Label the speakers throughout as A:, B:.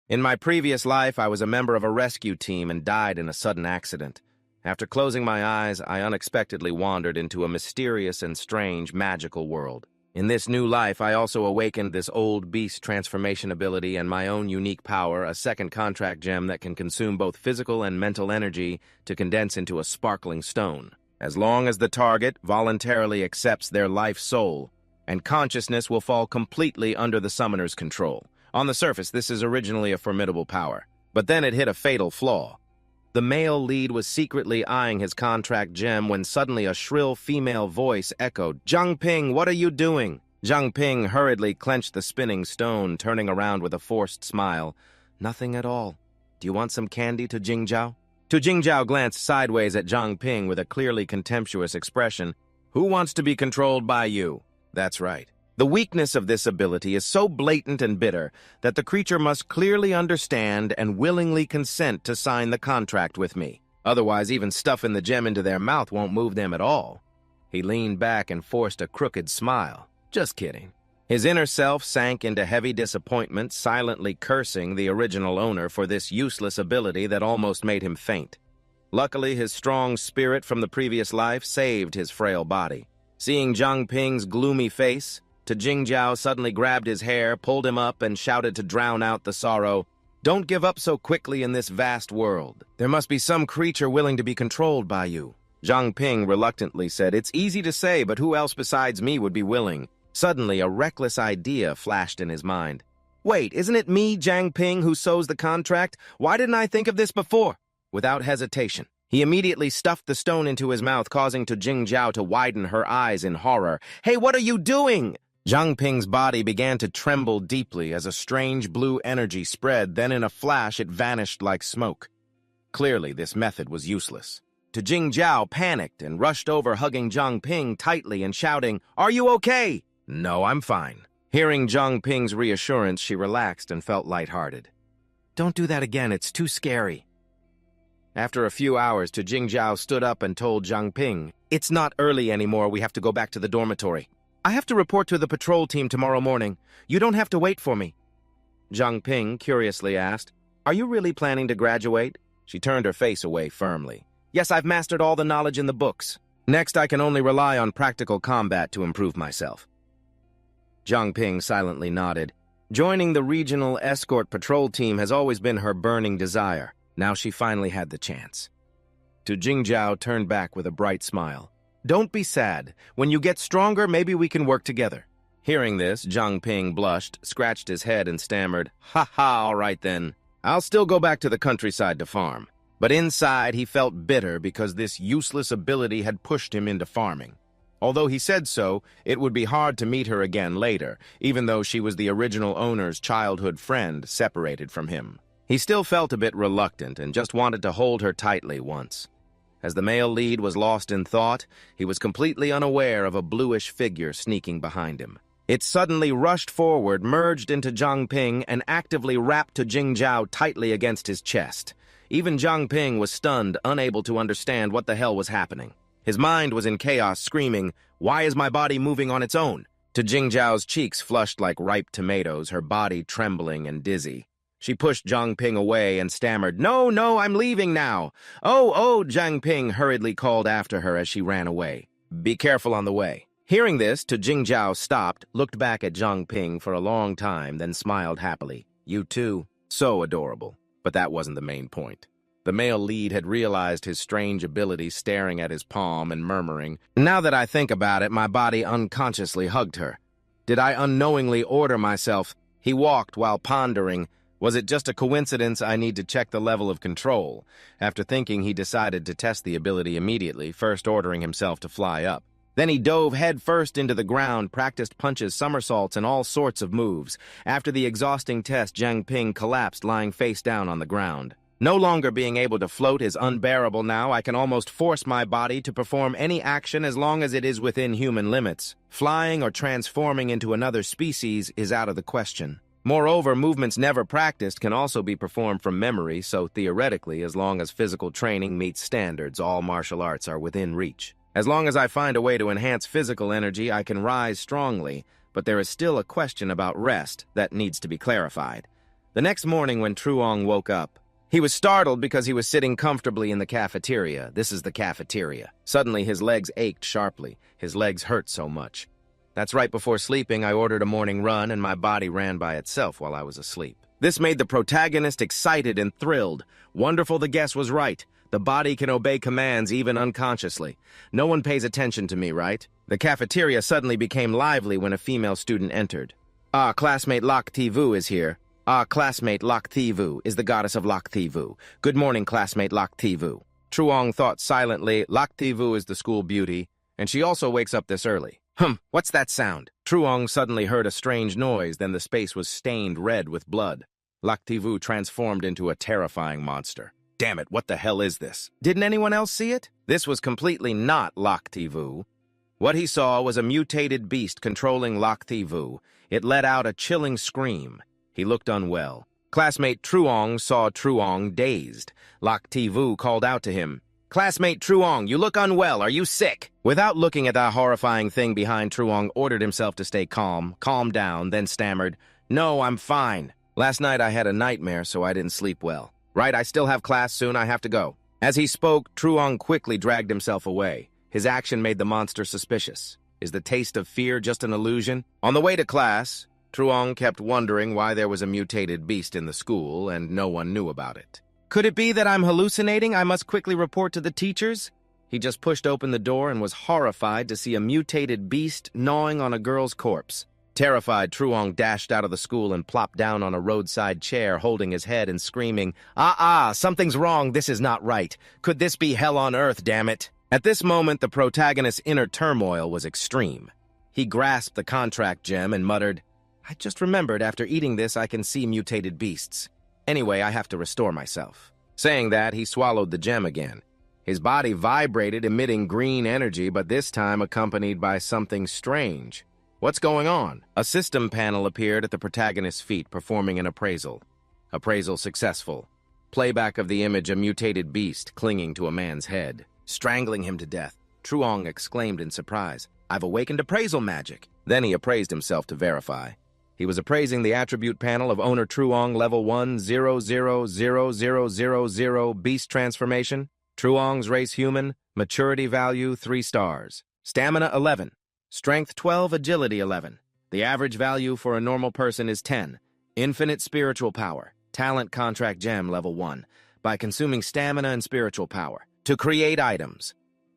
A: In my previous life, I was a member of a rescue team and died in a sudden accident. After closing my eyes, I unexpectedly wandered into a mysterious and strange magical world. In this new life, I also awakened this old beast transformation ability and my own unique power, a second contract gem that can consume both physical and mental energy to condense into a sparkling stone. As long as the target voluntarily accepts their life soul, and consciousness will fall completely under the summoner's control. On the surface, this is originally a formidable power, but then it hit a fatal flaw. The male lead was secretly eyeing his contract gem when suddenly a shrill female voice echoed, "Zhang Ping, what are you doing?" Zhang Ping hurriedly clenched the spinning stone, turning around with a forced smile. "Nothing at all. Do you want some candy, to Jingzhao?" Tu Jingzhao glanced sideways at Zhang Ping with a clearly contemptuous expression. "Who wants to be controlled by you?" That's right. The weakness of this ability is so blatant and bitter that the creature must clearly understand and willingly consent to sign the contract with me. Otherwise, even stuffing the gem into their mouth won't move them at all. He leaned back and forced a crooked smile. Just kidding. His inner self sank into heavy disappointment, silently cursing the original owner for this useless ability that almost made him faint. Luckily, his strong spirit from the previous life saved his frail body. Seeing Zhang Ping's gloomy face, Tu Jingzhao suddenly grabbed his hair, pulled him up, and shouted to drown out the sorrow, "Don't give up so quickly in this vast world. There must be some creature willing to be controlled by you." Zhang Ping reluctantly said, "It's easy to say, but who else besides me would be willing?" Suddenly, a reckless idea flashed in his mind. "Wait, isn't it me, Zhang Ping, who sews the contract? Why didn't I think of this before?" Without hesitation, he immediately stuffed the stone into his mouth, causing Tu Jingzhao to widen her eyes in horror. "Hey, what are you doing?" Zhang Ping's body began to tremble deeply as a strange blue energy spread, then in a flash it vanished like smoke. Clearly, this method was useless. Tu Jingzhao panicked and rushed over, hugging Zhang Ping tightly and shouting, "Are you okay?" "No, I'm fine." Hearing Zhang Ping's reassurance, she relaxed and felt lighthearted. "Don't do that again, it's too scary." After a few hours, Tu Jingzhao stood up and told Zhang Ping, "It's not early anymore, we have to go back to the dormitory. I have to report to the patrol team tomorrow morning. You don't have to wait for me." Zhang Ping curiously asked, "Are you really planning to graduate?" She turned her face away firmly. "Yes, I've mastered all the knowledge in the books. Next, I can only rely on practical combat to improve myself." Zhang Ping silently nodded. Joining the regional escort patrol team has always been her burning desire. Now she finally had the chance. Tu Jingzhao turned back with a bright smile. "Don't be sad. When you get stronger, maybe we can work together." Hearing this, Zhang Ping blushed, scratched his head, and stammered, "Ha ha, all right then. I'll still go back to the countryside to farm." But inside, he felt bitter because this useless ability had pushed him into farming. Although he said so, it would be hard to meet her again later, even though she was the original owner's childhood friend separated from him. He still felt a bit reluctant and just wanted to hold her tightly once. As the male lead was lost in thought, he was completely unaware of a bluish figure sneaking behind him. It suddenly rushed forward, merged into Zhang Ping, and actively wrapped Tu Jingzhao tightly against his chest. Even Zhang Ping was stunned, unable to understand what the hell was happening. His mind was in chaos, screaming, "Why is my body moving on its own?" Tu Jingzhao's cheeks flushed like ripe tomatoes, her body trembling and dizzy. She pushed Zhang Ping away and stammered, "No, no, I'm leaving now." Oh, Zhang Ping hurriedly called after her as she ran away. "Be careful on the way." Hearing this, Tu Jingzhao stopped, looked back at Zhang Ping for a long time, then smiled happily. "You too. So adorable." But that wasn't the main point. The male lead had realized his strange ability, staring at his palm and murmuring, "Now that I think about it, my body unconsciously hugged her. Did I unknowingly order myself?" He walked while pondering, "Was it just a coincidence I need to check the level of control?" After thinking, he decided to test the ability immediately, first ordering himself to fly up. Then he dove headfirst into the ground, practiced punches, somersaults, and all sorts of moves. After the exhausting test, Zhang Ping collapsed, lying face down on the ground. "No longer being able to float is unbearable now. I can almost force my body to perform any action as long as it is within human limits. Flying or transforming into another species is out of the question. Moreover, movements never practiced can also be performed from memory, so theoretically, as long as physical training meets standards, all martial arts are within reach. As long as I find a way to enhance physical energy, I can rise strongly, but there is still a question about rest that needs to be clarified. The next morning when Truong woke up, he was startled because he was sitting comfortably in the cafeteria. This is the cafeteria. Suddenly, his legs ached sharply. His legs hurt so much. That's right before sleeping, I ordered a morning run and my body ran by itself while I was asleep. This made the protagonist excited and thrilled. Wonderful, the guess was right. The body can obey commands even unconsciously. No one pays attention to me, right? The cafeteria suddenly became lively when a female student entered. Ah, classmate Lak Thi-vu is here. Ah, classmate Lak Thi-vu is the goddess of Lak Thi-vu. Good morning, classmate Lak Thi-vu. Truong thought silently. Lak Thi-vu is the school beauty, and she also wakes up this early. What's that sound? Truong suddenly heard a strange noise, then the space was stained red with blood. Lak Thi-vu transformed into a terrifying monster. Damn it, what the hell is this? Didn't anyone else see it? This was completely not Lak Thi-vu. What he saw was a mutated beast controlling Lak Thi-vu. It let out a chilling scream. He looked unwell. Classmate Truong saw Truong dazed. Lak Thi-vu called out to him, "Classmate Truong, you look unwell. Are you sick?" Without looking at the horrifying thing behind, Truong ordered himself to stay calm, calmed down, then stammered, "No, I'm fine. Last night I had a nightmare, so I didn't sleep well. Right, I still have class soon. I have to go." As he spoke, Truong quickly dragged himself away. His action made the monster suspicious. Is the taste of fear just an illusion? On the way to class, Truong kept wondering why there was a mutated beast in the school and no one knew about it. Could it be that I'm hallucinating? I must quickly report to the teachers. He just pushed open the door and was horrified to see a mutated beast gnawing on a girl's corpse. Terrified, Truong dashed out of the school and plopped down on a roadside chair, holding his head and screaming, something's wrong, this is not right. Could this be hell on earth, damn it? At this moment, the protagonist's inner turmoil was extreme. He grasped the contract gem and muttered, "I just remembered after eating this I can see mutated beasts. Anyway, I have to restore myself." Saying that, he swallowed the gem again. His body vibrated, emitting green energy, but this time accompanied by something strange. What's going on? A system panel appeared at the protagonist's feet, performing an appraisal. Appraisal successful. Playback of the image, a mutated beast clinging to a man's head, strangling him to death. Truong exclaimed in surprise, "I've awakened appraisal magic." Then he appraised himself to verify. He was appraising the attribute panel of owner Truong, level 1000000, beast transformation. Truong's race human, maturity value 3 stars. Stamina 11. Strength 12, agility 11. The average value for a normal person is 10. Infinite spiritual power. Talent contract gem level 1. By consuming stamina and spiritual power. To create items.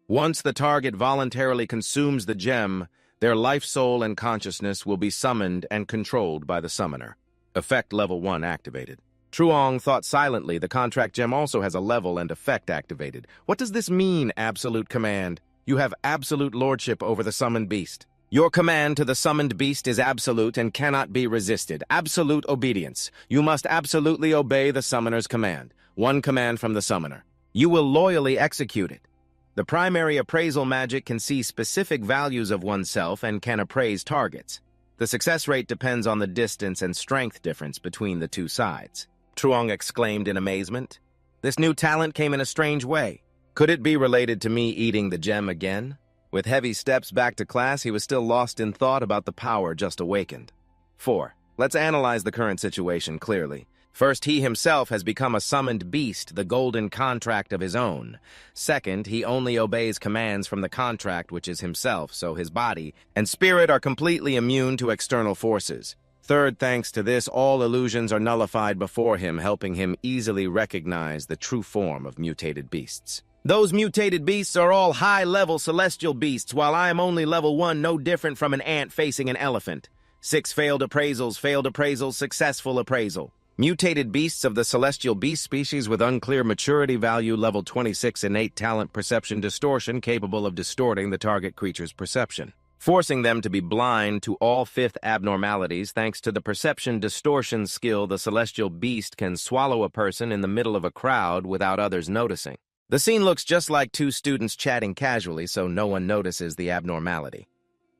A: Once the target voluntarily consumes the gem, their life, soul, and consciousness will be summoned and controlled by the summoner. Effect level 1 activated. Truong thought silently. The contract gem also has a level and effect activated. What does this mean, absolute command? You have absolute lordship over the summoned beast. Your command to the summoned beast is absolute and cannot be resisted. Absolute obedience. You must absolutely obey the summoner's command. One command from the summoner. You will loyally execute it. The primary appraisal magic can see specific values of oneself and can appraise targets. The success rate depends on the distance and strength difference between the two sides. Truong exclaimed in amazement. This new talent came in a strange way. Could it be related to me eating the gem again? With heavy steps back to class, he was still lost in thought about the power just awakened. 4. Let's analyze the current situation clearly. First, he himself has become a summoned beast, the golden contract of his own. Second, he only obeys commands from the contract, which is himself, so his body and spirit are completely immune to external forces. Third, thanks to this, all illusions are nullified before him, helping him easily recognize the true form of mutated beasts. Those mutated beasts are all high-level celestial beasts, while I am only level 1, no different from an ant facing an elephant. 6 failed appraisals, successful appraisal. Mutated beasts of the celestial beast species with unclear maturity value, level 26, innate talent perception distortion, capable of distorting the target creature's perception, forcing them to be blind to all fifth abnormalities. Thanks to the perception distortion skill, the celestial beast can swallow a person in the middle of a crowd without others noticing. The scene looks just like 2 students chatting casually, so no one notices the abnormality.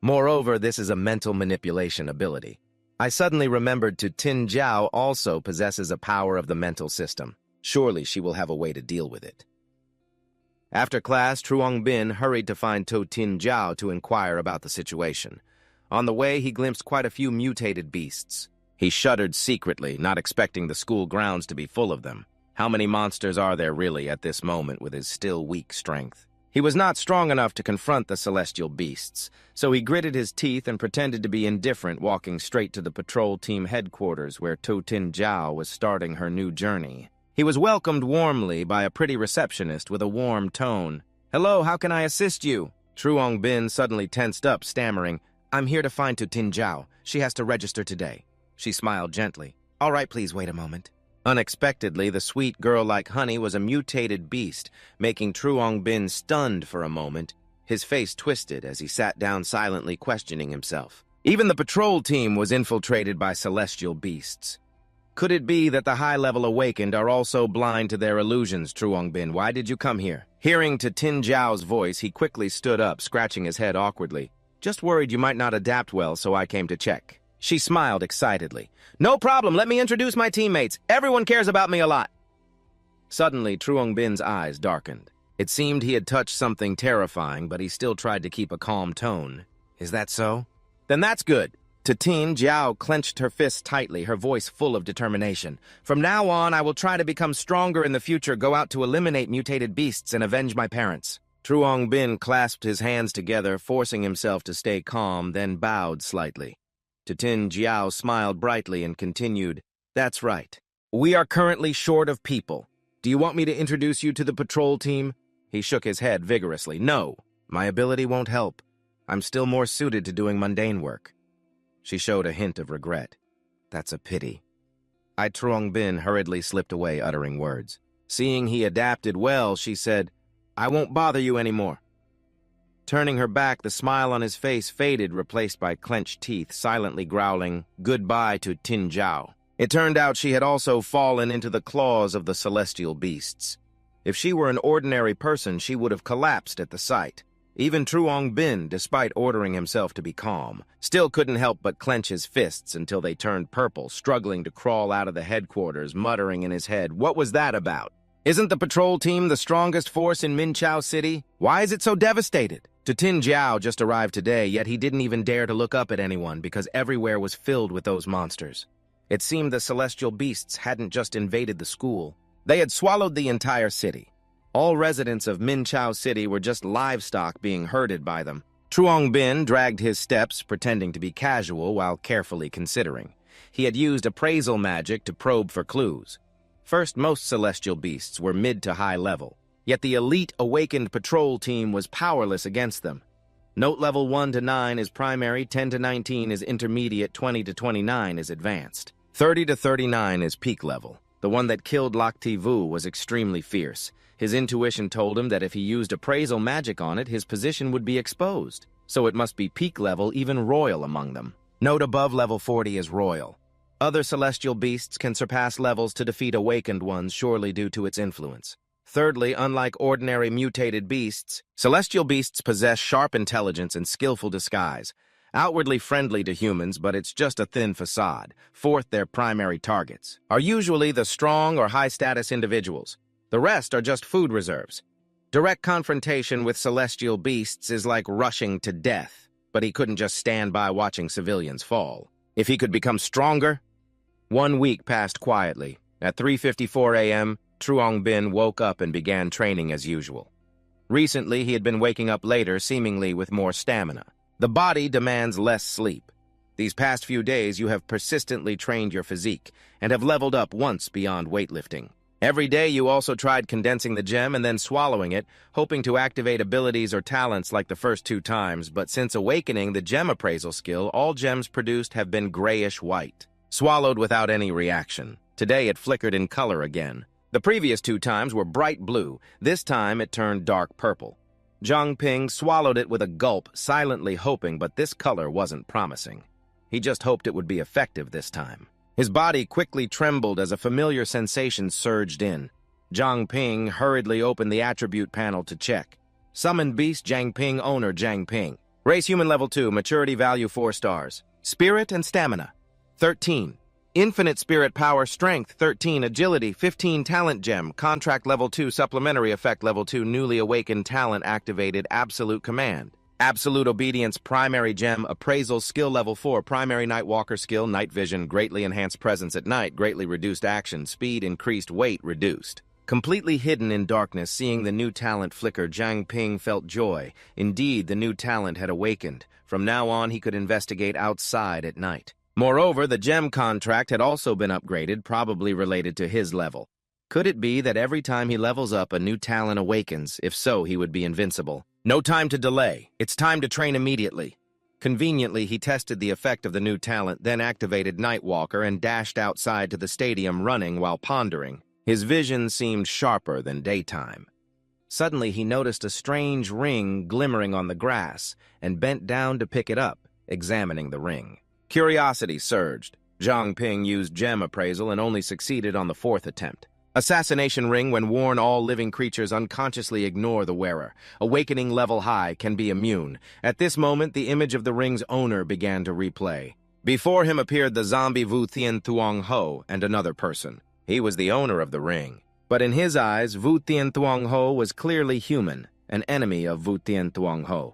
A: Moreover, this is a mental manipulation ability. I suddenly remembered Tin Jiao also possesses a power of the mental system. Surely she will have a way to deal with it. After class, Truong Bin hurried to find Tin Jiao to inquire about the situation. On the way, he glimpsed quite a few mutated beasts. He shuddered secretly, not expecting the school grounds to be full of them. How many monsters are there really at this moment with his still weak strength? He was not strong enough to confront the celestial beasts, so he gritted his teeth and pretended to be indifferent, walking straight to the patrol team headquarters where Tu Tin Jiao was starting her new journey. He was welcomed warmly by a pretty receptionist with a warm tone. "Hello, how can I assist you?" Truong Bin suddenly tensed up, stammering, "I'm here to find Tu Tin Jiao. She has to register today." She smiled gently. "All right, please wait a moment." Unexpectedly, the sweet girl like honey was a mutated beast, making Truong Bin stunned for a moment. His face twisted as he sat down silently questioning himself. Even the patrol team was infiltrated by celestial beasts. Could it be that the high-level awakened are also blind to their illusions, Truong Bin? Why did you come here? Hearing Tu Tin Jiao's voice, he quickly stood up, scratching his head awkwardly. "Just worried you might not adapt well, so I came to check." She smiled excitedly. "No problem, let me introduce my teammates. Everyone cares about me a lot." Suddenly, Truong Bin's eyes darkened. It seemed he had touched something terrifying, but he still tried to keep a calm tone. "Is that so? Then that's good." Tu Tin Jiao clenched her fists tightly, her voice full of determination. "From now on, I will try to become stronger in the future, go out to eliminate mutated beasts, and avenge my parents." Truong Bin clasped his hands together, forcing himself to stay calm, then bowed slightly. Tu Tin Jiao smiled brightly and continued, "That's right. We are currently short of people. Do you want me to introduce you to the patrol team?" He shook his head vigorously. "No, my ability won't help. I'm still more suited to doing mundane work." She showed a hint of regret. "That's a pity." Truong Bin hurriedly slipped away, uttering words. Seeing he adapted well, she said, "I won't bother you anymore." Turning her back, the smile on his face faded, replaced by clenched teeth, silently growling, "Goodbye to Tin Jiao." It turned out she had also fallen into the claws of the celestial beasts. If she were an ordinary person, she would have collapsed at the sight. Even Truong Bin, despite ordering himself to be calm, still couldn't help but clench his fists until they turned purple, struggling to crawl out of the headquarters, muttering in his head, "What was that about? Isn't the patrol team the strongest force in Minchao City? Why is it so devastated?" Tu Tin Jiao just arrived today, yet he didn't even dare to look up at anyone because everywhere was filled with those monsters. It seemed the celestial beasts hadn't just invaded the school. They had swallowed the entire city. All residents of Minchao City were just livestock being herded by them. Truong Bin dragged his steps, pretending to be casual while carefully considering. He had used appraisal magic to probe for clues. First, most celestial beasts were mid to high level, yet the elite awakened patrol team was powerless against them. Note level 1 to 9 is primary, 10 to 19 is intermediate, 20 to 29 is advanced. 30 to 39 is peak level. The one that killed Lak Ti Vu was extremely fierce. His intuition told him that if he used appraisal magic on it, his position would be exposed. So it must be peak level, even royal among them. Note above level 40 is royal. Other celestial beasts can surpass levels to defeat awakened ones, surely due to its influence. Thirdly, unlike ordinary mutated beasts, celestial beasts possess sharp intelligence and skillful disguise. Outwardly friendly to humans, but it's just a thin facade. Fourth, their primary targets are usually the strong or high-status individuals. The rest are just food reserves. Direct confrontation with celestial beasts is like rushing to death, but he couldn't just stand by watching civilians fall. If he could become stronger? 1 week passed quietly. At 3:54 a.m., Truong Bin woke up and began training as usual. Recently, he had been waking up later, seemingly with more stamina. The body demands less sleep. These past few days, you have persistently trained your physique and have leveled up once beyond weightlifting. Every day, you also tried condensing the gem and then swallowing it, hoping to activate abilities or talents like the first 2 times, but since awakening the gem appraisal skill, all gems produced have been grayish-white, swallowed without any reaction. Today, it flickered in color again. The previous 2 times were bright blue. This time, it turned dark purple. Zhang Ping swallowed it with a gulp, silently hoping, but this color wasn't promising. He just hoped it would be effective this time. His body quickly trembled as a familiar sensation surged in. Zhang Ping hurriedly opened the attribute panel to check. Summoned Beast Zhang Ping, owner Zhang Ping. Race Human level 2, maturity value 4 stars. Spirit and stamina, 13. Infinite spirit power, strength, 13. Agility, 15. Talent gem, contract level 2, supplementary effect level 2, newly awakened talent activated, absolute command. Absolute Obedience, Primary Gem, Appraisal, Skill Level 4, Primary Nightwalker Skill, Night Vision, Greatly Enhanced Presence at Night, Greatly Reduced Action, Speed, Increased Weight, Reduced. Completely hidden in darkness, seeing the new talent flicker, Jiang Ping felt joy. Indeed, the new talent had awakened. From now on, he could investigate outside at night. Moreover, the gem contract had also been upgraded, probably related to his level. Could it be that every time he levels up, a new talent awakens? If so, he would be invincible. No time to delay. It's time to train immediately. Conveniently, he tested the effect of the new talent, then activated Nightwalker and dashed outside to the stadium running while pondering. His vision seemed sharper than daytime. Suddenly, he noticed a strange ring glimmering on the grass and bent down to pick it up, examining the ring. Curiosity surged. Jiang Ping used gem appraisal and only succeeded on the 4th attempt. Assassination ring, when worn, all living creatures unconsciously ignore the wearer. Awakening level high, can be immune. At this moment, the image of the ring's owner began to replay. Before him appeared the zombie Wu Tian Thuong Ho and another person. He was the owner of the ring. But in his eyes, Wu Tian Thuong Ho was clearly human, an enemy of Wu Tian Thuong Ho.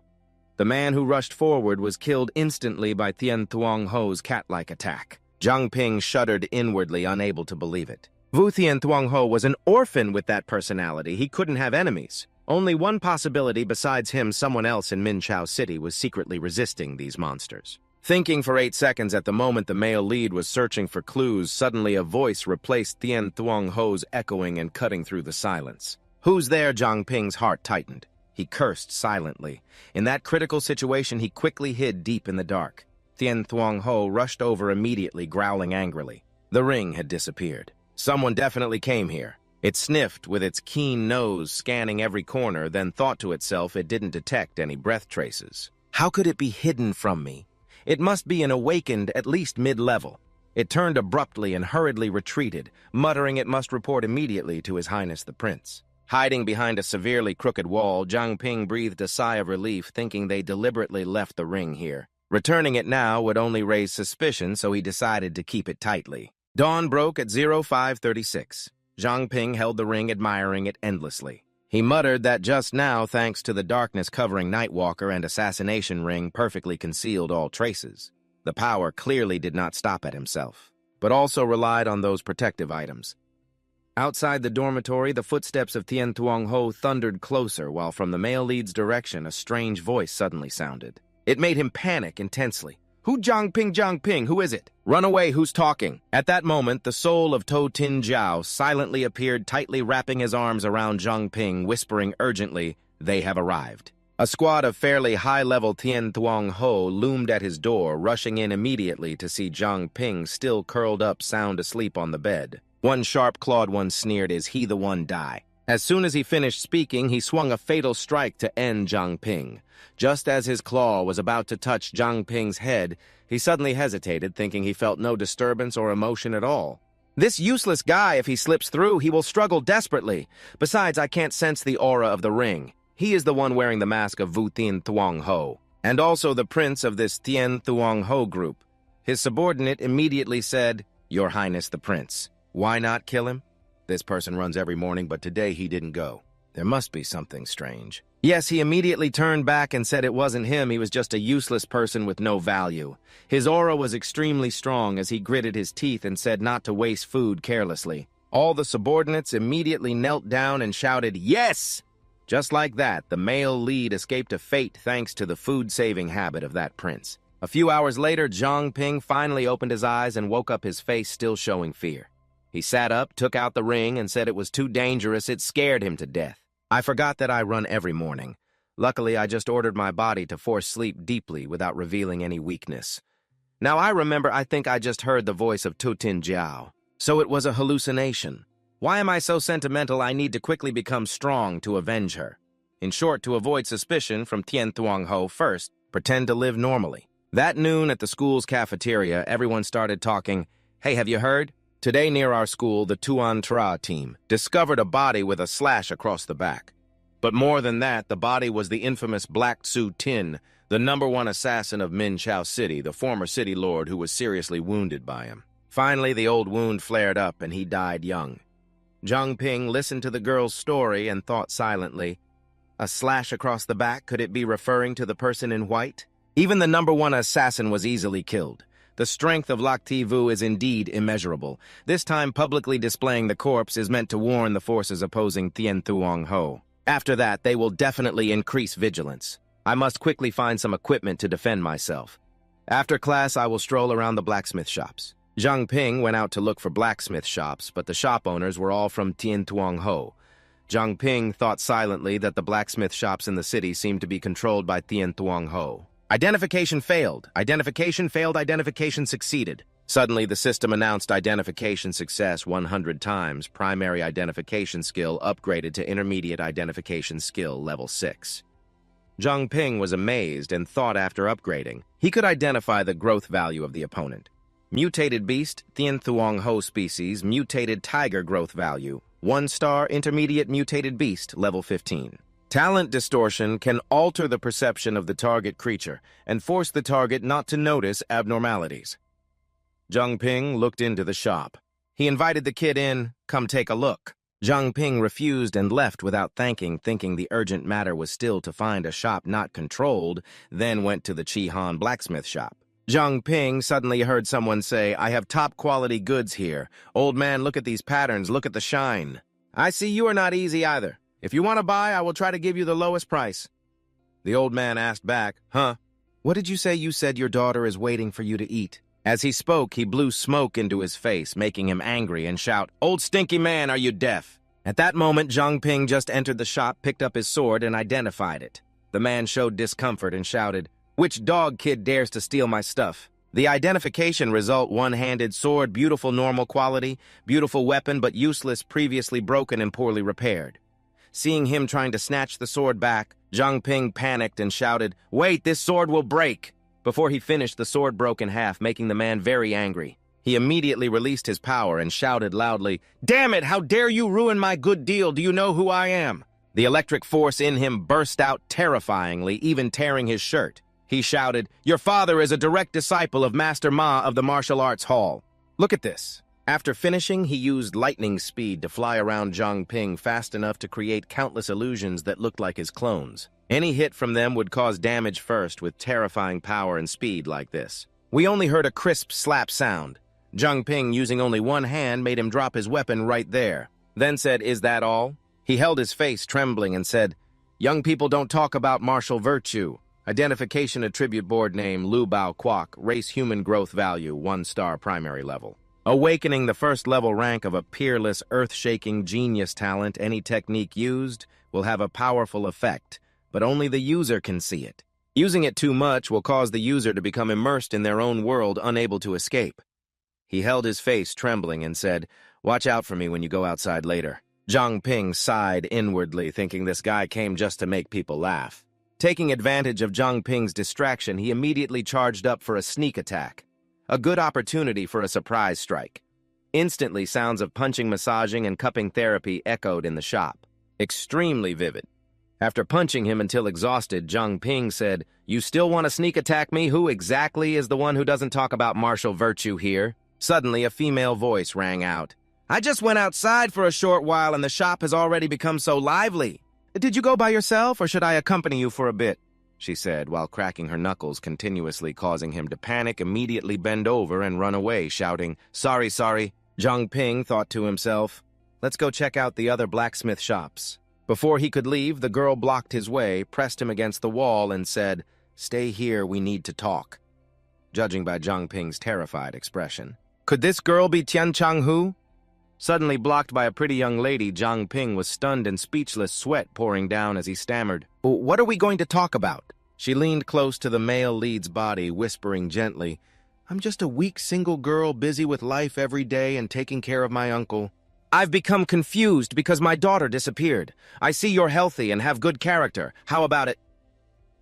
A: The man who rushed forward was killed instantly by Tian Thuong Ho's cat-like attack. Jiang Ping shuddered inwardly, unable to believe it. Wu Tian Thuong Ho was an orphan with that personality. He couldn't have enemies. Only one possibility besides him, someone else in Minchao City was secretly resisting these monsters. Thinking for 8 seconds at the moment the male lead was searching for clues, suddenly a voice replaced Tian Thuong Ho's echoing and cutting through the silence. "Who's there?" Jiang Ping's heart tightened. He cursed silently. In that critical situation, he quickly hid deep in the dark. Tian Thuong Ho rushed over immediately, growling angrily. The ring had disappeared. Someone definitely came here. It sniffed with its keen nose, scanning every corner, then thought to itself it didn't detect any breath traces. How could it be hidden from me? It must be an awakened, at least mid-level. It turned abruptly and hurriedly retreated, muttering it must report immediately to His Highness the Prince. Hiding behind a severely crooked wall, Jiang Ping breathed a sigh of relief, thinking they deliberately left the ring here. Returning it now would only raise suspicion, so he decided to keep it tightly. Dawn broke at 0536. Jiang Ping held the ring, admiring it endlessly. He muttered that just now, thanks to the darkness covering Nightwalker and Assassination Ring, perfectly concealed all traces. The power clearly did not stop at himself, but also relied on those protective items. Outside the dormitory, the footsteps of Tian Thuong Ho thundered closer, while from the male lead's direction a strange voice suddenly sounded. It made him panic intensely. "Who Jiang Ping, who is it? Run away, who's talking?" At that moment, the soul of To Tin Jiao silently appeared, tightly wrapping his arms around Jiang Ping, whispering urgently, "They have arrived." A squad of fairly high-level Tian Thuong Ho loomed at his door, rushing in immediately to see Jiang Ping still curled up, sound asleep on the bed. One sharp-clawed one sneered, "Is he the one die?" As soon as he finished speaking, he swung a fatal strike to end Jiang Ping. Just as his claw was about to touch Jiang Ping's head, he suddenly hesitated, thinking he felt no disturbance or emotion at all. "This useless guy, if he slips through, he will struggle desperately. Besides, I can't sense the aura of the ring. He is the one wearing the mask of Wu Tian Thuong Ho, and also the prince of this Tian Thuong Ho group." His subordinate immediately said, "Your Highness the Prince. Why not kill him? This person runs every morning, but today he didn't go. There must be something strange." Yes, he immediately turned back and said it wasn't him, he was just a useless person with no value. His aura was extremely strong as he gritted his teeth and said not to waste food carelessly. All the subordinates immediately knelt down and shouted, "Yes!" Just like that, the male lead escaped a fate thanks to the food-saving habit of that prince. A few hours later, Jiang Ping finally opened his eyes and woke up, his face still showing fear. He sat up, took out the ring, and said it was too dangerous. It scared him to death. "I forgot that I run every morning. Luckily, I just ordered my body to force sleep deeply without revealing any weakness. Now I remember, I think I just heard the voice of Tu Tin Jiao. So it was a hallucination. Why am I so sentimental? I need to quickly become strong to avenge her. In short, to avoid suspicion from Tian Thuong Ho first, pretend to live normally." That noon at the school's cafeteria, everyone started talking, "Hey, have you heard? Today near our school, the Tuan Tra team discovered a body with a slash across the back. But more than that, the body was the infamous Black Tzu Tin, the #1 assassin of Minchao City, the former city lord who was seriously wounded by him. Finally, the old wound flared up and he died young." Jiang Ping listened to the girl's story and thought silently, A slash across the back, could it be referring to the person in white? Even the number one assassin was easily killed. The strength of Lac Ti Vu is indeed immeasurable. This time publicly displaying the corpse is meant to warn the forces opposing Tien Thuong Ho. After that, they will definitely increase vigilance. I must quickly find some equipment to defend myself. After class, I will stroll around the blacksmith shops. Zhang Ping went out to look for blacksmith shops, but the shop owners were all from Tien Thuong Ho. Zhang Ping thought silently that the blacksmith shops in the city seemed to be controlled by Tien Thuong Ho. Identification failed. Identification failed. Identification succeeded. Suddenly, the system announced identification success 100 times. Primary identification skill upgraded to intermediate identification skill level 6. Zhang Ping was amazed and thought after upgrading, he could identify the growth value of the opponent. Mutated beast, Tien Thuong Ho species, mutated tiger growth value, 1-star intermediate mutated beast, level 15. Talent distortion can alter the perception of the target creature and force the target not to notice abnormalities. Zhang Ping looked into the shop. He invited the kid in, come take a look. Zhang Ping refused and left without thanking, thinking the urgent matter was still to find a shop not controlled, then went to the Chi Han blacksmith shop. Zhang Ping suddenly heard someone say, "I have top-quality goods here. Old man, look at these patterns, look at the shine. I see you are not easy either. If you want to buy, I will try to give you the lowest price." The old man asked back, "Huh? What did you say? You said your daughter is waiting for you to eat." As he spoke, he blew smoke into his face, making him angry and shout, "Old stinky man, are you deaf?" At that moment, Zhang Ping just entered the shop, picked up his sword, and identified it. The man showed discomfort and shouted, "Which dog kid dares to steal my stuff?" The identification result: one-handed sword, beautiful normal quality, beautiful weapon but useless, previously broken and poorly repaired. Seeing him trying to snatch the sword back, Zhang Ping panicked and shouted, "Wait, this sword will break!" Before he finished, the sword broke in half, making the man very angry. He immediately released his power and shouted loudly, "Damn it, how dare you ruin my good deal? Do you know who I am?" The electric force in him burst out terrifyingly, even tearing his shirt. He shouted, "Your father is a direct disciple of Master Ma of the Martial Arts Hall. Look at this." After finishing, he used lightning speed to fly around Zhang Ping fast enough to create countless illusions that looked like his clones. Any hit from them would cause damage first with terrifying power and speed like this. We only heard a crisp slap sound. Zhang Ping, using only one hand, made him drop his weapon right there. Then said, "Is that all?" He held his face trembling and said, "Young people don't talk about martial virtue. Identification attribute board name, Lu Bao Kwok, race human growth value, 1-star primary level. Awakening the first-level rank of a peerless, earth-shaking genius talent, any technique used will have a powerful effect, but only the user can see it. Using it too much will cause the user to become immersed in their own world, unable to escape." He held his face trembling and said, "Watch out for me when you go outside later." Zhang Ping sighed inwardly, thinking this guy came just to make people laugh. Taking advantage of Zhang Ping's distraction, he immediately charged up for a sneak attack. A good opportunity for a surprise strike. Instantly, sounds of punching, massaging, and cupping therapy echoed in the shop. Extremely vivid. After punching him until exhausted, Zhang Ping said, "You still want to sneak attack me? Who exactly is the one who doesn't talk about martial virtue here?" Suddenly, a female voice rang out. "I just went outside for a short while and the shop has already become so lively. Did you go by yourself or should I accompany you for a bit?" she said, while cracking her knuckles, continuously causing him to panic, immediately bend over and run away, shouting, "Sorry, sorry." Zhang Ping thought to himself, "Let's go check out the other blacksmith shops." Before he could leave, the girl blocked his way, pressed him against the wall, and said, "Stay here, we need to talk," judging by Zhang Ping's terrified expression. Could this girl be Tian Changhu? Suddenly blocked by a pretty young lady, Zhang Ping was stunned and speechless, sweat pouring down as he stammered, "What are we going to talk about?" She leaned close to the male lead's body, whispering gently, "I'm just a weak single girl busy with life every day and taking care of my uncle. I've become confused because my daughter disappeared. I see you're healthy and have good character. How about it?"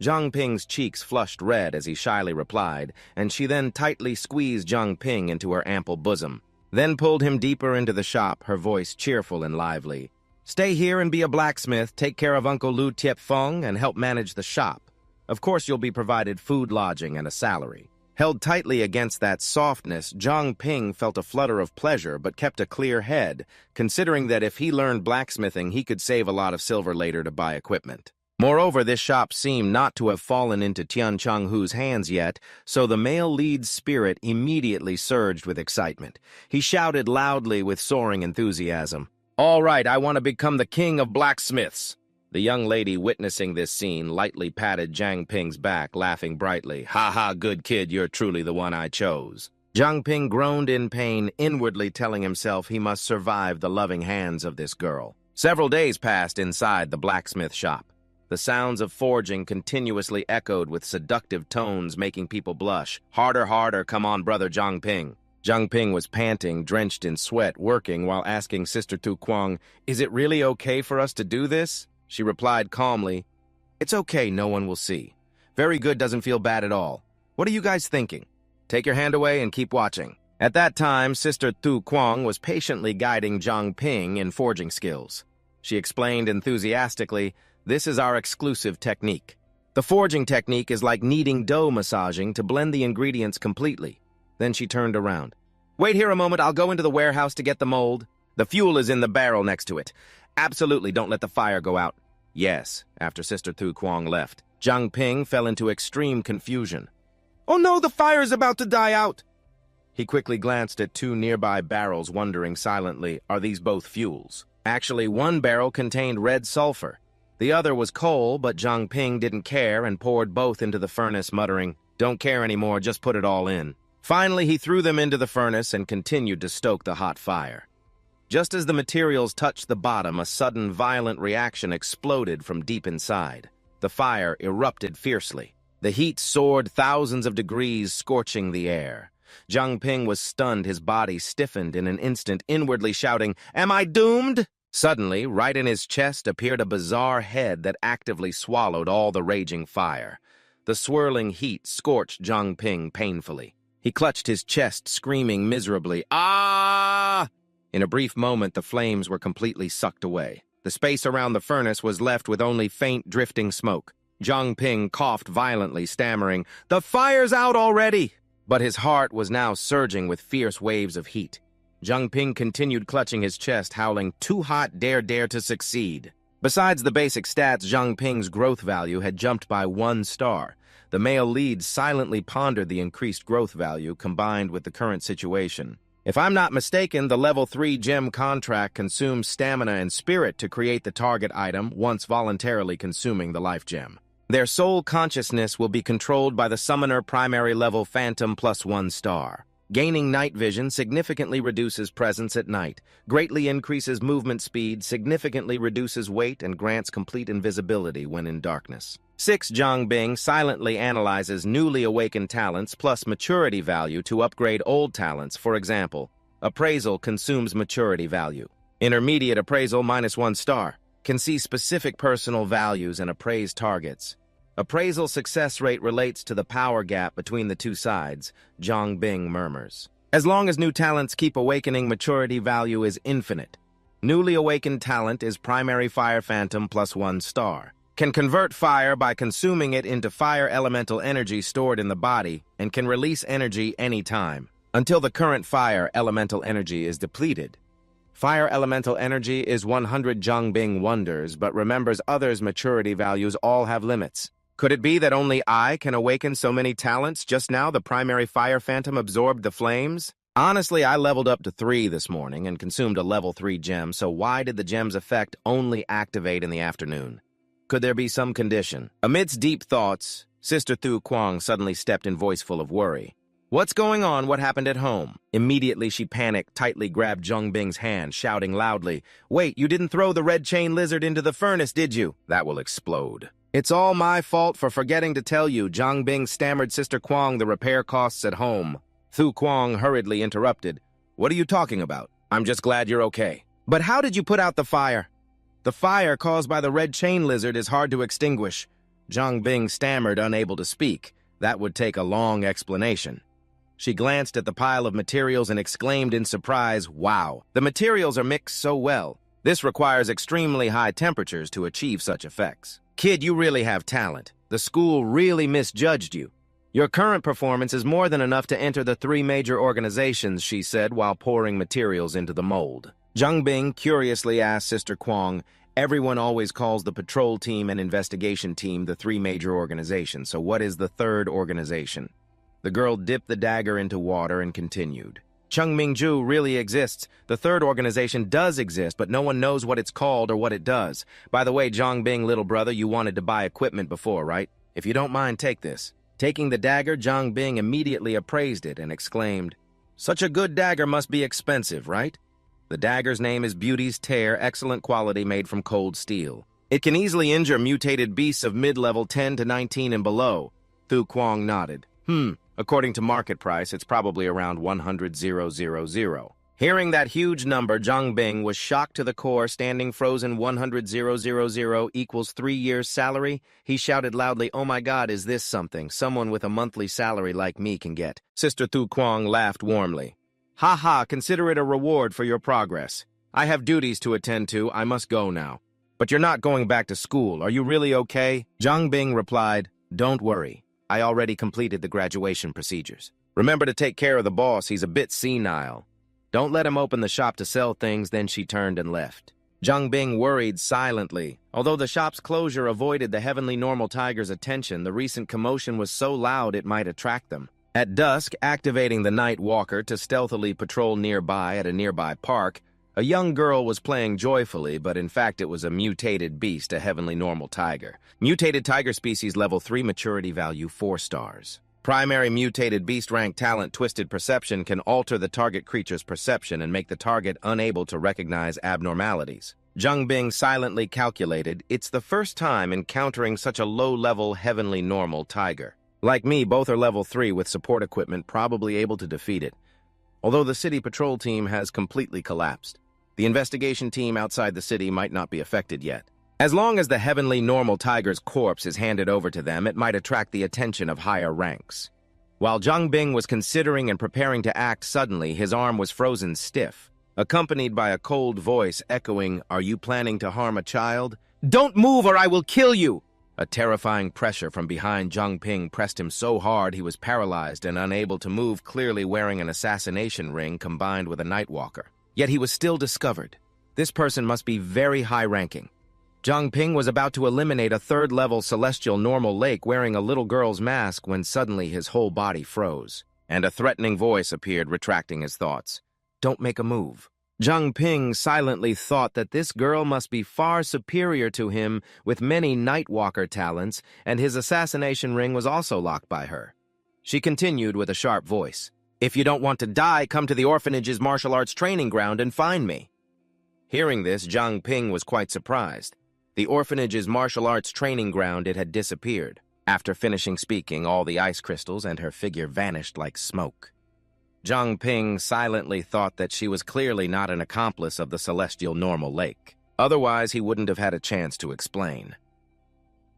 A: Zhang Ping's cheeks flushed red as he shyly replied, and she then tightly squeezed Zhang Ping into her ample bosom. Then pulled him deeper into the shop, her voice cheerful and lively. "Stay here and be a blacksmith, take care of Uncle Lu Tiep Feng, and help manage the shop. Of course you'll be provided food, lodging, and a salary." Held tightly against that softness, Zhang Ping felt a flutter of pleasure but kept a clear head, considering that if he learned blacksmithing, he could save a lot of silver later to buy equipment. Moreover, this shop seemed not to have fallen into Tian Changhu's hands yet, so the male lead's spirit immediately surged with excitement. He shouted loudly with soaring enthusiasm, "All right, I want to become the king of blacksmiths." The young lady witnessing this scene lightly patted Jiang Ping's back, laughing brightly. "Ha ha, good kid, you're truly the one I chose." Jiang Ping groaned in pain, inwardly telling himself he must survive the loving hands of this girl. Several days passed inside the blacksmith shop. The sounds of forging continuously echoed with seductive tones, making people blush. "Harder, harder, come on, brother Jiang Ping." Jiang Ping was panting, drenched in sweat, working while asking Sister Tu Kuang, "Is it really okay for us to do this?" She replied calmly, "It's okay, no one will see. Very good doesn't feel bad at all. What are you guys thinking? Take your hand away and keep watching." At that time, Sister Tu Kuang was patiently guiding Jiang Ping in forging skills. She explained enthusiastically, "This is our exclusive technique. The forging technique is like kneading dough massaging to blend the ingredients completely." Then she turned around. "Wait here a moment, I'll go into the warehouse to get the mold. The fuel is in the barrel next to it. Absolutely don't let the fire go out." "Yes," after Sister Tu Kuang left. Jiang Ping fell into extreme confusion. "Oh no, the fire is about to die out!" He quickly glanced at two nearby barrels, wondering silently, are these both fuels? Actually, one barrel contained red sulfur. The other was coal, but Jiang Ping didn't care and poured both into the furnace, muttering, "Don't care anymore, just put it all in." Finally, he threw them into the furnace and continued to stoke the hot fire. Just as the materials touched the bottom, a sudden violent reaction exploded from deep inside. The fire erupted fiercely. The heat soared thousands of degrees, scorching the air. Jiang Ping was stunned, his body stiffened in an instant, inwardly shouting, "Am I doomed?" Suddenly, right in his chest appeared a bizarre head that actively swallowed all the raging fire. The swirling heat scorched Jiang Ping painfully. He clutched his chest, screaming miserably, "Ah!" In a brief moment, the flames were completely sucked away. The space around the furnace was left with only faint, drifting smoke. Jiang Ping coughed violently, stammering, "The fire's out already!" But his heart was now surging with fierce waves of heat. Jiang Ping continued clutching his chest, howling, "Too hot, dare to succeed." Besides the basic stats, Jiang Ping's growth value had jumped by 1 star. The male lead silently pondered the increased growth value combined with the current situation. "If I'm not mistaken, the level 3 gem contract consumes stamina and spirit to create the target item once voluntarily consuming the life gem. Their soul consciousness will be controlled by the summoner primary level phantom plus 1 star. Gaining night vision significantly reduces presence at night, greatly increases movement speed, significantly reduces weight, and grants complete invisibility when in darkness. 6. Jiang Ping silently analyzes newly awakened talents plus maturity value to upgrade old talents. For example, appraisal consumes maturity value. Intermediate appraisal -1 star. Can see specific personal values and appraise targets. Appraisal success rate relates to the power gap between the two sides, Jiang Ping murmurs. As long as new talents keep awakening, maturity value is infinite. Newly awakened talent is primary fire phantom plus 1 star. Can convert fire by consuming it into fire elemental energy stored in the body and can release energy anytime, until the current fire elemental energy is depleted. Fire elemental energy is 100. Jiang Ping wonders, but remembers others' maturity values all have limits. Could it be that only I can awaken so many talents? Just now, the primary fire phantom absorbed the flames? Honestly, I leveled up to 3 this morning and consumed a level 3 gem, so why did the gem's effect only activate in the afternoon? Could there be some condition? Amidst deep thoughts, Sister Tu Kuang suddenly stepped in, voice full of worry. "What's going on? What happened at home?" Immediately she panicked, tightly grabbed Jiang Ping's hand, shouting loudly, "Wait, you didn't throw the red chain lizard into the furnace, did you? That will explode." "It's all my fault for forgetting to tell you," Jiang Ping stammered. "Sister Kuang, the repair costs at home." Tu Kuang hurriedly interrupted. "What are you talking about? I'm just glad you're okay." "But how did you put out the fire?" "The fire caused by the red chain lizard is hard to extinguish." Jiang Ping stammered, unable to speak. That would take a long explanation. She glanced at the pile of materials and exclaimed in surprise, "Wow, the materials are mixed so well. This requires extremely high temperatures to achieve such effects. Kid, you really have talent. The school really misjudged you. Your current performance is more than enough to enter the 3 major organizations," she said while pouring materials into the mold. Jiang Ping curiously asked Sister Kuang, Everyone always calls the patrol team and investigation team the three major organizations, so what is the third organization? The girl dipped the dagger into water and continued. Chung Mingju really exists. The third organization does exist, but no one knows what it's called or what it does. By the way, Zhongbing, little brother, you wanted to buy equipment before, right? If you don't mind, take this. Taking the dagger, Zhongbing immediately appraised it and exclaimed, "Such a good dagger must be expensive, right?" The dagger's name is Beauty's Tear, excellent quality made from cold steel. It can easily injure mutated beasts of mid-level 10 to 19 and below. Thu Quang nodded. According to market price, it's probably around 100,000. Hearing that huge number, Zhang Bing was shocked to the core, standing frozen 100,000 equals 3 years' salary. He shouted loudly, "Oh my God, is this something someone with a monthly salary like me can get?" Sister Thu Quang laughed warmly. "Ha ha, consider it a reward for your progress. I have duties to attend to, I must go now." "But you're not going back to school, are you really okay?" Zhang Bing replied, "Don't worry. I already completed the graduation procedures. Remember to take care of the boss, he's a bit senile. Don't let him open the shop to sell things." Then she turned and left. Zhang Bing worried silently. Although the shop's closure avoided the heavenly normal tiger's attention, the recent commotion was so loud it might attract them. At dusk, activating the night walker to stealthily patrol nearby at a nearby park, a young girl was playing joyfully, but in fact it was a mutated beast, a heavenly normal tiger. Mutated tiger species level 3 maturity value 4 stars. Primary mutated beast rank talent Twisted Perception can alter the target creature's perception and make the target unable to recognize abnormalities. Zhang Bing silently calculated, it's the first time encountering such a low-level heavenly normal tiger. Like me, both are level 3 with support equipment, probably able to defeat it. Although the city patrol team has completely collapsed, the investigation team outside the city might not be affected yet. As long as the heavenly normal tiger's corpse is handed over to them, it might attract the attention of higher ranks. While Zhang Bing was considering and preparing to act, suddenly his arm was frozen stiff, accompanied by a cold voice echoing, "Are you planning to harm a child?" "Don't move or I will kill you!" A terrifying pressure from behind Zhang Ping pressed him so hard he was paralyzed and unable to move, clearly wearing an assassination ring combined with a nightwalker. Yet he was still discovered. This person must be very high-ranking. Zhang Ping was about to eliminate a third-level celestial normal lake wearing a little girl's mask when suddenly his whole body froze, and a threatening voice appeared retracting his thoughts. "Don't make a move." Zhang Ping silently thought that this girl must be far superior to him with many Nightwalker talents, and his assassination ring was also locked by her. She continued with a sharp voice, "If you don't want to die, come to the orphanage's martial arts training ground and find me." Hearing this, Zhang Ping was quite surprised. The orphanage's martial arts training ground, it had disappeared. After finishing speaking, all the ice crystals and her figure vanished like smoke. Zhang Ping silently thought that she was clearly not an accomplice of the celestial normal lake. Otherwise, he wouldn't have had a chance to explain.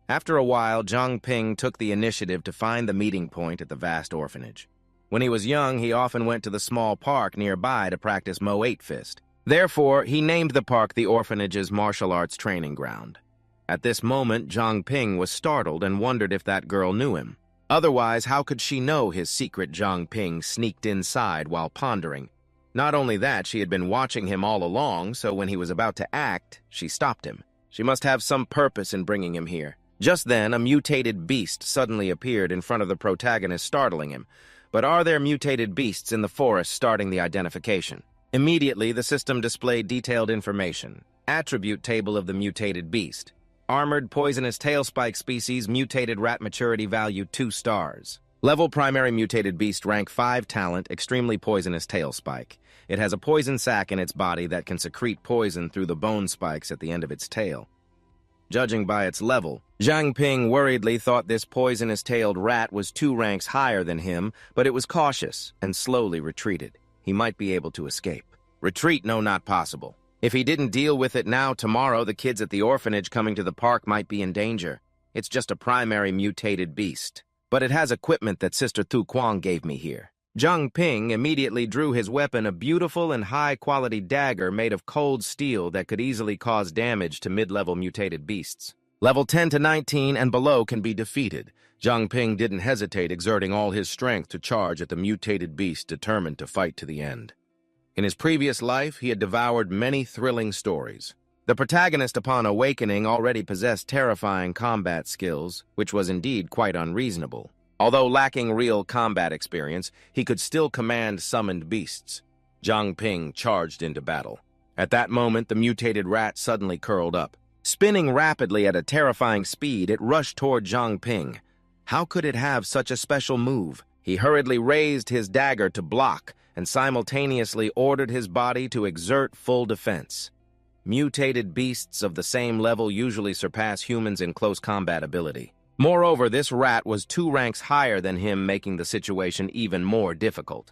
A: After a while, Zhang Ping took the initiative to find the meeting point at the vast orphanage. When he was young, he often went to the small park nearby to practice Mo 8 Fist. Therefore, he named the park the orphanage's martial arts training ground. At this moment, Zhang Ping was startled and wondered if that girl knew him. Otherwise, how could she know his secret? Zhang Ping sneaked inside while pondering. Not only that, she had been watching him all along, so when he was about to act, she stopped him. She must have some purpose in bringing him here. Just then, a mutated beast suddenly appeared in front of the protagonist, startling him. But are there mutated beasts in the forest? Starting the identification. Immediately, the system displayed detailed information. Attribute table of the mutated beast. Armored poisonous tailspike species, mutated rat maturity value 2 stars. Level primary mutated beast rank 5 talent, extremely poisonous tailspike. It has a poison sac in its body that can secrete poison through the bone spikes at the end of its tail. Judging by its level, Zhang Ping worriedly thought this poisonous-tailed rat was 2 ranks higher than him, but it was cautious and slowly retreated. He might be able to escape. Retreat? No, not possible. If he didn't deal with it now, tomorrow the kids at the orphanage coming to the park might be in danger. It's just a primary mutated beast. But it has equipment that Sister Thu Quang gave me here. Zhang Ping immediately drew his weapon, a beautiful and high-quality dagger made of cold steel that could easily cause damage to mid-level mutated beasts. Level 10 to 19 and below can be defeated. Zhang Ping didn't hesitate, exerting all his strength to charge at the mutated beast, determined to fight to the end. In his previous life, he had devoured many thrilling stories. The protagonist, upon awakening, already possessed terrifying combat skills, which was indeed quite unreasonable. Although lacking real combat experience, he could still command summoned beasts. Zhang Ping charged into battle. At that moment, the mutated rat suddenly curled up. Spinning rapidly at a terrifying speed, it rushed toward Zhang Ping. How could it have such a special move? He hurriedly raised his dagger to block and simultaneously ordered his body to exert full defense. Mutated beasts of the same level usually surpass humans in close combat ability. Moreover, this rat was 2 ranks higher than him, making the situation even more difficult.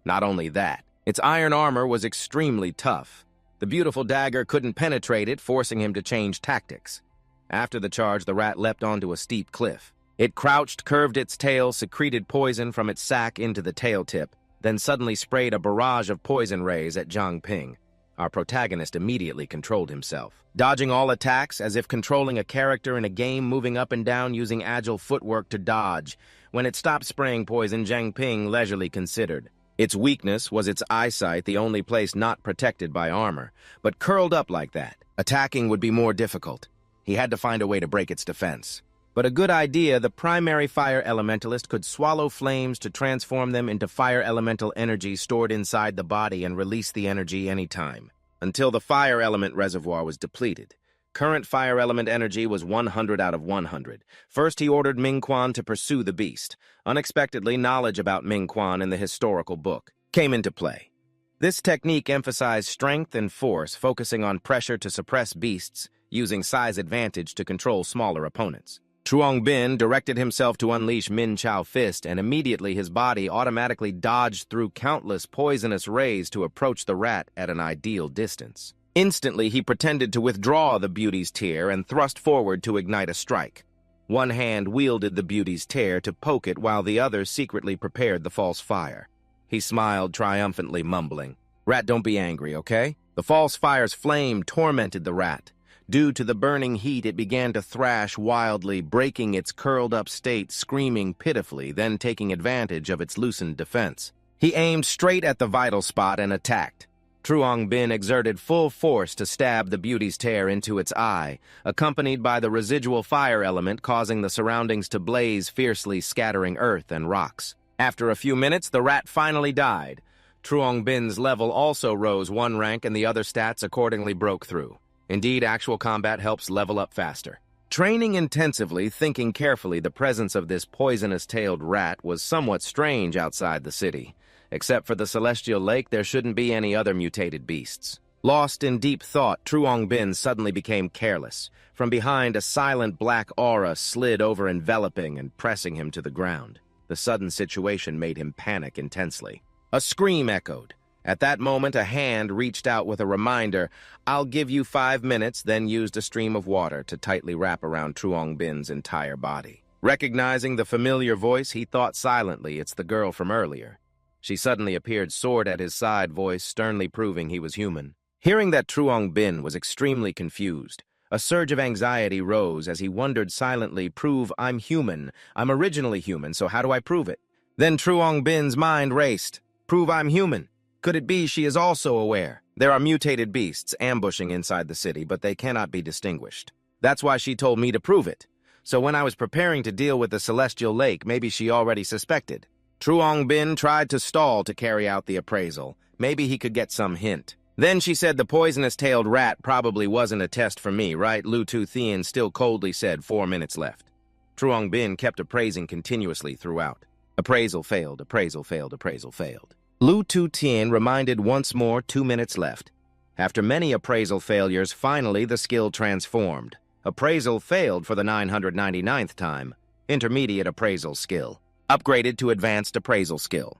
A: Not only that, its iron armor was extremely tough. The beautiful dagger couldn't penetrate it, forcing him to change tactics. After the charge, the rat leapt onto a steep cliff. It crouched, curved its tail, secreted poison from its sac into the tail tip, then suddenly sprayed a barrage of poison rays at Zhang Ping. Our protagonist immediately controlled himself, dodging all attacks as if controlling a character in a game, moving up and down using agile footwork to dodge. When it stopped spraying poison, Zhang Ping leisurely considered. Its weakness was its eyesight, the only place not protected by armor. But curled up like that, attacking would be more difficult. He had to find a way to break its defense. But a good idea, the primary fire elementalist could swallow flames to transform them into fire elemental energy stored inside the body and release the energy anytime, until the fire element reservoir was depleted. Current fire element energy was 100 out of 100. First, he ordered Ming Quan to pursue the beast. Unexpectedly, knowledge about Ming Quan in the historical book came into play. This technique emphasized strength and force, focusing on pressure to suppress beasts, using size advantage to control smaller opponents. Truong Bin directed himself to unleash Min Chao Fist, and immediately his body automatically dodged through countless poisonous rays to approach the rat at an ideal distance. Instantly, he pretended to withdraw the beauty's tear and thrust forward to ignite a strike. One hand wielded the beauty's tear to poke it while the other secretly prepared the false fire. He smiled triumphantly, mumbling, "Rat, don't be angry, okay?" The false fire's flame tormented the rat. Due to the burning heat, it began to thrash wildly, breaking its curled-up state, screaming pitifully, then taking advantage of its loosened defense. He aimed straight at the vital spot and attacked. Truong Bin exerted full force to stab the beauty's tear into its eye, accompanied by the residual fire element causing the surroundings to blaze fiercely, scattering earth and rocks. After a few minutes, the rat finally died. Truong Bin's level also rose 1 rank and the other stats accordingly broke through. Indeed, actual combat helps level up faster. Training intensively, thinking carefully, the presence of this poisonous-tailed rat was somewhat strange outside the city. Except for the Celestial Lake, there shouldn't be any other mutated beasts. Lost in deep thought, Truong Bin suddenly became careless. From behind, a silent black aura slid over, enveloping and pressing him to the ground. The sudden situation made him panic intensely. A scream echoed. At that moment, a hand reached out with a reminder, "I'll give you 5 minutes," then used a stream of water to tightly wrap around Truong Bin's entire body. Recognizing the familiar voice, he thought silently, it's the girl from earlier. She suddenly appeared, sword at his side, voice sternly proving he was human. Hearing that, Truong Bin was extremely confused. A surge of anxiety rose as he wondered silently, "Prove I'm human. I'm originally human, so how do I prove it?" Then Truong Bin's mind raced. "Prove I'm human. Could it be she is also aware? There are mutated beasts ambushing inside the city, but they cannot be distinguished. That's why she told me to prove it. So when I was preparing to deal with the Celestial Lake, maybe she already suspected." Truong Bin tried to stall to carry out the appraisal. Maybe he could get some hint. Then she said the poisonous-tailed rat probably wasn't a test for me, right? Lu Tu Thien still coldly said 4 minutes left. Truong Bin kept appraising continuously throughout. Appraisal failed, appraisal failed, appraisal failed. Lu Tu Tien reminded once more 2 minutes left. After many appraisal failures, finally the skill transformed. Appraisal failed for the 999th time. Intermediate appraisal skill. Upgraded to advanced appraisal skill.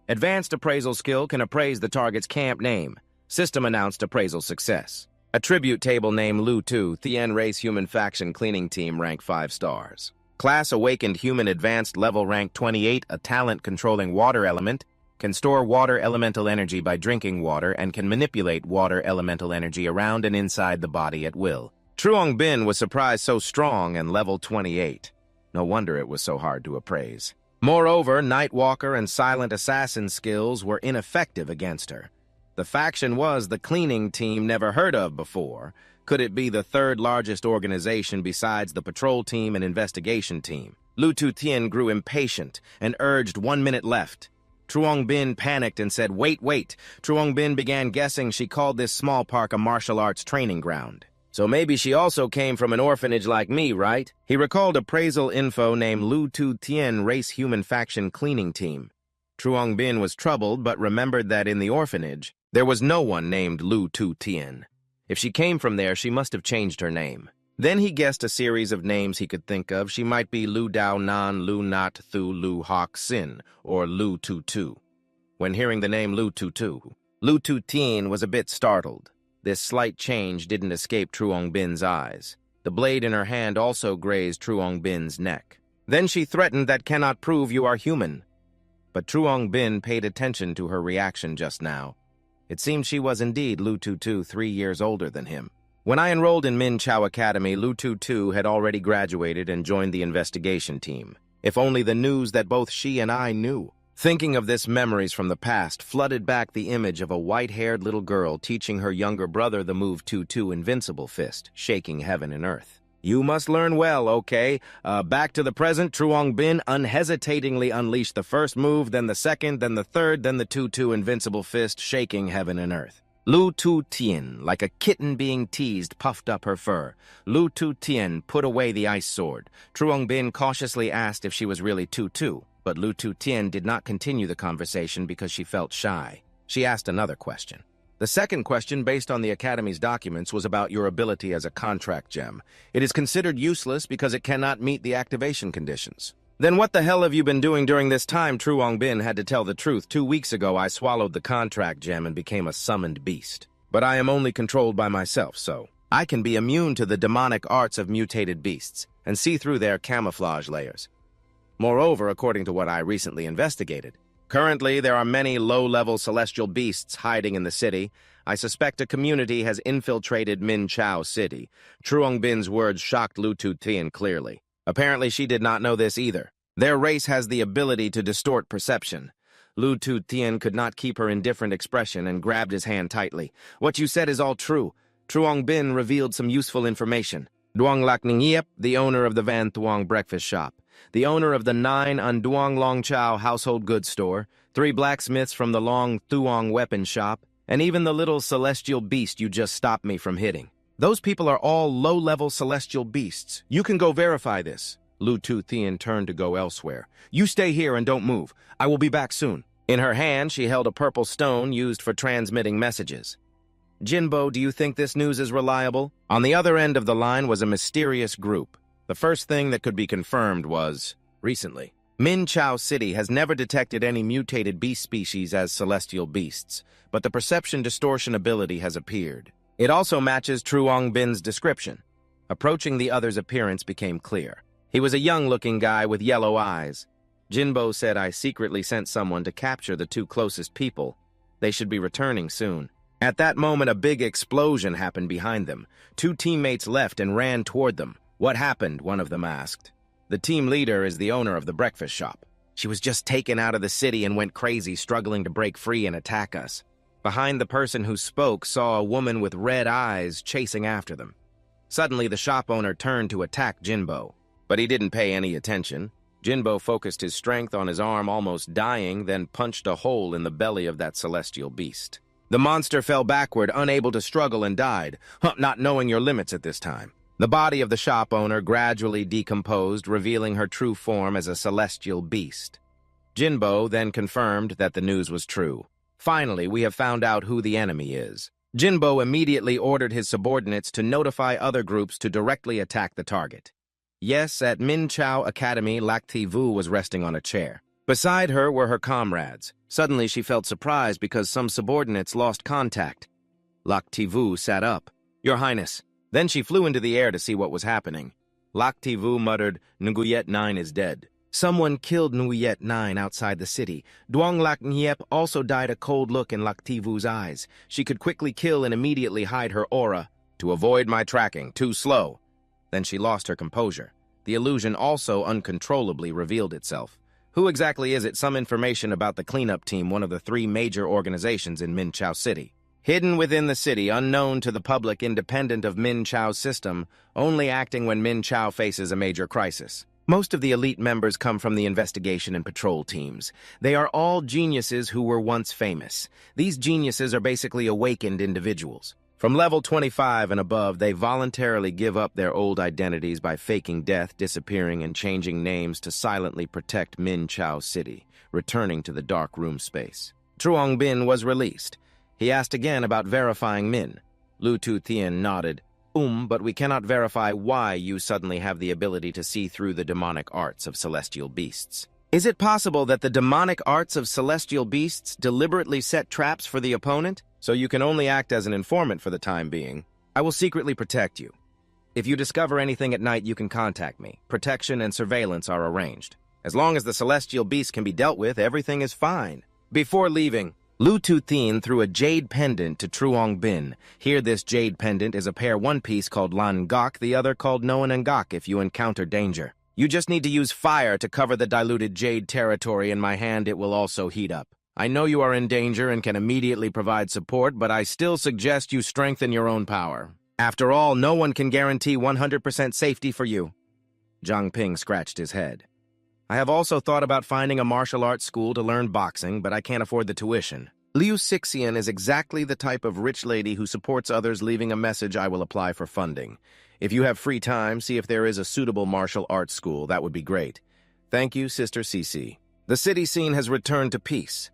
A: Advanced appraisal skill can appraise the target's camp name. System announced appraisal success. Attribute table name Lu Tu, Thien Race Human Faction Cleaning Team rank 5 stars. Class Awakened Human Advanced Level rank 28, a talent controlling water element, can store water elemental energy by drinking water and can manipulate water elemental energy around and inside the body at will. Truong Bin was surprised so strong and level 28. No wonder it was so hard to appraise. Moreover, Nightwalker and Silent Assassin skills were ineffective against her. The faction was the cleaning team never heard of before. Could it be the third largest organization besides the patrol team and investigation team? Lu Tutien grew impatient and urged 1 minute left. Truong Bin panicked and said, wait. Truong Bin began guessing she called this small park a martial arts training ground. So maybe she also came from an orphanage like me, right? He recalled appraisal info named Lu Tutien Race Human Faction Cleaning Team. Truong Bin was troubled but remembered that in the orphanage, there was no one named Lu Tutien. If she came from there, she must have changed her name. Then he guessed a series of names he could think of. She might be Lu Dao Nan, Lu Nat Thu, Lu Hok Sin, or Lu Tutu. When hearing the name Lu Tutu, Lu Tutien was a bit startled. This slight change didn't escape Truong Bin's eyes. The blade in her hand also grazed Truong Bin's neck. Then she threatened that cannot prove you are human. But Truong Bin paid attention to her reaction just now. It seemed she was indeed Lu Tutu, 3 years older than him. When I enrolled in Min Chao Academy, Lu Tutu had already graduated and joined the investigation team. If only the news that both she and I knew. Thinking of this, memories from the past flooded back the image of a white-haired little girl teaching her younger brother the move Tutu Invincible Fist, shaking heaven and earth. You must learn well, okay? Back to the present, Truong Bin unhesitatingly unleashed the first move, then the second, then the third, then the Tutu Invincible Fist, shaking heaven and earth. Lu Tutien, like a kitten being teased, puffed up her fur. Lu Tutien put away the ice sword. Truong Bin cautiously asked if she was really Tutu, but Lu Tutien did not continue the conversation because she felt shy. She asked another question. The second question, based on the Academy's documents, was about your ability as a contract gem. It is considered useless because it cannot meet the activation conditions. Then what the hell have you been doing during this time? Truong Bin had to tell the truth. 2 weeks ago, I swallowed the contract gem and became a summoned beast. But I am only controlled by myself, so I can be immune to the demonic arts of mutated beasts and see through their camouflage layers. Moreover, according to what I recently investigated, currently, there are many low-level celestial beasts hiding in the city. I suspect a community has infiltrated Min Chao City. Truong Bin's words shocked Lu Tutien clearly. Apparently, she did not know this either. Their race has the ability to distort perception. Lu Tutien could not keep her indifferent expression and grabbed his hand tightly. What you said is all true. Truong Bin revealed some useful information. Duong Lak Ningiep, the owner of the Van Thuong breakfast shop, the owner of the 9 on Duong Long Chao household goods store, 3 blacksmiths from the Long Thuong weapon shop, and even the little celestial beast you just stopped me from hitting. Those people are all low-level celestial beasts. You can go verify this. Lu Tutien turned to go elsewhere. You stay here and don't move. I will be back soon. In her hand, she held a purple stone used for transmitting messages. Jinbo, do you think this news is reliable? On the other end of the line was a mysterious group. The first thing that could be confirmed was, recently, Min Chao City has never detected any mutated beast species as celestial beasts, but the perception distortion ability has appeared. It also matches Truong Bin's description. Approaching the other's appearance became clear. He was a young-looking guy with yellow eyes. Jinbo said I secretly sent someone to capture the 2 closest people. They should be returning soon. At that moment, a big explosion happened behind them. 2 teammates left and ran toward them. What happened? One of them asked. The team leader is the owner of the breakfast shop. She was just taken out of the city and went crazy, struggling to break free and attack us. Behind the person who spoke saw a woman with red eyes chasing after them. Suddenly, the shop owner turned to attack Jinbo, but he didn't pay any attention. Jinbo focused his strength on his arm, almost dying, then punched a hole in the belly of that celestial beast. The monster fell backward, unable to struggle, and died, not knowing your limits at this time. The body of the shop owner gradually decomposed, revealing her true form as a celestial beast. Jinbo then confirmed that the news was true. Finally, we have found out who the enemy is. Jinbo immediately ordered his subordinates to notify other groups to directly attack the target. Yes, at Min Chao Academy, Lak Ti Vu was resting on a chair. Beside her were her comrades. Suddenly, she felt surprised because some subordinates lost contact. Lak Ti Vu sat up. Your Highness. Then she flew into the air to see what was happening. Lak Ti Vu muttered, Nguyet 9 is dead. Someone killed Nguyet 9 outside the city. Duong Lak Nhiep also died a cold look in Lak Ti Vu's eyes. She could quickly kill and immediately hide her aura. To avoid my tracking, too slow. Then she lost her composure. The illusion also uncontrollably revealed itself. Who exactly is it? Some information about the cleanup team, one of the three major organizations in Minchao City. Hidden within the city, unknown to the public, independent of Minchao's system, only acting when Minchao faces a major crisis. Most of the elite members come from the investigation and patrol teams. They are all geniuses who were once famous. These geniuses are basically awakened individuals. From level 25 and above, they voluntarily give up their old identities by faking death, disappearing, and changing names to silently protect Minchao City, returning to the dark room space. Truong Bin was released. He asked again about verifying Min. Lu Tu-Thien nodded. But we cannot verify why you suddenly have the ability to see through the demonic arts of celestial beasts. Is it possible that the demonic arts of celestial beasts deliberately set traps for the opponent, so you can only act as an informant for the time being? I will secretly protect you. If you discover anything at night, you can contact me. Protection and surveillance are arranged. As long as the celestial beast can be dealt with, everything is fine. Before leaving, Lu Tu-Thien threw a jade pendant to Truong Bin. Here, this jade pendant is a pair, one piece called Lan Gok, the other called Noan Ngok if you encounter danger. You just need to use fire to cover the diluted jade territory in my hand. It will also heat up. I know you are in danger and can immediately provide support, but I still suggest you strengthen your own power. After all, no one can guarantee 100% safety for you. Zhang Ping scratched his head. I have also thought about finding a martial arts school to learn boxing, but I can't afford the tuition. Liu Sixian is exactly the type of rich lady who supports others, leaving a message. I will apply for funding. If you have free time, see if there is a suitable martial arts school. That would be great. Thank you, Sister Cici. The city scene has returned to peace.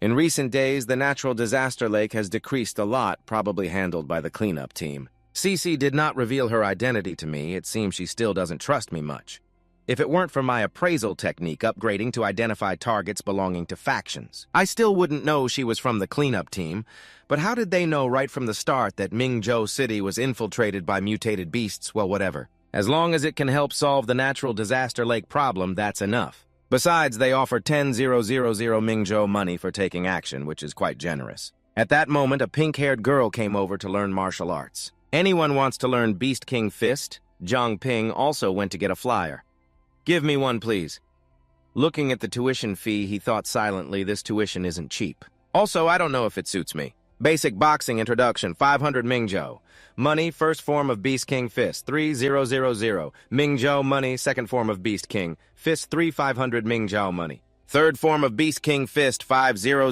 A: In recent days, the natural disaster lake has decreased a lot, probably handled by the cleanup team. Cici did not reveal her identity to me. It seems she still doesn't trust me much. If it weren't for my appraisal technique upgrading to identify targets belonging to factions, I still wouldn't know she was from the cleanup team. But how did they know right from the start that Mingzhou City was infiltrated by mutated beasts? Well, whatever. As long as it can help solve the natural disaster lake problem, that's enough. Besides, they offer 10,000 Mingzhou money for taking action, which is quite generous. At that moment, a pink-haired girl came over to learn martial arts. Anyone wants to learn Beast King Fist? Zhang Ping also went to get a flyer. Give me one, please. Looking at the tuition fee, he thought silently, this tuition isn't cheap. Also, I don't know if it suits me. Basic boxing introduction, 500 Mingzhou. Money, first form of Beast King Fist, 3000. Mingzhou money, second form of Beast King. Fist, 500 Mingzhou money. Third form of Beast King Fist, 5000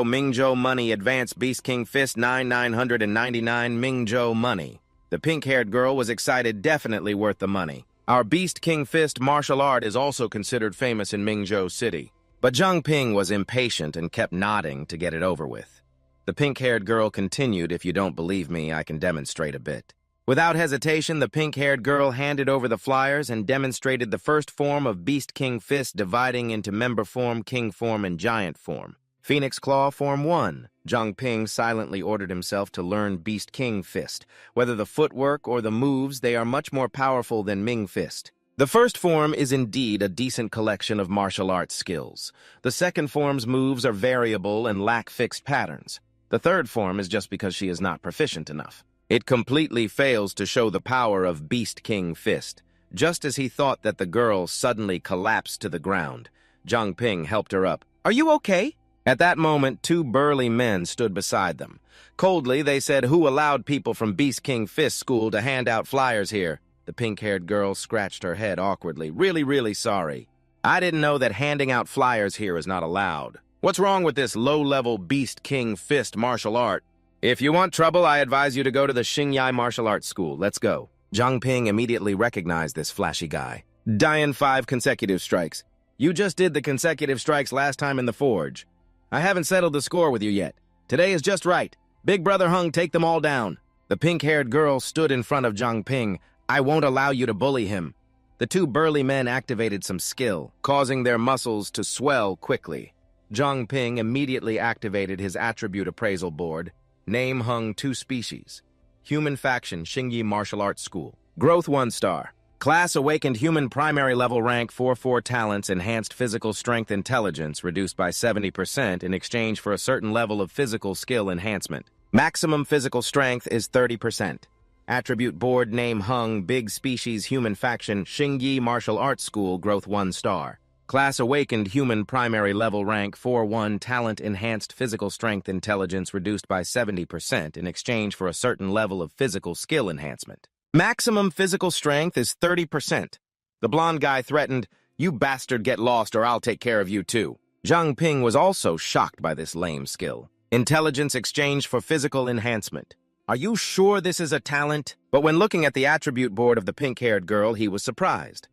A: Mingzhou money. Advanced Beast King Fist, 9999 Mingzhou money. The pink-haired girl was excited, definitely worth the money. Our Beast King Fist martial art is also considered famous in Mingzhou City. But Zhang Ping was impatient and kept nodding to get it over with. The pink-haired girl continued, if you don't believe me, I can demonstrate a bit. Without hesitation, the pink-haired girl handed over the flyers and demonstrated the first form of Beast King Fist, dividing into member form, king form, and giant form. Phoenix Claw Form 1. Zhang Ping silently ordered himself to learn Beast King Fist. Whether the footwork or the moves, they are much more powerful than Ming Fist. The first form is indeed a decent collection of martial arts skills. The second form's moves are variable and lack fixed patterns. The third form is just because she is not proficient enough. It completely fails to show the power of Beast King Fist. Just as he thought that the girl suddenly collapsed to the ground, Zhang Ping helped her up. Are you okay? At that moment, two burly men stood beside them. Coldly, they said, who allowed people from Beast King Fist School to hand out flyers here? The pink-haired girl scratched her head awkwardly. Really sorry. I didn't know that handing out flyers here is not allowed. What's wrong with this low-level Beast King Fist martial art? If you want trouble, I advise you to go to the Xingyai Martial Arts School. Let's go. Zhang Ping immediately recognized this flashy guy. Dian 5 consecutive strikes. You just did the consecutive strikes last time in the forge. I haven't settled the score with you yet. Today is just right. Big Brother Hung, take them all down. The pink-haired girl stood in front of Zhang Ping. I won't allow you to bully him. The two burly men activated some skill, causing their muscles to swell quickly. Zhang Ping immediately activated his attribute appraisal board. Name Hung 2 species. Human faction, Xingyi Martial Arts School. Growth 1 star. Class awakened human primary level rank 4 talents, enhanced physical strength intelligence reduced by 70% in exchange for a certain level of physical skill enhancement. Maximum physical strength is 30%. Attribute board name Hung, big species human faction, Xingyi Martial Arts School, growth 1 star. Class Awakened Human Primary Level Rank 4-1 Talent Enhanced Physical Strength Intelligence reduced by 70% in exchange for a certain level of physical skill enhancement. Maximum physical strength is 30%. The blonde guy threatened, "You bastard, get lost or I'll take care of you too." Zhang Ping was also shocked by this lame skill. Intelligence exchange for physical enhancement. Are you sure this is a talent? But when looking at the attribute board of the pink-haired girl, he was surprised.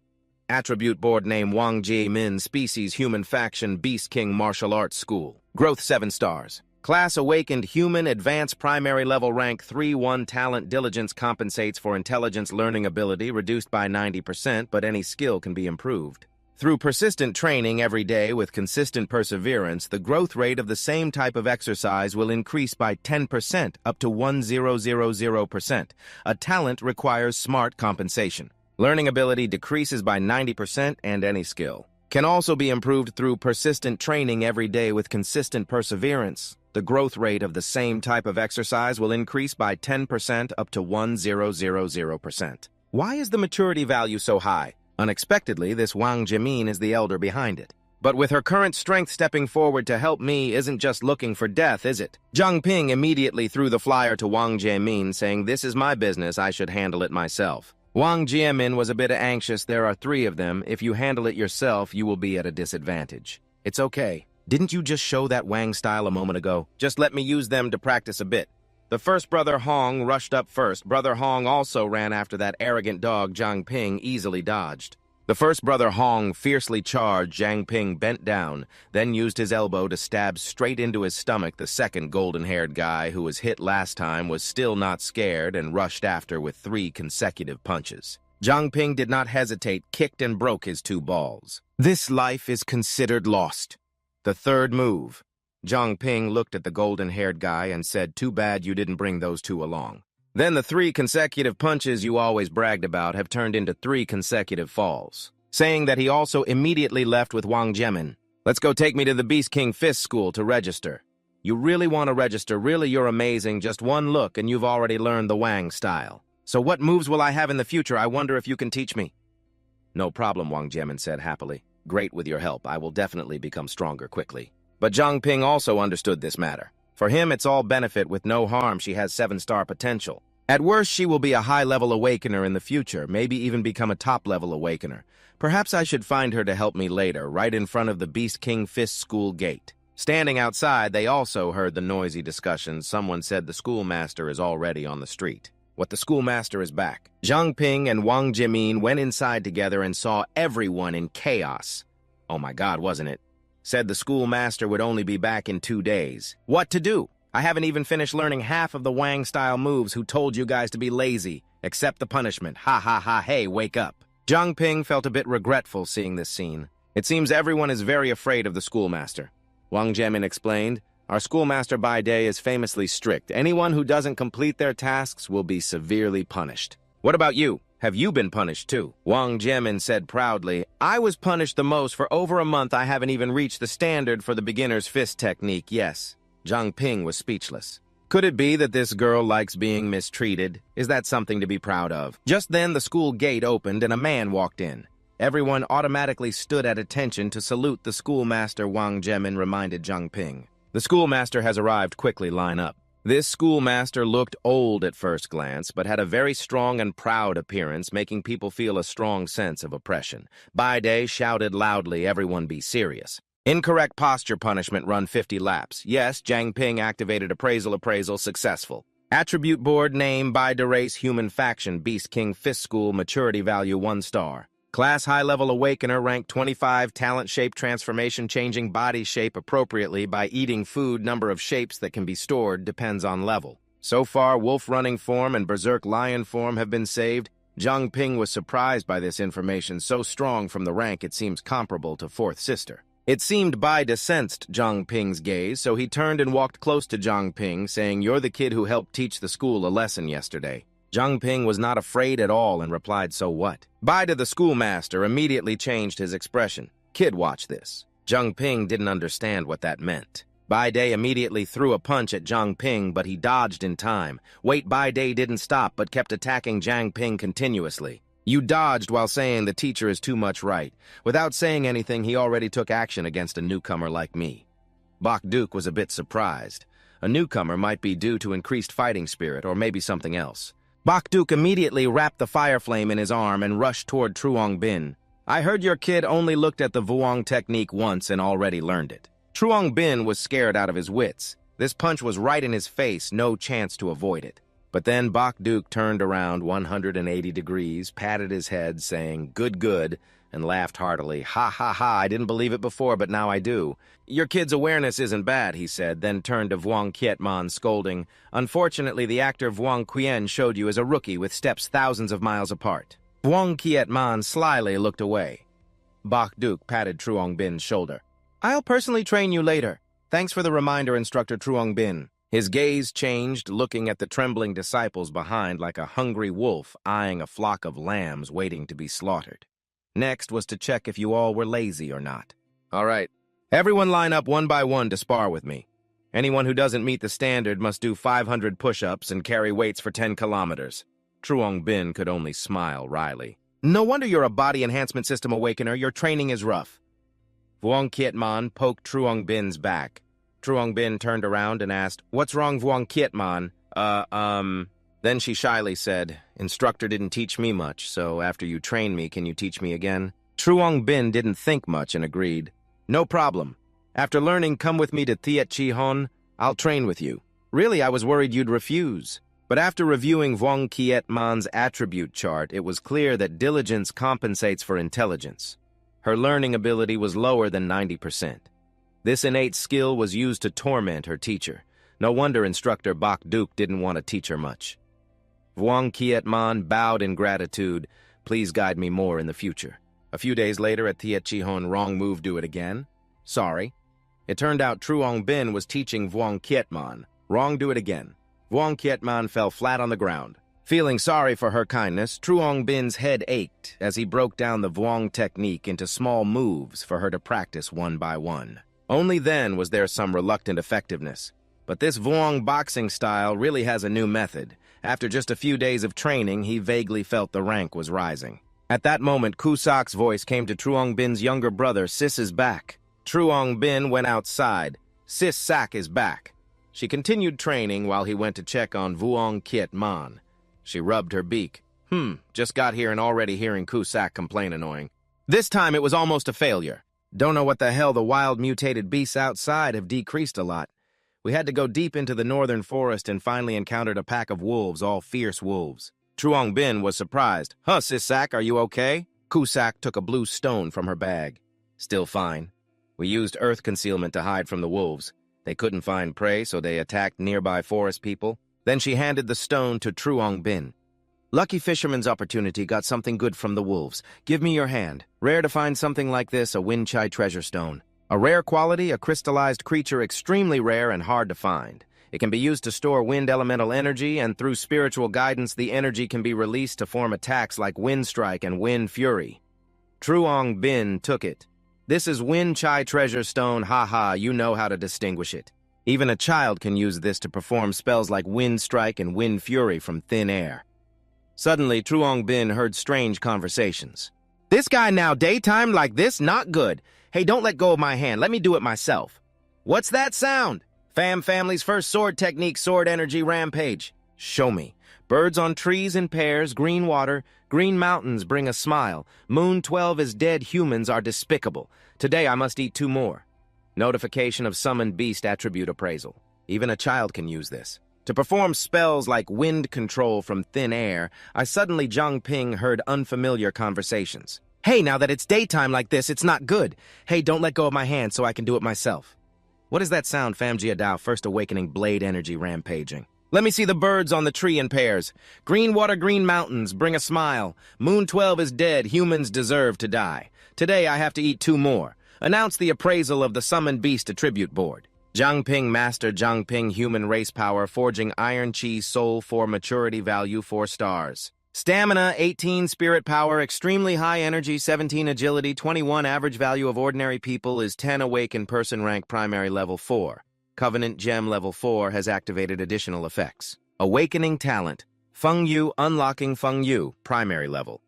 A: Attribute board name Wang Jie-min, species human faction, Beast King Martial Arts School. Growth 7 stars. Class Awakened Human Advanced Primary Level Rank 3-1 Talent Diligence compensates for intelligence learning ability reduced by 90%, but any skill can be improved. Through persistent training every day with consistent perseverance, the growth rate of the same type of exercise will increase by 10% up to 1000%. A talent requires smart compensation. Learning ability decreases by 90% and any skill can also be improved through persistent training every day with consistent perseverance. The growth rate of the same type of exercise will increase by 10% up to 1000%. Why is the maturity value so high? Unexpectedly, this Wang Jimin is the elder behind it. But with her current strength stepping forward to help me isn't just looking for death, is it? Zhang Ping immediately threw the flyer to Wang Jimin, saying, "This is my business, I should handle it myself." Wang Jimin was a bit anxious. There are 3 of them. If you handle it yourself, you will be at a disadvantage. It's okay. Didn't you just show that Wang style a moment ago? Just let me use them to practice a bit. The first brother Hong rushed up first. Brother Hong also ran after that arrogant dog Zhang Ping easily dodged. The first brother Hong fiercely charged. Zhang Ping bent down, then used his elbow to stab straight into his stomach. The second golden-haired guy who was hit last time was still not scared and rushed after with 3 consecutive punches. Zhang Ping did not hesitate, kicked and broke his 2 balls. This life is considered lost. The third move. Zhang Ping looked at the golden-haired guy and said, "Too bad you didn't bring those 2 along." Then the 3 consecutive punches you always bragged about have turned into 3 consecutive falls, saying that he also immediately left with Wang Jimin. "Let's go, take me to the Beast King Fist School to register." "You really want to register? Really, you're amazing. Just one look and you've already learned the Wang style. So what moves will I have in the future? I wonder if you can teach me." "No problem," Wang Jimin said happily. "Great, with your help, I will definitely become stronger quickly." But Zhang Ping also understood this matter. For him, it's all benefit with no harm. She has 7-star potential. At worst, she will be a high-level awakener in the future, maybe even become a top-level awakener. Perhaps I should find her to help me later, right in front of the Beast King Fist School gate. Standing outside, they also heard the noisy discussions. Someone said the schoolmaster is already on the street. What, the schoolmaster is back? Zhang Ping and Wang Jimin went inside together and saw everyone in chaos. Oh my God, wasn't it? Said the schoolmaster would only be back in 2 days. What to do? I haven't even finished learning half of the Wang-style moves. Who told you guys to be lazy? Accept the punishment. Ha ha ha, hey, wake up. Zhang Ping felt a bit regretful seeing this scene. It seems everyone is very afraid of the schoolmaster. Wang Jimin explained, "Our schoolmaster by day is famously strict. Anyone who doesn't complete their tasks will be severely punished." "What about you? Have you been punished too?" Wang Jimin said proudly, "I was punished the most. For over a month I haven't even reached the standard for the beginner's fist technique, yes." Zhang Ping was speechless. Could it be that this girl likes being mistreated? Is that something to be proud of? Just then the school gate opened and a man walked in. Everyone automatically stood at attention to salute the schoolmaster. Wang Jimin reminded Zhang Ping. "The schoolmaster has arrived. Quickly line up." This schoolmaster looked old at first glance, but had a very strong and proud appearance, making people feel a strong sense of oppression. Bai Day shouted loudly, "Everyone be serious. Incorrect posture punishment, run 50 laps. Yes, Zhang Ping activated appraisal successful. Attribute board name Bai Day Race Human Faction, Beast King Fist School, maturity value 1 star. Class high-level awakener, rank 25, talent shape transformation, changing body shape appropriately by eating food. Number of shapes that can be stored depends on level. So far, wolf running form and berserk lion form have been saved. Zhang Ping was surprised by this information, so strong from the rank it seems comparable to fourth sister. It seemed Bai De sensed Zhang Ping's gaze, so he turned and walked close to Zhang Ping, saying, "You're the kid who helped teach the school a lesson yesterday." Zhang Ping was not afraid at all and replied, "So what?" Bai De, the schoolmaster, immediately changed his expression. "Kid, watch this." Zhang Ping didn't understand what that meant. Bai Day immediately threw a punch at Zhang Ping, but he dodged in time. Bai Day didn't stop, but kept attacking Zhang Ping continuously. You dodged while saying the teacher is too much right. Without saying anything, he already took action against a newcomer like me. Bok-duk was a bit surprised. A newcomer might be due to increased fighting spirit or maybe something else. Bok-duk immediately wrapped the fire flame in his arm and rushed toward Truong Bin. I heard your kid only looked at the Vuong technique once and already learned it. Truong Bin was scared out of his wits. This punch was right in his face, no chance to avoid it. But then Bok-duk turned around 180 degrees, patted his head, saying, "Good, good," and laughed heartily. "Ha, ha, ha, I didn't believe it before, but now I do." "Your kid's awareness isn't bad," he said, then turned to Vuong Kietman, scolding, "Unfortunately, the actor Vuong Quyen showed you as a rookie with steps thousands of miles apart." Vuong Kietman slyly looked away. Bok-duk patted Truong Bin's shoulder. "I'll personally train you later. Thanks for the reminder, Instructor Truong Bin." His gaze changed, looking at the trembling disciples behind like a hungry wolf eyeing a flock of lambs waiting to be slaughtered. Next was to check if you all were lazy or not. "All right. Everyone line up one by one to spar with me. Anyone who doesn't meet the standard must do 500 push-ups and carry weights for 10 kilometers. Truong Bin could only smile wryly. "No wonder you're a body enhancement system awakener. Your training is rough." Vuong Kietman poked Truong Bin's back. Truong Bin turned around and asked, "What's wrong, Vuong Kietman?" Then she shyly said, "Instructor didn't teach me much, so after you train me, can you teach me again?" Truong Bin didn't think much and agreed. "No problem. After learning, come with me to Thiet Chi Hon. I'll train with you." Really, I was worried you'd refuse. But after reviewing Vuong Kietman's attribute chart, it was clear that diligence compensates for intelligence. Her learning ability was lower than 90%. This innate skill was used to torment her teacher. No wonder Instructor Bok-duk didn't want to teach her much. Vuong Kietman bowed in gratitude. "Please guide me more in the future." A few days later at Thiet Chi Hon, wrong move, do it again. Sorry. It turned out Truong Bin was teaching Vuong Kietman. Wrong, do it again. Vuong Kietman fell flat on the ground. Feeling sorry for her kindness, Truong Bin's head ached as he broke down the Vuong technique into small moves for her to practice one by one. Only then was there some reluctant effectiveness. But this Vuong boxing style really has a new method. After just a few days of training, he vaguely felt the rank was rising. At that moment, Kusak's voice came to Truong Bin's younger brother. "Sis is back." Truong Bin went outside. "Sis Sak is back." She continued training while he went to check on Vuong Kietman. She rubbed her beak. Just got here and already hearing Kusak complain annoying. This time it was almost a failure. Don't know what the hell, the wild mutated beasts outside have decreased a lot. We had to go deep into the northern forest and finally encountered a pack of wolves, all fierce wolves. Truong Bin was surprised. "Huh, Sis Sak, are you okay?" Kusak took a blue stone from her bag. "Still fine. We used earth concealment to hide from the wolves. They couldn't find prey, so they attacked nearby forest people." Then she handed the stone to Truong Bin. "Lucky fisherman's opportunity, got something good from the wolves. Give me your hand. Rare to find something like this, a Wind Chai treasure stone. A rare quality, a crystallized creature extremely rare and hard to find. It can be used to store wind elemental energy, and through spiritual guidance, the energy can be released to form attacks like Wind Strike and Wind Fury." Truong Bin took it. "This is Wind Chai treasure stone, haha, you know how to distinguish it. Even a child can use this to perform spells like Wind Strike and Wind Fury from thin air." Suddenly, Truong Bin heard strange conversations. "This guy now, daytime like this, not good. Hey, don't let go of my hand, let me do it myself." "What's that sound?" Family's first sword technique, sword energy rampage." "Show me." "Birds on trees in pairs, green water, green mountains bring a smile. Moon 12 is dead, humans are despicable. Today I must eat 2 more. Notification of summoned beast attribute appraisal. Even a child can use this. To perform spells like wind control from thin air, I suddenly Zhangping heard unfamiliar conversations. "Hey, now that it's daytime like this, it's not good. Hey, don't let go of my hand so I can do it myself." "What is that sound, Famjia Dao, first awakening blade energy rampaging?" "Let me see the birds on the tree in pairs. Green water, green mountains, bring a smile. Moon 12 is dead, humans deserve to die. Today I have to eat 2 more. Announce the appraisal of the summoned beast attribute board. Zhangping Master Zhangping Human Race Power Forging Iron Chi Soul 4 Maturity Value 4 stars. Stamina 18 Spirit Power Extremely High Energy 17 Agility 21 Average Value of Ordinary People is 10 Awakened Person Rank Primary Level 4. Covenant Gem Level 4 has activated additional effects. Awakening Talent Feng Yu Unlocking Feng Yu Primary Level.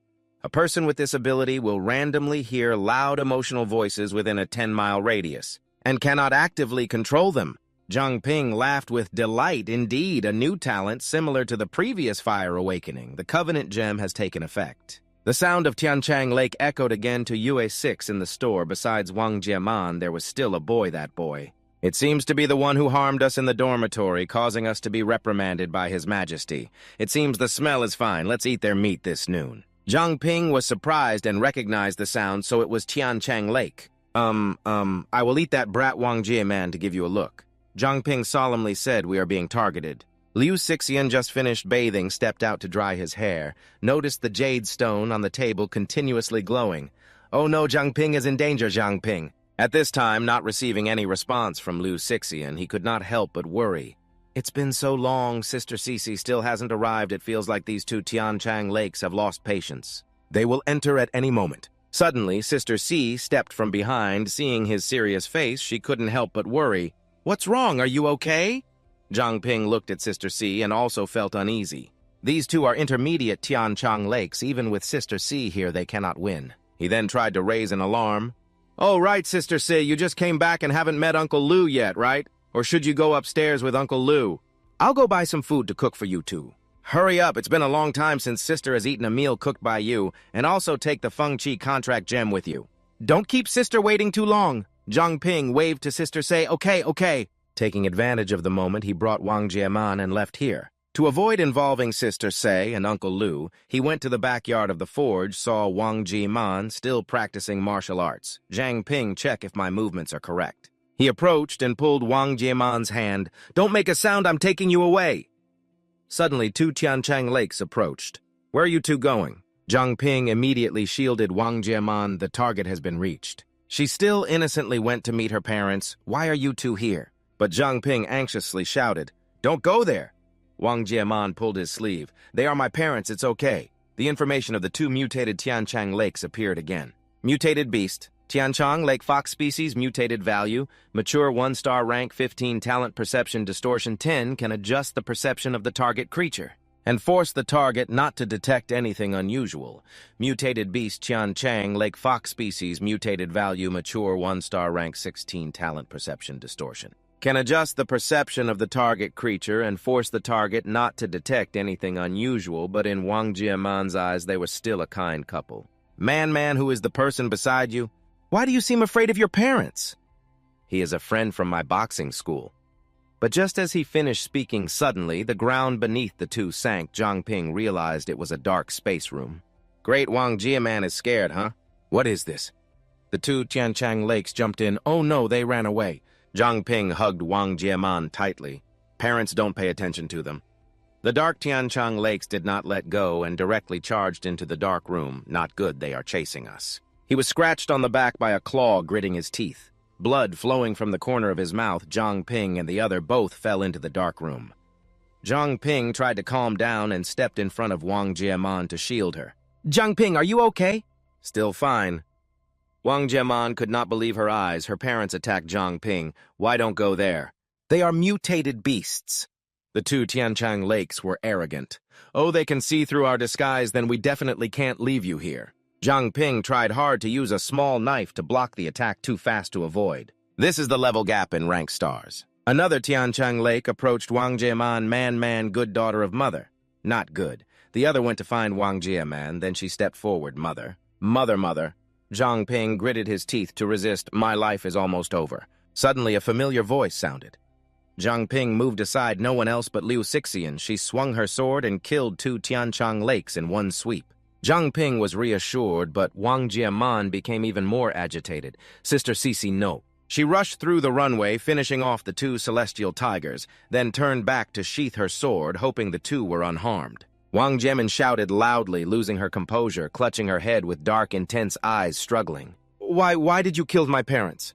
A: A person with this ability will randomly hear loud emotional voices within a 10-mile radius and cannot actively control them. Zhang Ping laughed with delight. Indeed, a new talent similar to the previous fire awakening. The Covenant Gem has taken effect. The sound of Tianchang Lake echoed again to UA6 in the store. Besides Wang Jieman, there was still a boy, that boy. It seems to be the one who harmed us in the dormitory, causing us to be reprimanded by His Majesty. It seems the smell is fine. Let's eat their meat this noon. Zhang Ping was surprised and recognized the sound, so it was Tianchang Lake. I will eat that brat Wang Jieman to give you a look. Zhang Ping solemnly said, we are being targeted. Liu Sixian, just finished bathing, stepped out to dry his hair, noticed the jade stone on the table continuously glowing. Oh no, Zhang Ping is in danger, Zhang Ping. At this time, not receiving any response from Liu Sixian, he could not help but worry. It's been so long, Sister Cece still hasn't arrived. It feels like these two Tianchang Lakes have lost patience. They will enter at any moment. Suddenly, Sister C stepped from behind. Seeing his serious face, she couldn't help but worry. What's wrong? Are you okay? Zhang Ping looked at Sister C and also felt uneasy. These two are intermediate Tianchang Lakes. Even with Sister C here, they cannot win. He then tried to raise an alarm. Oh, right, Sister C, you just came back and haven't met Uncle Lou yet, right? Or should you go upstairs with Uncle Lou? I'll go buy some food to cook for you two. Hurry up, it's been a long time since Sister has eaten a meal cooked by you, and also take the Feng Qi contract gem with you. Don't keep Sister waiting too long. Zhang Ping waved to Sister Say, okay. Taking advantage of the moment, he brought Wang Jieman and left here. To avoid involving Sister Say and Uncle Lou, he went to the backyard of the forge, saw Wang Jieman still practicing martial arts. Zhang Ping, check if my movements are correct. He approached and pulled Wang Jieman's hand. Don't make a sound, I'm taking you away. Suddenly, two Tianchang Lakes approached. Where are you two going? Zhang Ping immediately shielded Wang Jieman. The target has been reached. She still innocently went to meet her parents. Why are you two here? But Zhang Ping anxiously shouted, Don't go there. Wang Jieman pulled his sleeve. They are my parents, it's okay. The information of the two mutated Tianchang Lakes appeared again. Mutated beast. Tianchang Lake Fox species, mutated value, mature 1-star rank 15, talent perception distortion 10, can adjust the perception of the target creature and force the target not to detect anything unusual. Mutated beast Tianchang Lake Fox species, mutated value, mature 1-star rank 16, talent perception distortion. Can adjust the perception of the target creature and force the target not to detect anything unusual, but in Wang Jieman's eyes they were still a kind couple. Man, who is the person beside you? Why do you seem afraid of your parents? He is a friend from my boxing school. But just as he finished speaking, suddenly the ground beneath the two sank. Zhang Ping realized it was a dark space room. Great, Wang Jieman is scared, huh? What is this? The two Tianchang Lakes jumped in. Oh no, they ran away. Zhang Ping hugged Wang Jieman tightly. Parents don't pay attention to them. The dark Tianchang Lakes did not let go and directly charged into the dark room. Not good, they are chasing us. He was scratched on the back by a claw, gritting his teeth. Blood flowing from the corner of his mouth, Zhang Ping and the other both fell into the dark room. Zhang Ping tried to calm down and stepped in front of Wang Jieman to shield her. Zhang Ping, are you okay? Still fine. Wang Jieman could not believe her eyes. Her parents attacked Zhang Ping. Why don't go there? They are mutated beasts. The two Tianchang Lakes were arrogant. Oh, they can see through our disguise, then we definitely can't leave you here. Zhang Ping tried hard to use a small knife to block the attack, too fast to avoid. This is the level gap in rank stars. Another Tianchang Lake approached Wang Jieman. Man, good daughter of mother. Not good. The other went to find Wang Jieman, then she stepped forward. Mother. Zhang Ping gritted his teeth to resist. My life is almost over. Suddenly, a familiar voice sounded. Zhang Ping moved aside. No one else but Liu Sixian. She swung her sword and killed two Tianchang Lakes in one sweep. Zhang Ping was reassured, but Wang Jieman became even more agitated. Sister Cece, no. She rushed through the runway, finishing off the two celestial tigers, then turned back to sheath her sword, hoping the two were unharmed. Wang Jieman shouted loudly, losing her composure, clutching her head with dark, intense eyes, struggling. Why did you kill my parents?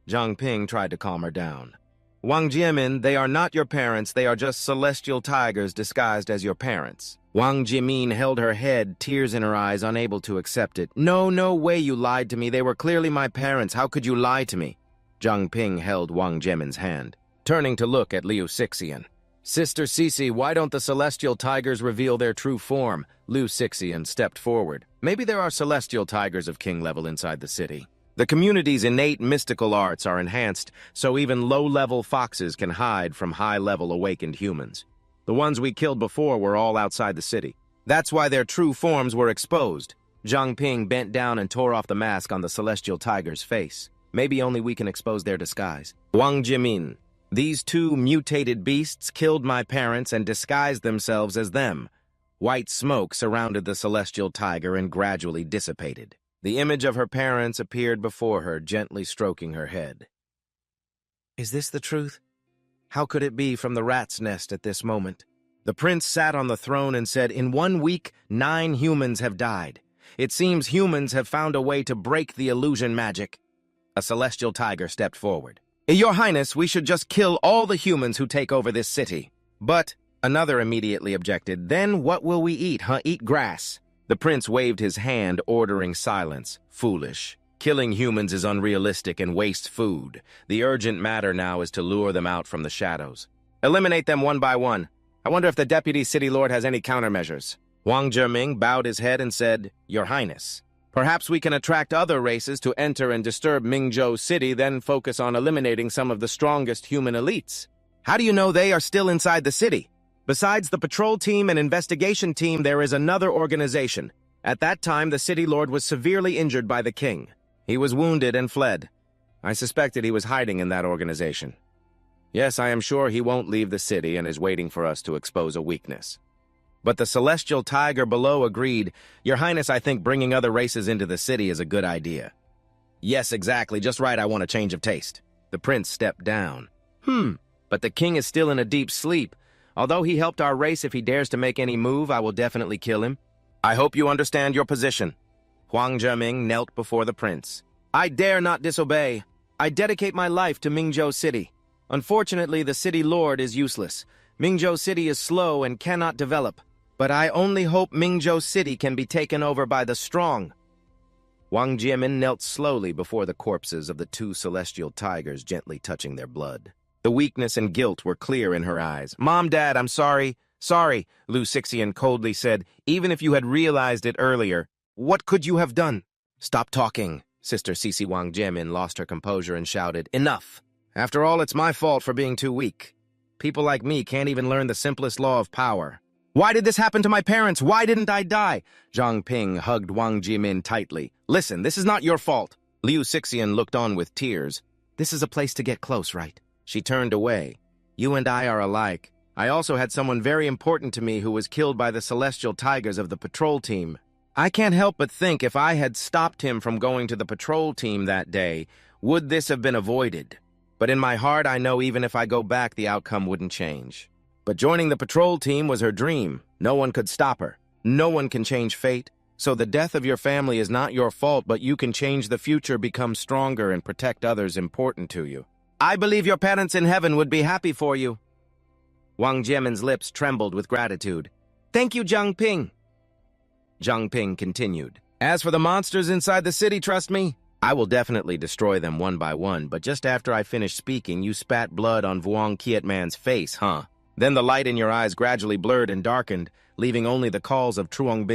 A: Zhang Ping tried to calm her down. Wang Jiemin, they are not your parents, they are just celestial tigers disguised as your parents. Wang Jimin held her head, tears in her eyes, unable to accept it. No way you lied to me. They were clearly my parents. How could you lie to me? Zhang Ping held Wang Jimin's hand, turning to look at Liu Sixian. Sister Cece, why don't the celestial tigers reveal their true form? Lu Sixian stepped forward. Maybe there are celestial tigers of king level inside the city. The community's innate mystical arts are enhanced, so even low-level foxes can hide from high-level awakened humans. The ones we killed before were all outside the city. That's why their true forms were exposed. Zhang Ping bent down and tore off the mask on the celestial tiger's face. Maybe only we can expose their disguise. Wang Jimin. These two mutated beasts killed my parents and disguised themselves as them. White smoke surrounded the celestial tiger and gradually dissipated. The image of her parents appeared before her, gently stroking her head. Is this the truth? How could it be from the rat's nest at this moment? The prince sat on the throne and said, "In 1 week, 9 humans have died. It seems humans have found a way to break the illusion magic." A celestial tiger stepped forward. "Your Highness, we should just kill all the humans who take over this city." But another immediately objected. "Then what will we eat, huh? Eat grass." The prince waved his hand, ordering silence. Foolish. Killing humans is unrealistic and wastes food. The urgent matter now is to lure them out from the shadows. Eliminate them one by one. I wonder if the deputy city lord has any countermeasures. Wang Zhiming bowed his head and said, "Your Highness, perhaps we can attract other races to enter and disturb Mingzhou City, then focus on eliminating some of the strongest human elites. How do you know they are still inside the city? Besides the patrol team and investigation team, there is another organization. At that time, the city lord was severely injured by the king. He was wounded and fled. I suspected he was hiding in that organization. Yes, I am sure he won't leave the city and is waiting for us to expose a weakness." But the celestial tiger below agreed. "Your Highness, I think bringing other races into the city is a good idea." "Yes, exactly. Just right, I want a change of taste." The prince stepped down. But the king is still in a deep sleep. Although he helped our race, if he dares to make any move, I will definitely kill him. I hope you understand your position." Huang Zhiming knelt before the prince. "I dare not disobey. I dedicate my life to Mingzhou City. Unfortunately, the city lord is useless. Mingzhou City is slow and cannot develop. But I only hope Mingzhou City can be taken over by the strong." Wang Jimin knelt slowly before the corpses of the 2 celestial tigers, gently touching their blood. The weakness and guilt were clear in her eyes. "Mom, Dad, I'm sorry." "Sorry," Lu Sixian coldly said. "Even if you had realized it earlier, what could you have done?" "Stop talking." Sister Cece Wang Jimin lost her composure and shouted, "Enough! After all, it's my fault for being too weak. People like me can't even learn the simplest law of power. Why did this happen to my parents? Why didn't I die?" Zhang Ping hugged Wang Jimin tightly. "Listen, this is not your fault." Liu Sixian looked on with tears. "This is a place to get close, right?" She turned away. "You and I are alike. I also had someone very important to me who was killed by the celestial tigers of the patrol team. I can't help but think if I had stopped him from going to the patrol team that day, would this have been avoided? But in my heart, I know even if I go back, the outcome wouldn't change. But joining the patrol team was her dream. No one could stop her. No one can change fate. So the death of your family is not your fault, but you can change the future, become stronger, and protect others important to you. I believe your parents in heaven would be happy for you." Wang Jimin's lips trembled with gratitude. "Thank you, Zhang Ping." Zhang Ping continued. "As for the monsters inside the city, trust me, I will definitely destroy them one by one, but just after I finished speaking, you spat blood on Vuong Kietman's face, huh? Then the light in your eyes gradually blurred and darkened, leaving only the calls of Truong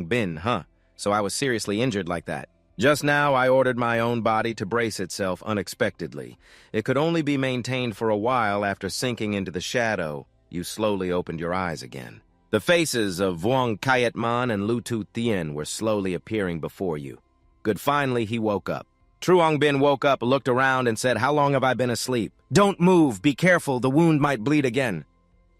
A: Bin, huh? So I was seriously injured like that. Just now, I ordered my own body to brace itself unexpectedly. It could only be maintained for a while after sinking into the shadow. You slowly opened your eyes again. The faces of Vuong Kietman and Lu Tu Tien were slowly appearing before you. Good, finally, he woke up. Truong Bin woke up, looked around, and said, "How long have I been asleep? Don't move, be careful, the wound might bleed again."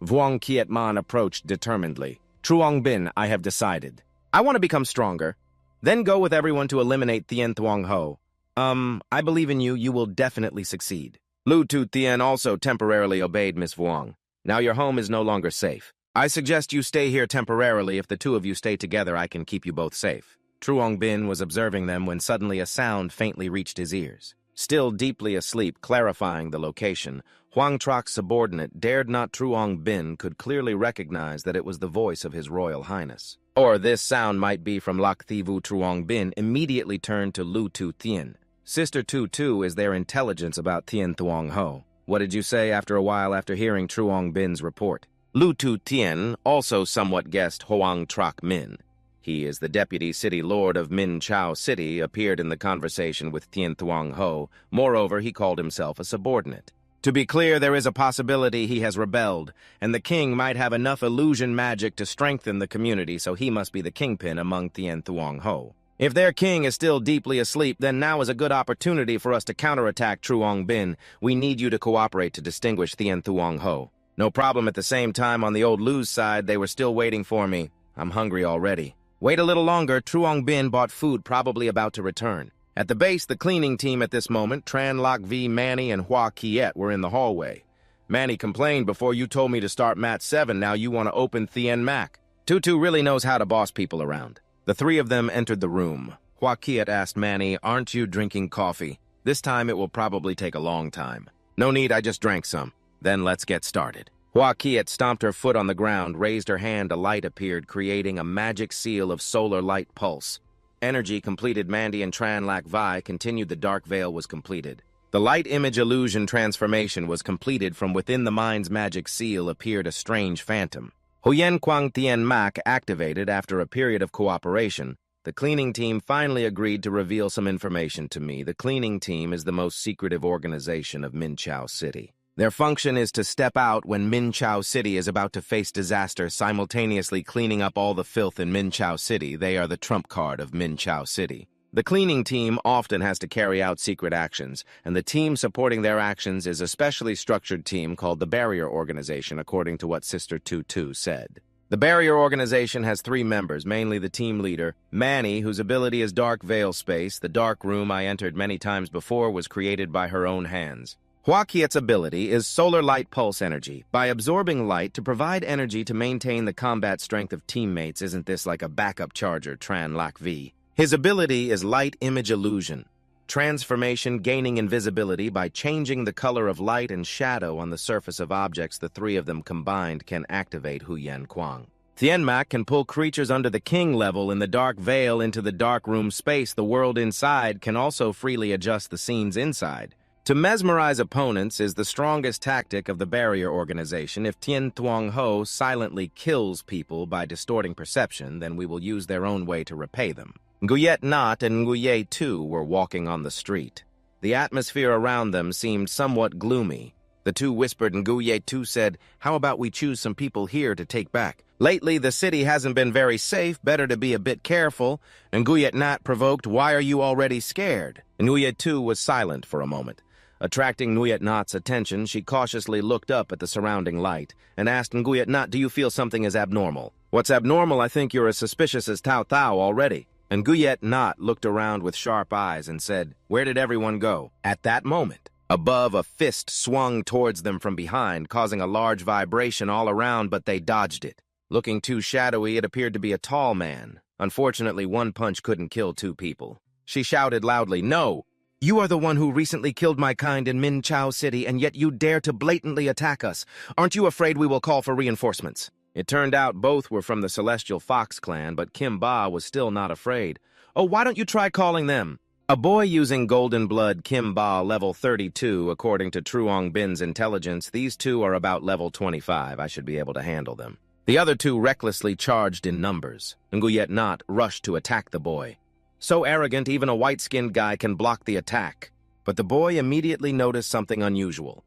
A: Vuong Kietman approached determinedly. "Truong Bin, I have decided. I want to become stronger. Then go with everyone to eliminate Thien Thuong Ho. I believe in you, you will definitely succeed." Lu Tu Tien also temporarily obeyed Miss Vuong. "Now your home is no longer safe. I suggest you stay here temporarily. If the two of you stay together, I can keep you both safe." Truong Bin was observing them when suddenly a sound faintly reached his ears. Still deeply asleep, clarifying the location, Huang Troc's subordinate dared not Truong Bin could clearly recognize that it was the voice of His Royal Highness. Or this sound might be from Lak Thivu. Truong Bin immediately turned to Lu Tu Tien. "Sister Tu Tu, is there intelligence about Thien Thuong Ho?" What did you say after a while after hearing Truong Bin's report? Lu Tu Tien also somewhat guessed Hoang Trak Min. He is the deputy city lord of Min Chao City, appeared in the conversation with Tien Thuong Ho. Moreover, he called himself a subordinate. To be clear, there is a possibility he has rebelled, and the king might have enough illusion magic to strengthen the community, so he must be the kingpin among Tien Thuong Ho. If their king is still deeply asleep, then now is a good opportunity for us to counterattack Truong Bin. We need you to cooperate to distinguish Tien Thuong Ho. No problem. At the same time, on the old Lu's side, they were still waiting for me. I'm hungry already. Wait a little longer. Truong Bin bought food, probably about to return. At the base, the cleaning team at this moment, Tran Lok V, Manny, and Hua Kiet were in the hallway. Manny complained before you told me to start Mat 7, now you want to open Thien Mac. Tutu really knows how to boss people around. The three of them entered the room. Hua Kiet asked Manny, aren't you drinking coffee? This time it will probably take a long time. No need, I just drank some. Then let's get started. Hua Kiet stomped her foot on the ground, raised her hand, a light appeared, creating a magic seal of solar light pulse. Energy completed. Mandy and Tran Lak Vi continued. The dark veil was completed. The light image illusion transformation was completed. From within the mind's magic seal appeared a strange phantom. Huyen Quang Tien Mac activated. After a period of cooperation, the cleaning team finally agreed to reveal some information to me. The cleaning team is the most secretive organization of Min Chao City. Their function is to step out when Min Chao City is about to face disaster, simultaneously cleaning up all the filth in Min Chao City. They are the trump card of Min Chao City. The cleaning team often has to carry out secret actions, and the team supporting their actions is a specially structured team called the Barrier Organization, according to what Sister Tutu said. The Barrier Organization has 3 members, mainly the team leader, Manny, whose ability is Dark Veil Space. The dark room I entered many times before was created by her own hands. Hua Kiet's ability is Solar Light Pulse Energy. By absorbing light to provide energy to maintain the combat strength of teammates, isn't this like a backup charger, Tran Lak V? His ability is Light Image Illusion. Transformation, gaining invisibility by changing the color of light and shadow on the surface of objects. The 3 of them combined can activate Huyen Quang. Thien Mac can pull creatures under the king level in the dark veil into the dark room space. The world inside can also freely adjust the scenes inside. To mesmerize opponents is the strongest tactic of the Barrier Organization. If Tien Thuong Ho silently kills people by distorting perception, then we will use their own way to repay them. Nguyet Nat and Nguye Tu were walking on the street. The atmosphere around them seemed somewhat gloomy. The 2 whispered and Nguye Tu said, how about we choose some people here to take back? Lately, the city hasn't been very safe, better to be a bit careful. And Nguyet Nat provoked, why are you already scared? And Nguye Tu was silent for a moment. Attracting Nguyet Nat's attention, she cautiously looked up at the surrounding light and asked Nguyet Nat, do you feel something is abnormal? What's abnormal? I think you're as suspicious as Tao Tao already. And Nguyet Nat looked around with sharp eyes and said, where did everyone go? At that moment, above, a fist swung towards them from behind, causing a large vibration all around, but they dodged it. Looking too shadowy, it appeared to be a tall man. Unfortunately, one punch couldn't kill 2 people. She shouted loudly, no! You are the one who recently killed my kind in Min Chao City, and yet you dare to blatantly attack us. Aren't you afraid we will call for reinforcements? It turned out both were from the Celestial Fox clan, but Kim Ba was still not afraid. Oh, why don't you try calling them? A boy using golden blood, Kim Ba, level 32, according to Truong Bin's intelligence. These 2 are about level 25. I should be able to handle them. The other 2 recklessly charged in numbers. Nguyet Nat rushed to attack the boy. So arrogant, even a white-skinned guy can block the attack. But the boy immediately noticed something unusual.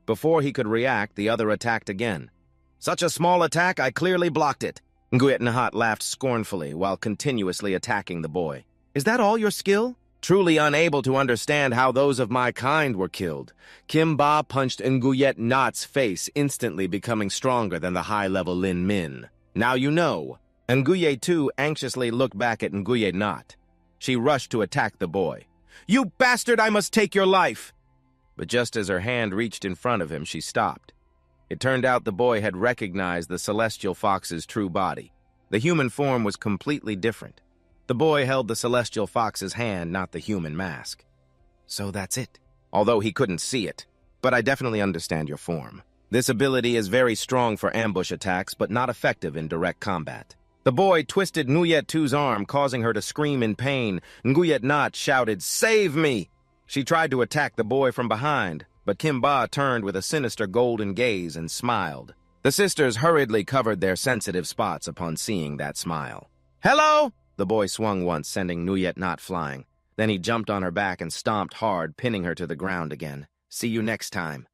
A: Before he could react, the other attacked again. Such a small attack, I clearly blocked it. Nguyet Nat laughed scornfully while continuously attacking the boy. Is that all your skill? Truly unable to understand how those of my kind were killed, Kim Ba punched Nguyet Nat's face, instantly becoming stronger than the high-level Lin Min. Now you know. Nguye Tu anxiously looked back at Nguyet Nat. She rushed to attack the boy. You bastard, I must take your life! But just as her hand reached in front of him, she stopped. It turned out the boy had recognized the Celestial Fox's true body. The human form was completely different. The boy held the Celestial Fox's hand, not the human mask. So that's it. Although he couldn't see it. But I definitely understand your form. This ability is very strong for ambush attacks, but not effective in direct combat. The boy twisted Nguyet Tu's arm, causing her to scream in pain. Nguyet Nat shouted, "Save me!" She tried to attack the boy from behind, but Kim Ba turned with a sinister golden gaze and smiled. The sisters hurriedly covered their sensitive spots upon seeing that smile. "Hello!" The boy swung once, sending Nguyet Not flying. Then he jumped on her back and stomped hard, pinning her to the ground again. "See you next time."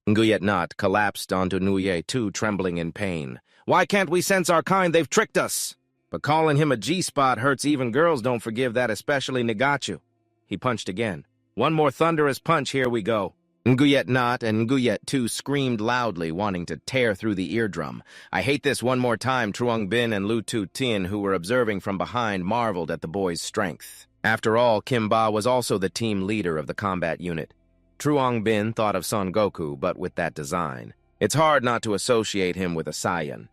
A: Nguyet Not collapsed onto Nuye too, trembling in pain. "Why can't we sense our kind? They've tricked us!" "But calling him a G-spot hurts. Even girls don't forgive that, especially Nagachu." He punched again. "One more thunderous punch, here we go." Nguyet Not and Nguyet too screamed loudly, wanting to tear through the eardrum. "I hate this one more time." Truong Bin and Lu Tu Tien, who were observing from behind, marveled at the boy's strength. After all, Kim Ba was also the team leader of the combat unit. Truong Bin thought of Son Goku, but with that design. It's hard not to associate him with a Saiyan.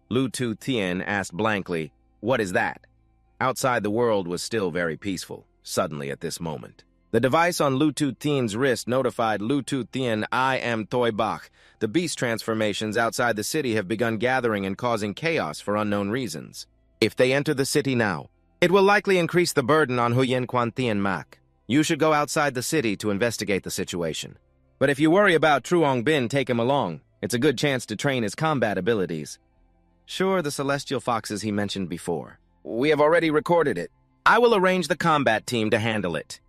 A: Lu Tu Tien asked blankly, "What is that?" Outside, the world was still very peaceful, suddenly at this moment. The device on Lu Tu Tien's wrist notified Lu Tu Tien, "I am Toi Bach. The beast transformations outside the city have begun gathering and causing chaos for unknown reasons. If they enter the city now, it will likely increase the burden on Huyen Quan Tien Mak. You should go outside the city to investigate the situation. But if you worry about Truong Bin, take him along. It's a good chance to train his combat abilities." "Sure, the celestial foxes he mentioned before. We have already recorded it. I will arrange the combat team to handle it."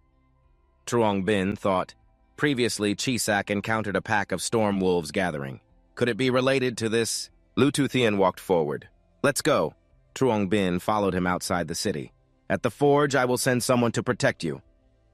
A: Truong Bin thought. Previously, Chisak encountered a pack of storm wolves gathering. Could it be related to this? Lu Tu Tien walked forward. "Let's go." Truong Bin followed him outside the city. "At the forge, I will send someone to protect you."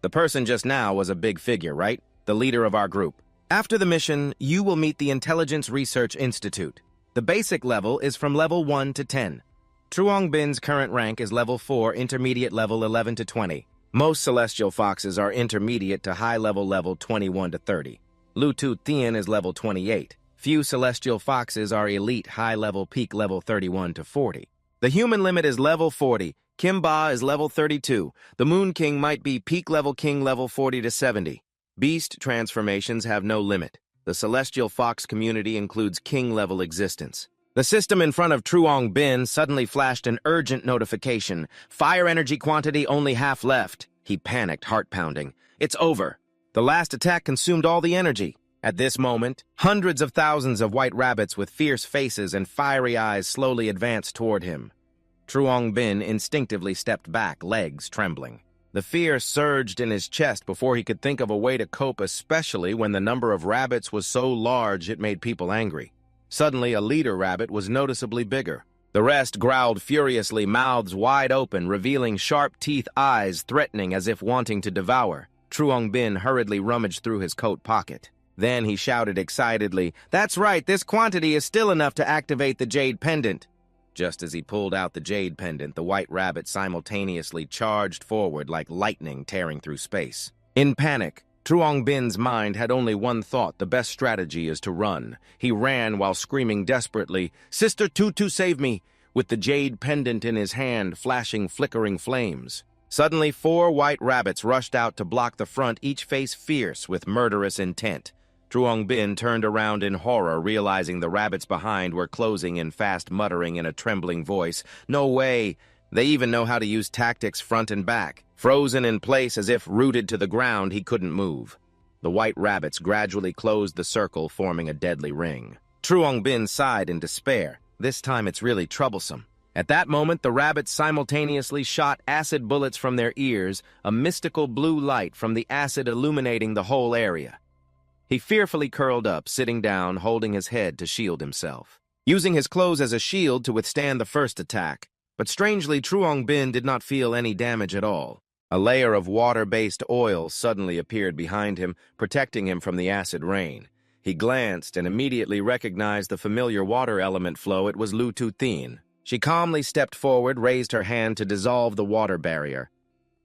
A: The person just now was a big figure, right? The leader of our group. "After the mission, you will meet the Intelligence Research Institute. The basic level is from level 1 to 10. Truong Bin's current rank is level 4, intermediate level 11 to 20. Most celestial foxes are intermediate to high-level level 21 to 30. Lu Tu Tien is level 28. Few celestial foxes are elite high-level peak level 31 to 40. The human limit is level 40. Kim Ba is level 32. The Moon King might be peak level king level 40 to 70. Beast transformations have no limit. The celestial fox community includes king-level existence. The system in front of Truong Bin suddenly flashed an urgent notification. Fire energy quantity only half left. He panicked, heart pounding. It's over. The last attack consumed all the energy. At this moment, hundreds of thousands of white rabbits with fierce faces and fiery eyes slowly advanced toward him. Truong Bin instinctively stepped back, legs trembling. The fear surged in his chest before he could think of a way to cope, especially when the number of rabbits was so large it made people angry. Suddenly, a leader rabbit was noticeably bigger. The rest growled furiously, mouths wide open, revealing sharp teeth, eyes threatening as if wanting to devour. Truong Bin hurriedly rummaged through his coat pocket. Then he shouted excitedly, "That's right, this quantity is still enough to activate the jade pendant." Just as he pulled out the jade pendant, the white rabbit simultaneously charged forward like lightning tearing through space. In panic, Truong Bin's mind had only one thought: the best strategy is to run. He ran while screaming desperately, "Sister Tutu, save me!" with the jade pendant in his hand, flashing flickering flames. Suddenly, 4 white rabbits rushed out to block the front, each face fierce with murderous intent. Truong Bin turned around in horror, realizing the rabbits behind were closing in fast, muttering in a trembling voice, "No way! They even know how to use tactics front and back." Frozen in place as if rooted to the ground, he couldn't move. The white rabbits gradually closed the circle, forming a deadly ring. Truong Bin sighed in despair. This time it's really troublesome. At that moment, the rabbits simultaneously shot acid bullets from their ears, a mystical blue light from the acid illuminating the whole area. He fearfully curled up, sitting down, holding his head to shield himself, using his clothes as a shield to withstand the first attack. But strangely, Truong Bin did not feel any damage at all. A layer of water-based oil suddenly appeared behind him, protecting him from the acid rain. He glanced and immediately recognized the familiar water element flow. It was Lu Tu Tien. She calmly stepped forward, raised her hand to dissolve the water barrier.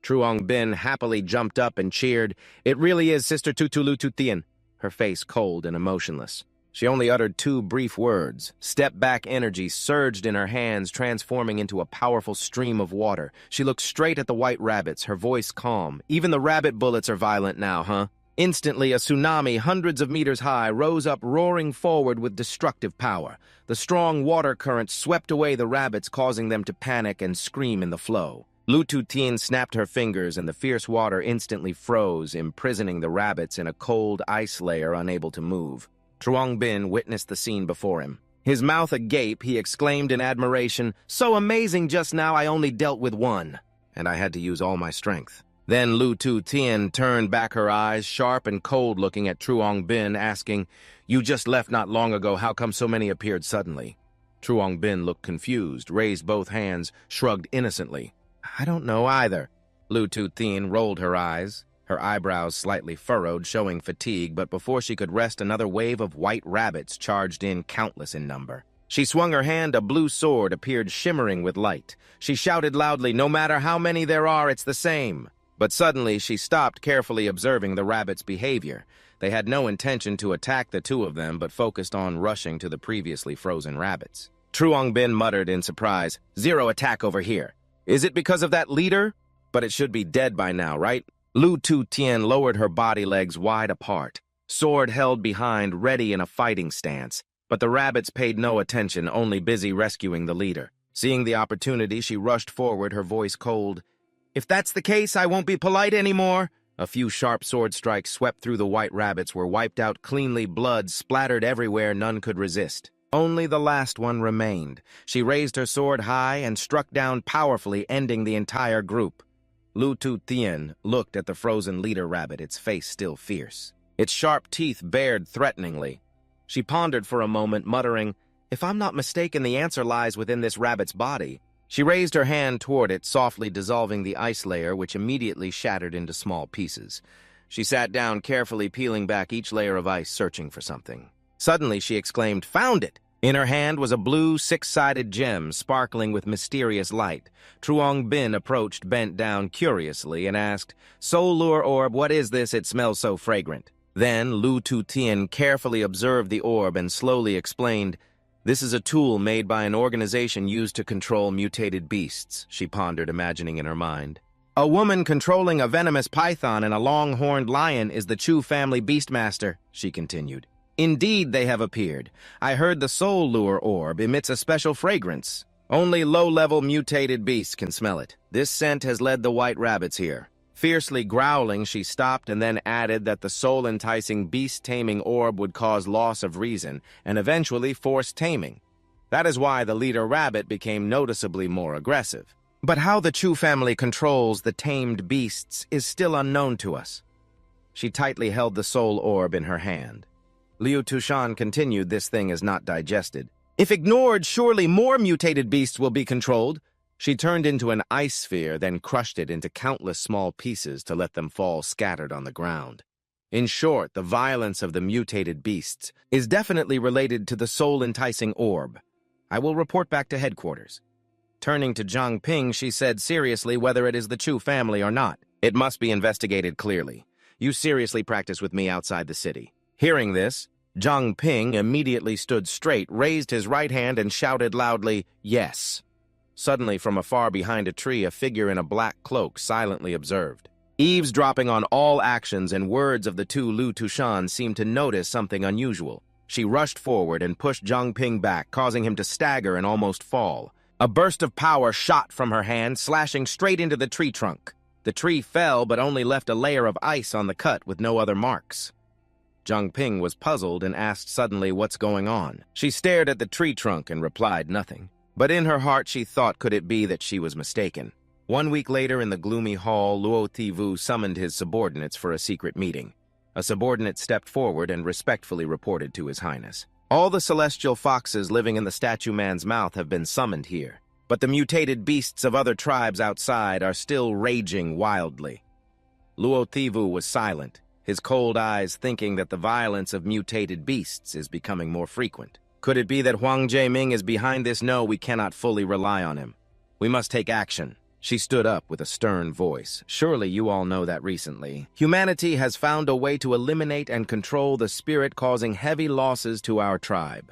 A: Truong Bin happily jumped up and cheered, "It really is Sister Tutu Lu Tu Tien," her face cold and emotionless. She only uttered 2 brief words. Step-back energy surged in her hands, transforming into a powerful stream of water. She looked straight at the white rabbits, her voice calm. "Even the rabbit bullets are violent now, huh?" Instantly, a tsunami hundreds of meters high rose up, roaring forward with destructive power. The strong water current swept away the rabbits, causing them to panic and scream in the flow. Lu Tutien snapped her fingers and the fierce water instantly froze, imprisoning the rabbits in a cold ice layer unable to move. Truong Bin witnessed the scene before him. His mouth agape, he exclaimed in admiration, "So amazing just now, I only dealt with one." And I had to use all my strength. Then Lu Tutien turned back her eyes, sharp and cold looking at Truong Bin, asking, "You just left not long ago, how come so many appeared suddenly?" Truong Bin looked confused, raised both hands, shrugged innocently. "I don't know either." Lu Tutien rolled her eyes, her eyebrows slightly furrowed, showing fatigue, but before she could rest, another wave of white rabbits charged in, countless in number. She swung her hand, a blue sword appeared shimmering with light. She shouted loudly, "No matter how many there are, it's the same." But suddenly she stopped, carefully observing the rabbits' behavior. They had no intention to attack the two of them, but focused on rushing to the previously frozen rabbits. Truong Bin muttered in surprise, "Zero attack over here. Is it because of that leader? But it should be dead by now, right?" Lu Tutien lowered her body legs wide apart, sword held behind, ready in a fighting stance. But the rabbits paid no attention, only busy rescuing the leader. Seeing the opportunity, she rushed forward, her voice cold. "If that's the case, I won't be polite anymore." A few sharp sword strikes swept through the white rabbits, were wiped out cleanly, blood splattered everywhere, none could resist. Only the last one remained. She raised her sword high and struck down powerfully, ending the entire group. Lu Tutien looked at the frozen leader rabbit, its face still fierce. Its sharp teeth bared threateningly. She pondered for a moment, muttering, "If I'm not mistaken, the answer lies within this rabbit's body." She raised her hand toward it, softly dissolving the ice layer, which immediately shattered into small pieces. She sat down, carefully peeling back each layer of ice, searching for something. Suddenly, she exclaimed, "Found it!" In her hand was a blue, six-sided gem, sparkling with mysterious light. Truong Bin approached, bent down curiously, and asked, "Soul Lure Orb, what is this? It smells so fragrant." Then Lu Tutien carefully observed the orb and slowly explained, "This is a tool made by an organization used to control mutated beasts," she pondered, imagining in her mind. "A woman controlling a venomous python and a long-horned lion is the Chu family beastmaster," she continued. "Indeed, they have appeared. I heard the Soul Lure Orb emits a special fragrance. Only low-level mutated beasts can smell it. This scent has led the white rabbits here." Fiercely growling, she stopped and then added that the soul-enticing beast-taming orb would cause loss of reason and eventually force taming. That is why the leader rabbit became noticeably more aggressive. But how the Chu family controls the tamed beasts is still unknown to us. She tightly held the soul orb in her hand. Liu Tushan continued, "This thing is not digested. If ignored, surely more mutated beasts will be controlled." She turned into an ice sphere, then crushed it into countless small pieces to let them fall scattered on the ground. In short, the violence of the mutated beasts is definitely related to the soul-enticing orb. I will report back to headquarters. Turning to Zhang Ping, she said seriously, "Whether it is the Chu family or not, it must be investigated clearly. You seriously practice with me outside the city." Hearing this, Zhang Ping immediately stood straight, raised his right hand, and shouted loudly, "Yes." Suddenly, from afar behind a tree, a figure in a black cloak silently observed. Eavesdropping on all actions and words of the two, Lu Tushan seemed to notice something unusual. She rushed forward and pushed Zhang Ping back, causing him to stagger and almost fall. A burst of power shot from her hand, slashing straight into the tree trunk. The tree fell, but only left a layer of ice on the cut with no other marks. Zhang Ping was puzzled and asked suddenly, "What's going on?" She stared at the tree trunk and replied nothing. But in her heart she thought, could it be that she was mistaken? 1 week later, in the gloomy hall, Luo Tivu summoned his subordinates for a secret meeting. A subordinate stepped forward and respectfully reported to His Highness. "All the celestial foxes living in the statue man's mouth have been summoned here, but the mutated beasts of other tribes outside are still raging wildly." Luo Tivu was silent, his cold eyes thinking that the violence of mutated beasts is becoming more frequent. Could it be that Huang Jieming is behind this? No, we cannot fully rely on him. We must take action. She stood up with a stern voice. "Surely you all know that recently, humanity has found a way to eliminate and control the spirit causing heavy losses to our tribe.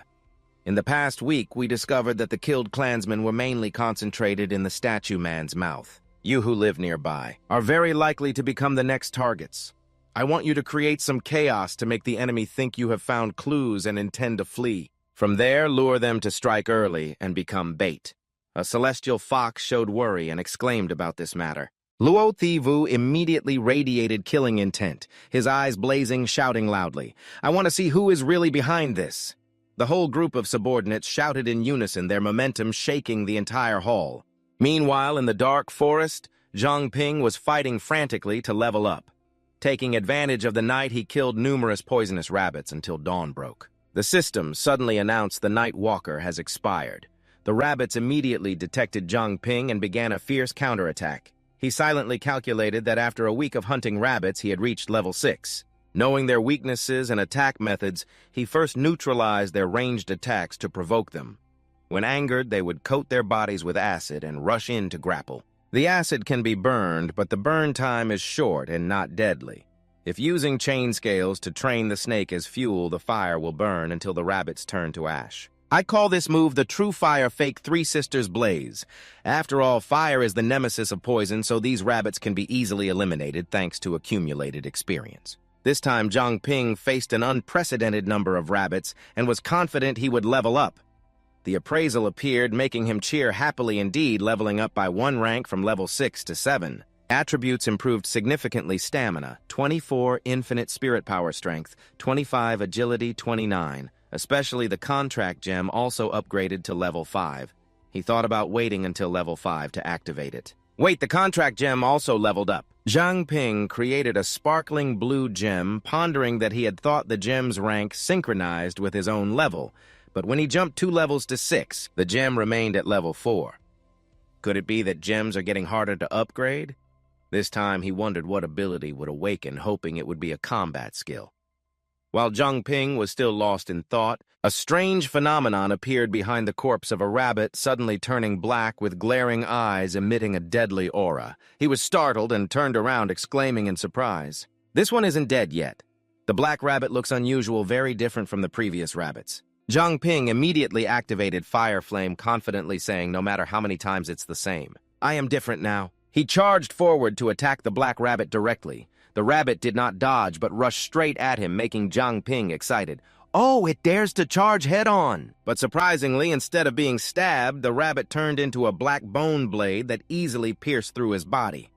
A: In the past week, we discovered that the killed clansmen were mainly concentrated in the statue man's mouth. You who live nearby are very likely to become the next targets. I want you to create some chaos to make the enemy think you have found clues and intend to flee. From there, lure them to strike early and become bait. A celestial fox showed worry and exclaimed about this matter. Luo Thivu immediately radiated killing intent, his eyes blazing, shouting loudly, "I want to see who is really behind this." The whole group of subordinates shouted in unison, their momentum shaking the entire hall. Meanwhile, in the dark forest, Zhang Ping was fighting frantically to level up. Taking advantage of the night, he killed numerous poisonous rabbits until dawn broke. The system suddenly announced the Night Walker has expired. The rabbits immediately detected Zhang Ping and began a fierce counterattack. He silently calculated that after a week of hunting rabbits, he had reached level 6. Knowing their weaknesses and attack methods, he first neutralized their ranged attacks to provoke them. When angered, they would coat their bodies with acid and rush in to grapple. The acid can be burned, but the burn time is short and not deadly. If using chain scales to train the snake as fuel, the fire will burn until the rabbits turn to ash. I call this move the True Fire Fake Three Sisters Blaze. After all, fire is the nemesis of poison, so these rabbits can be easily eliminated thanks to accumulated experience. This time, Zhang Ping faced an unprecedented number of rabbits and was confident he would level up. The appraisal appeared, making him cheer happily indeed, leveling up by 1 rank from level 6 to 7. Attributes improved significantly: stamina, 24, infinite spirit power strength, 25, agility, 29. Especially the contract gem also upgraded to level 5. He thought about waiting until level 5 to activate it. Wait, the contract gem also leveled up. Zhang Ping created a sparkling blue gem, pondering that he had thought the gem's rank synchronized with his own level. But when he jumped 2 levels to 6, the gem remained at level 4. Could it be that gems are getting harder to upgrade? This time he wondered what ability would awaken, hoping it would be a combat skill. While Zhang Ping was still lost in thought, a strange phenomenon appeared behind the corpse of a rabbit, suddenly turning black with glaring eyes emitting a deadly aura. He was startled and turned around, exclaiming in surprise, "This one isn't dead yet." The black rabbit looks unusual, very different from the previous rabbits. Zhang Ping immediately activated Fire Flame, confidently saying, "No matter how many times, it's the same. I am different now." He charged forward to attack the black rabbit directly. The rabbit did not dodge, but rushed straight at him, making Zhang Ping excited. "Oh, it dares to charge head-on!" But surprisingly, instead of being stabbed, the rabbit turned into a black bone blade that easily pierced through his body.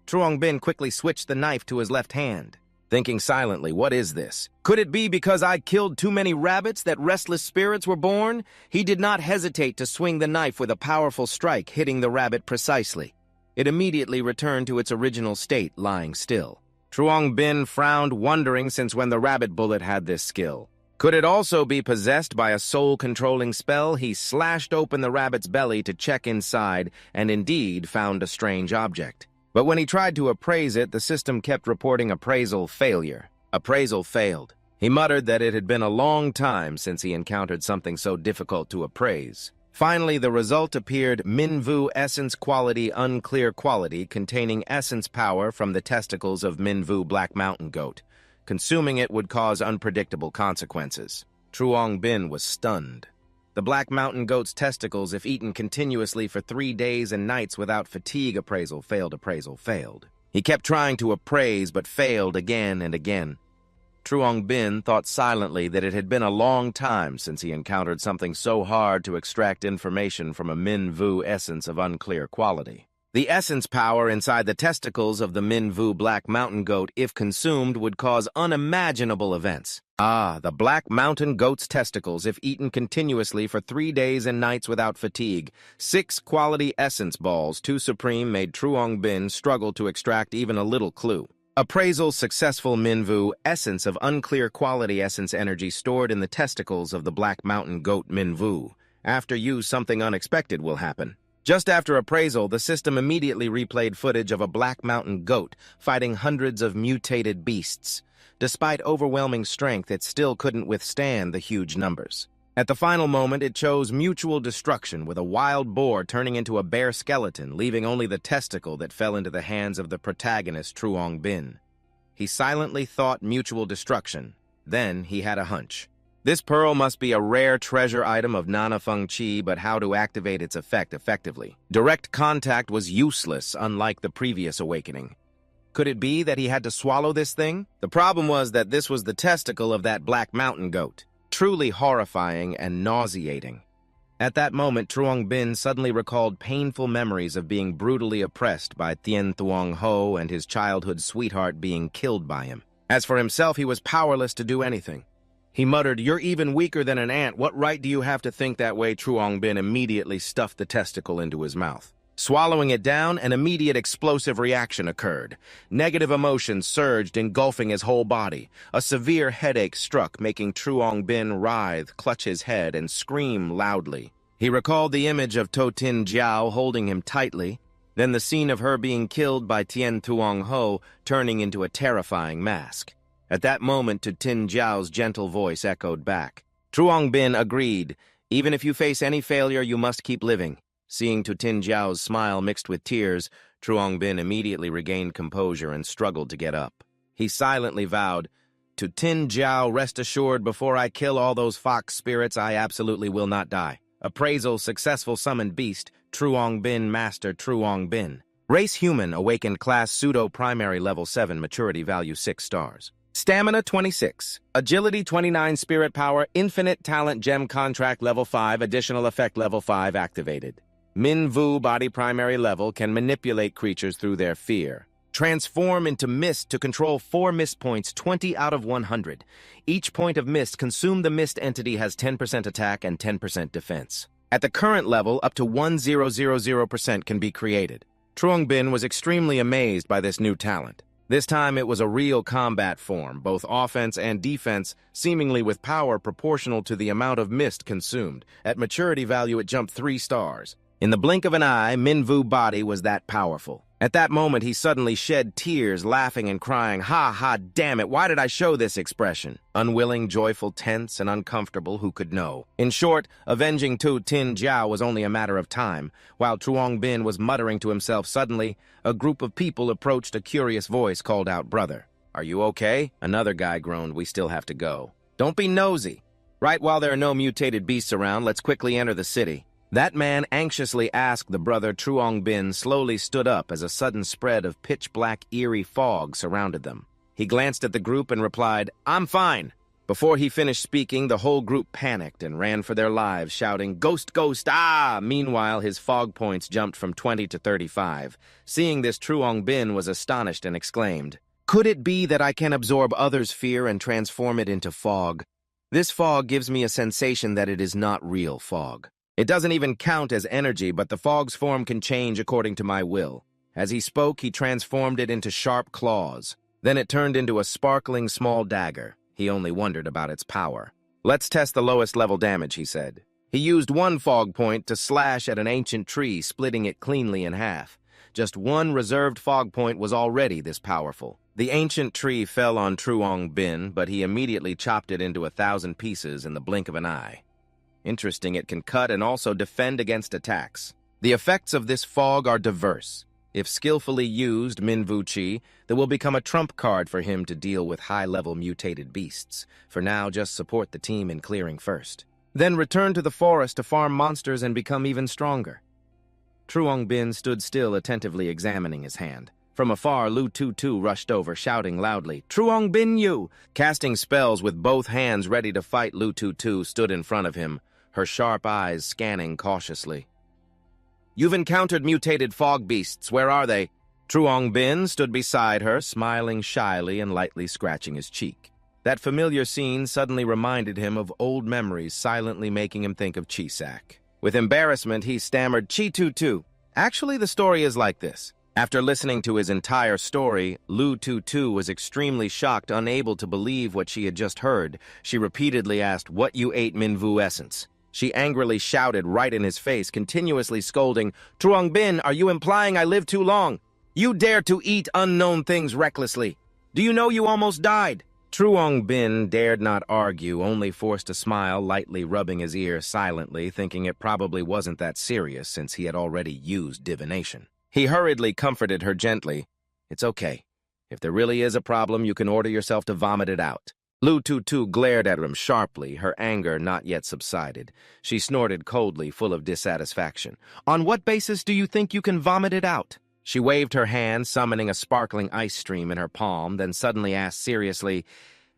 A: Truong Bin quickly switched the knife to his left hand. Thinking silently, what is this? Could it be because I killed too many rabbits that restless spirits were born? He did not hesitate to swing the knife with a powerful strike, hitting the rabbit precisely. It immediately returned to its original state, lying still. Truong Bin frowned, wondering since when the rabbit bullet had this skill. Could it also be possessed by a soul-controlling spell? He slashed open the rabbit's belly to check inside, and indeed found a strange object. But when he tried to appraise it, the system kept reporting appraisal failure. Appraisal failed. He muttered that it had been a long time since he encountered something so difficult to appraise. Finally, the result appeared: Minvu Essence Quality Unclear Quality, containing essence power from the testicles of Minvu Black Mountain Goat. Consuming it would cause unpredictable consequences. Truong Bin was stunned. The Black Mountain Goat's testicles, if eaten continuously for 3 days and nights without fatigue, appraisal failed. He kept trying to appraise, but failed again and again. Truong Bin thought silently that it had been a long time since he encountered something so hard to extract information from a Minvu essence of unclear quality. The essence power inside the testicles of the Minvu Black Mountain Goat, if consumed, would cause unimaginable events. The Black Mountain Goat's testicles, if eaten continuously for 3 days and nights without fatigue. 6 quality essence balls, too supreme, made Truong Bin struggle to extract even a little clue. Appraisal successful. Minvu essence of unclear quality essence energy stored in the testicles of the Black Mountain Goat Minvu. After use, something unexpected will happen. Just after appraisal, the system immediately replayed footage of a Black Mountain Goat fighting hundreds of mutated beasts. Despite overwhelming strength, it still couldn't withstand the huge numbers. At the final moment, it chose mutual destruction, with a wild boar turning into a bare skeleton, leaving only the testicle that fell into the hands of the protagonist, Truong Bin. He silently thought mutual destruction. Then he had a hunch. This pearl must be a rare treasure item of Nana Feng Qi, but how to activate its effect effectively? Direct contact was useless, unlike the previous awakening. Could it be that he had to swallow this thing? The problem was that this was the testicle of that Black Mountain Goat. Truly horrifying and nauseating. At that moment, Truong Bin suddenly recalled painful memories of being brutally oppressed by Tien Thuong Ho and his childhood sweetheart being killed by him. As for himself, he was powerless to do anything. He muttered, "You're even weaker than an ant. What right do you have to think that way?" Truong Bin immediately stuffed the testicle into his mouth. Swallowing it down, an immediate explosive reaction occurred. Negative emotions surged, engulfing his whole body. A severe headache struck, making Truong Bin writhe, clutch his head, and scream loudly. He recalled the image of To Tin Jiao holding him tightly, then the scene of her being killed by Tien Thuong Ho turning into a terrifying mask. At that moment, To Tin Jiao's gentle voice echoed back. Truong Bin agreed. "Even if you face any failure, you must keep living." Seeing To Tin Jiao's smile mixed with tears, Truong Bin immediately regained composure and struggled to get up. He silently vowed, "To Tin Jiao, rest assured, before I kill all those fox spirits, I absolutely will not die." Appraisal, successful summoned beast, Truong Bin, Master Truong Bin. Race human, awakened class pseudo-primary level 7, maturity value 6 stars. Stamina 26, agility 29, spirit power, infinite talent gem contract level 5, additional effect level 5 activated. Min Vu body primary level can manipulate creatures through their fear. Transform into mist to control 4 mist points, 20 out of 100. Each point of mist consumed the mist entity has 10% attack and 10% defense. At the current level, up to 1000% can be created. Truong Bin was extremely amazed by this new talent. This time it was a real combat form, both offense and defense, seemingly with power proportional to the amount of mist consumed. At maturity value, it jumped 3 stars. In the blink of an eye, Min Vu body was that powerful. At that moment, he suddenly shed tears, laughing and crying, "Ha ha, damn it, why did I show this expression?" Unwilling, joyful, tense, and uncomfortable, who could know? In short, avenging To Tin Jiao was only a matter of time. While Truong Bin was muttering to himself, suddenly, a group of people approached. A curious voice called out, "Brother, are you okay?" Another guy groaned, "We still have to go." "Don't be nosy. Right while there are no mutated beasts around, let's quickly enter the city." That man anxiously asked the brother. Truong Bin slowly stood up as a sudden spread of pitch-black, eerie fog surrounded them. He glanced at the group and replied, "I'm fine." Before he finished speaking, the whole group panicked and ran for their lives, shouting, "Ghost, ghost, ah!" Meanwhile, his fog points jumped from 20 to 35. Seeing this, Truong Bin was astonished and exclaimed, "Could it be that I can absorb others' fear and transform it into fog? This fog gives me a sensation that it is not real fog. It doesn't even count as energy, but the fog's form can change according to my will." As he spoke, he transformed it into sharp claws. Then it turned into a sparkling small dagger. He only wondered about its power. "Let's test the lowest level damage," he said. He used one fog point to slash at an ancient tree, splitting it cleanly in half. Just one reserved fog point was already this powerful. The ancient tree fell on Truong Bin, but he immediately chopped it into 1,000 pieces in the blink of an eye. Interesting, it can cut and also defend against attacks. The effects of this fog are diverse. If skillfully used, Min Vu Chi, there will become a trump card for him to deal with high-level mutated beasts. For now, just support the team in clearing first. Then return to the forest to farm monsters and become even stronger. Truong Bin stood still, attentively examining his hand. From afar, Lu Tutu rushed over, shouting loudly, "Truong Bin Yu!" Casting spells with both hands ready to fight, Lu Tutu stood in front of him, her sharp eyes scanning cautiously. "You've encountered mutated fog beasts. Where are they?" Truong Bin stood beside her, smiling shyly and lightly scratching his cheek. That familiar scene suddenly reminded him of old memories, silently making him think of Chisak. With embarrassment, he stammered, "Chi Tutu. Actually, the story is like this." After listening to his entire story, Lu Tutu was extremely shocked, unable to believe what she had just heard. She repeatedly asked, "What you ate Min Vu essence?" She angrily shouted right in his face, continuously scolding, "Truong Bin, are you implying I lived too long? You dare to eat unknown things recklessly. Do you know you almost died?" Truong Bin dared not argue, only forced a smile, lightly rubbing his ear silently, thinking it probably wasn't that serious since he had already used divination. He hurriedly comforted her gently. "It's okay. If there really is a problem, you can order yourself to vomit it out." Lu Tutu glared at him sharply, her anger not yet subsided. She snorted coldly, full of dissatisfaction. "On what basis do you think you can vomit it out?" She waved her hand, summoning a sparkling ice stream in her palm, then suddenly asked seriously,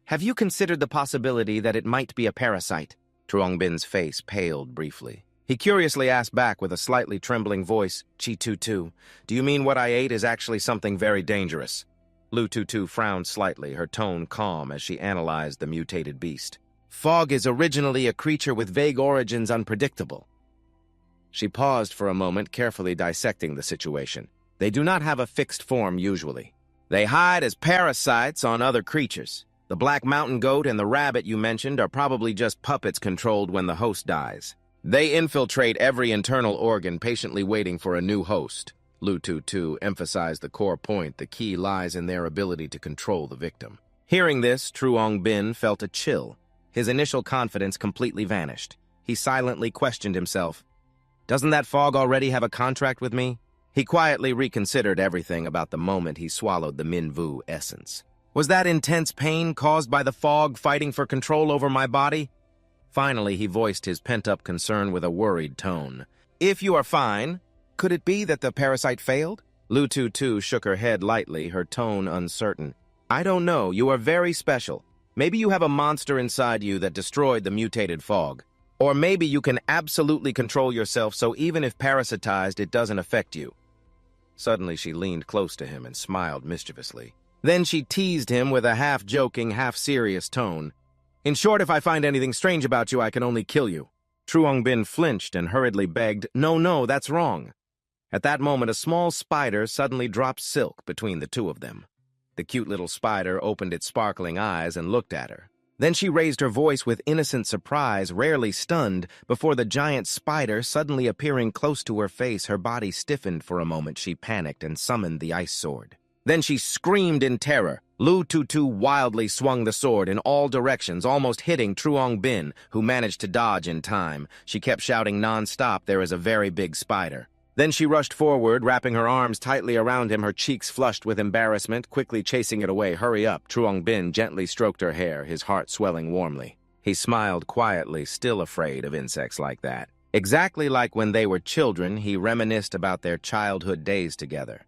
A: "Have you considered the possibility that it might be a parasite?" Truong Bin's face paled briefly. He curiously asked back with a slightly trembling voice, Chi-Tu-Tu, do you mean what I ate is actually something very dangerous? Lu-Tu-Tu frowned slightly, her tone calm as she analyzed the mutated beast. Fog is originally a creature with vague origins unpredictable. She paused for a moment, carefully dissecting the situation. They do not have a fixed form usually. They hide as parasites on other creatures. The black mountain goat and the rabbit you mentioned are probably just puppets controlled when the host dies. They infiltrate every internal organ, patiently waiting for a new host. Lu-Tu-Tu emphasized the core point. The key lies in their ability to control the victim. Hearing this, Truong Bin felt a chill. His initial confidence completely vanished. He silently questioned himself. Doesn't that fog already have a contract with me? He quietly reconsidered everything about the moment he swallowed the Minvu essence. Was that intense pain caused by the fog fighting for control over my body? Finally, he voiced his pent-up concern with a worried tone. If you are fine, could it be that the parasite failed? Lu-Tu-Tu shook her head lightly, her tone uncertain. I don't know. You are very special. Maybe you have a monster inside you that destroyed the mutated fog. Or maybe you can absolutely control yourself so even if parasitized, it doesn't affect you. Suddenly, she leaned close to him and smiled mischievously. Then she teased him with a half-joking, half-serious tone. In short, if I find anything strange about you, I can only kill you. Truong Bin flinched and hurriedly begged, No, that's wrong. At that moment, a small spider suddenly dropped silk between the two of them. The cute little spider opened its sparkling eyes and looked at her. Then she raised her voice with innocent surprise, rarely stunned, before the giant spider suddenly appearing close to her face. Her body stiffened for a moment. She panicked and summoned the ice sword. Then she screamed in terror. Lu-Tu-Tu wildly swung the sword in all directions, almost hitting Truong Bin, who managed to dodge in time. She kept shouting non-stop, there is a very big spider. Then she rushed forward, wrapping her arms tightly around him, her cheeks flushed with embarrassment, quickly chasing it away. Hurry up. Truong Bin gently stroked her hair, his heart swelling warmly. He smiled quietly, still afraid of insects like that. Exactly like when they were children, he reminisced about their childhood days together.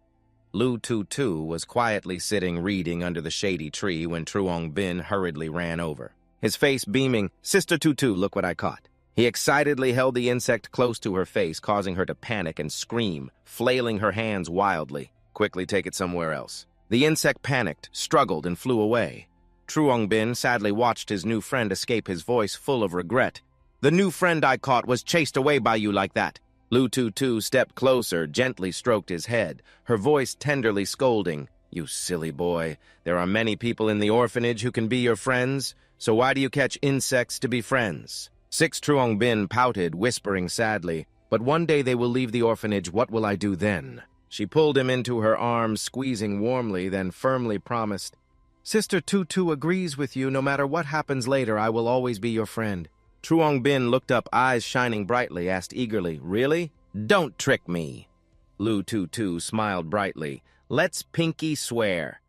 A: Lu-Tu-Tu was quietly sitting reading under the shady tree when Truong Bin hurriedly ran over. His face beaming, Sister Tu-Tu, look what I caught. He excitedly held the insect close to her face, causing her to panic and scream, flailing her hands wildly. Quickly take it somewhere else. The insect panicked, struggled, and flew away. Truong Bin sadly watched his new friend escape, his voice full of regret. The new friend I caught was chased away by you like that. Lu-Tu-Tu stepped closer, gently stroked his head, her voice tenderly scolding. You silly boy, there are many people in the orphanage who can be your friends, so why do you catch insects to be friends? Truong Bin pouted, whispering sadly, but one day they will leave the orphanage, what will I do then? She pulled him into her arms, squeezing warmly, then firmly promised, Sister Tu-Tu agrees with you, no matter what happens later, I will always be your friend. Truong Bin looked up, eyes shining brightly, asked eagerly, Really? Don't trick me. Lu-Tu-Tu smiled brightly, Let's pinky swear.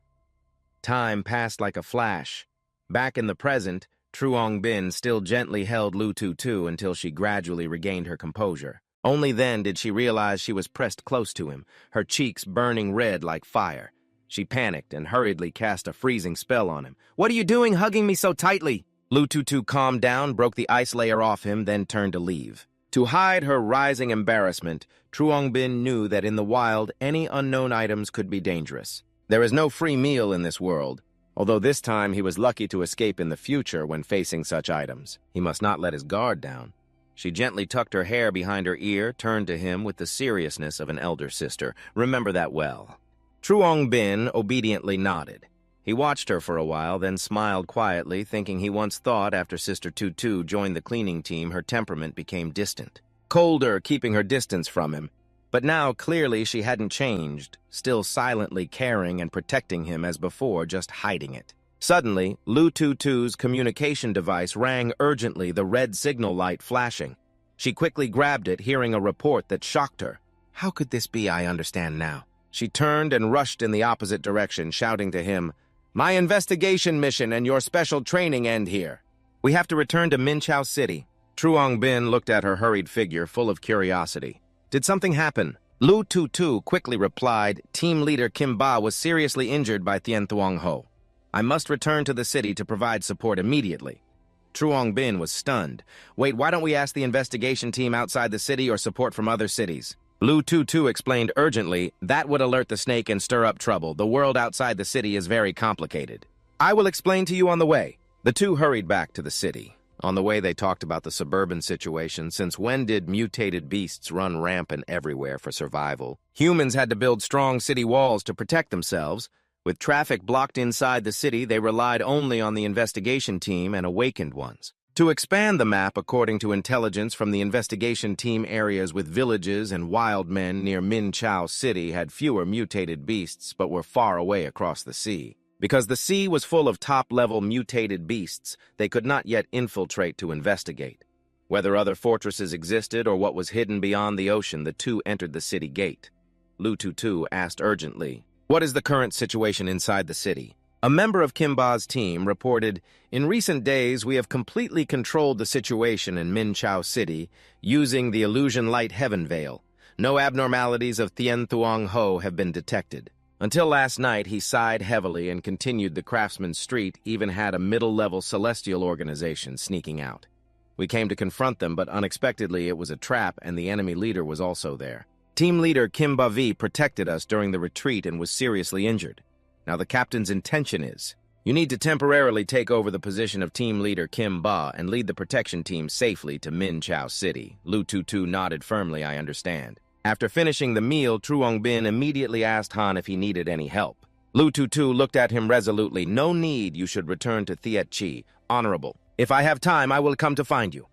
A: Time passed like a flash. Back in the present, Truong Bin still gently held Lu-Tu-Tu until she gradually regained her composure. Only then did she realize she was pressed close to him, her cheeks burning red like fire. She panicked and hurriedly cast a freezing spell on him. What are you doing, hugging me so tightly? Lu-Tu-Tu calmed down, broke the ice layer off him, then turned to leave. To hide her rising embarrassment, Truong Bin knew that in the wild, any unknown items could be dangerous. There is no free meal in this world. Although this time he was lucky to escape in the future when facing such items. He must not let his guard down. She gently tucked her hair behind her ear, turned to him with the seriousness of an elder sister. Remember that well. Truong Bin obediently nodded. He watched her for a while, then smiled quietly, thinking he once thought after Sister Tu-Tu joined the cleaning team, her temperament became distant. Colder, keeping her distance from him. But now, clearly, she hadn't changed, still silently caring and protecting him as before, just hiding it. Suddenly, Lu-Tu-Tu's communication device rang urgently, the red signal light flashing. She quickly grabbed it, hearing a report that shocked her. How could this be? I understand now. She turned and rushed in the opposite direction, shouting to him, My investigation mission and your special training end here. We have to return to Minchao City. Truong Bin looked at her hurried figure, full of curiosity. Did something happen? Lu-Tu-Tu quickly replied, Team leader Kim Ba was seriously injured by Tien Thuong Ho. I must return to the city to provide support immediately. Truong Bin was stunned. Wait, why don't we ask the investigation team outside the city or support from other cities? Lu Tutu explained urgently, that would alert the snake and stir up trouble. The world outside the city is very complicated. I will explain to you on the way. The two hurried back to the city. On the way, they talked about the suburban situation. Since when did mutated beasts run rampant everywhere for survival? Humans had to build strong city walls to protect themselves. With traffic blocked inside the city, they relied only on the investigation team and awakened ones. To expand the map according to intelligence from the investigation team, areas with villages and wild men near Min Chao City had fewer mutated beasts but were far away across the sea. Because the sea was full of top-level mutated beasts, they could not yet infiltrate to investigate. Whether other fortresses existed or what was hidden beyond the ocean, the two entered the city gate. Lu Tutu asked urgently, "What is the current situation inside the city?" A member of Kimba's team reported, "In recent days, we have completely controlled the situation in Min Chao City using the illusion light heaven veil. No abnormalities of Thien Thuong Ho have been detected." Until last night, he sighed heavily and continued. The Craftsman's Street even had a middle-level celestial organization sneaking out. We came to confront them, but unexpectedly it was a trap and the enemy leader was also there. Team leader Kim Ba-vi protected us during the retreat and was seriously injured. Now the captain's intention is, you need to temporarily take over the position of team leader Kim Ba and lead the protection team safely to Min Chao City. Lu Tutu nodded firmly, I understand. After finishing the meal, Truong Bin immediately asked Han if he needed any help. Lu Tutu looked at him resolutely. No need, you should return to Thiet Chi. Honorable. If I have time, I will come to find you.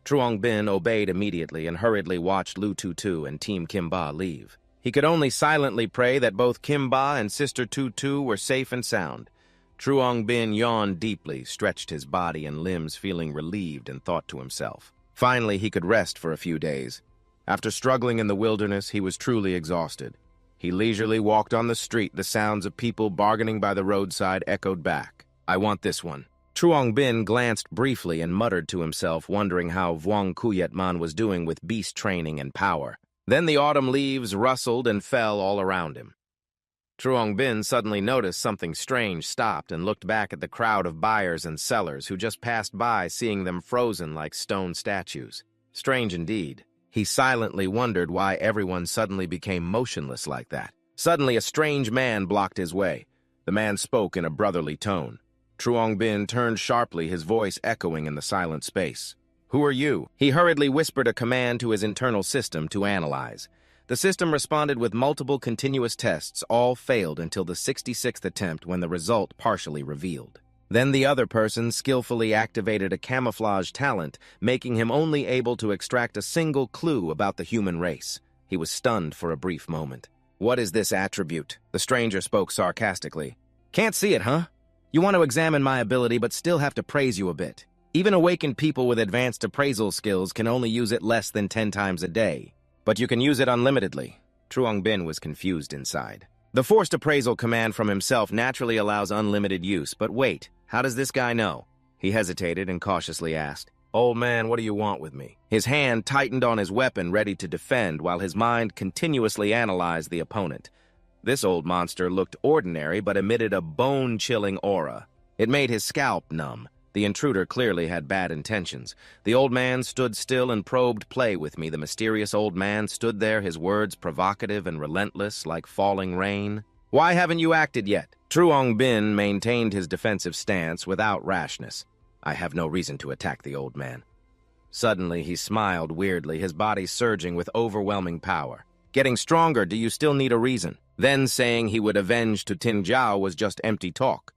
A: Truong Bin obeyed immediately and hurriedly watched Lu Tutu and Team Kimba leave. He could only silently pray that both Kimba and Sister Tutu were safe and sound. Truong Bin yawned deeply, stretched his body and limbs, feeling relieved, and thought to himself. Finally, he could rest for a few days. After struggling in the wilderness, he was truly exhausted. He leisurely walked on the street. The sounds of people bargaining by the roadside echoed back. I want this one. Truong Bin glanced briefly and muttered to himself, wondering how Vuong Kuyetman was doing with beast training and power. Then the autumn leaves rustled and fell all around him. Truong Bin suddenly noticed something strange, stopped, and looked back at the crowd of buyers and sellers who just passed by, seeing them frozen like stone statues. Strange indeed. He silently wondered why everyone suddenly became motionless like that. Suddenly, a strange man blocked his way. The man spoke in a brotherly tone. Truong Bin turned sharply, his voice echoing in the silent space. Who are you? He hurriedly whispered a command to his internal system to analyze. The system responded with multiple continuous tests. All failed until the 66th attempt, when the result partially revealed. Then the other person skillfully activated a camouflage talent, making him only able to extract a single clue about the human race. He was stunned for a brief moment. What is this attribute? The stranger spoke sarcastically. Can't see it, huh? You want to examine my ability, but still have to praise you a bit. Even awakened people with advanced appraisal skills can only use it less than 10 times a day. But you can use it unlimitedly. Truong Bin was confused inside. The forced appraisal command from himself naturally allows unlimited use, but wait. How does this guy know? He hesitated and cautiously asked, Old man, what do you want with me? His hand tightened on his weapon, ready to defend, while his mind continuously analyzed the opponent. This old monster looked ordinary, but emitted a bone-chilling aura. It made his scalp numb. The intruder clearly had bad intentions. The old man stood still and probed play with me. The mysterious old man stood there, his words provocative and relentless, like falling rain. Why haven't you acted yet? Truong Bin maintained his defensive stance without rashness. I have no reason to attack the old man. Suddenly, he smiled weirdly, his body surging with overwhelming power. Getting stronger, do you still need a reason? Then saying he would avenge to Tin Jiao was just empty talk.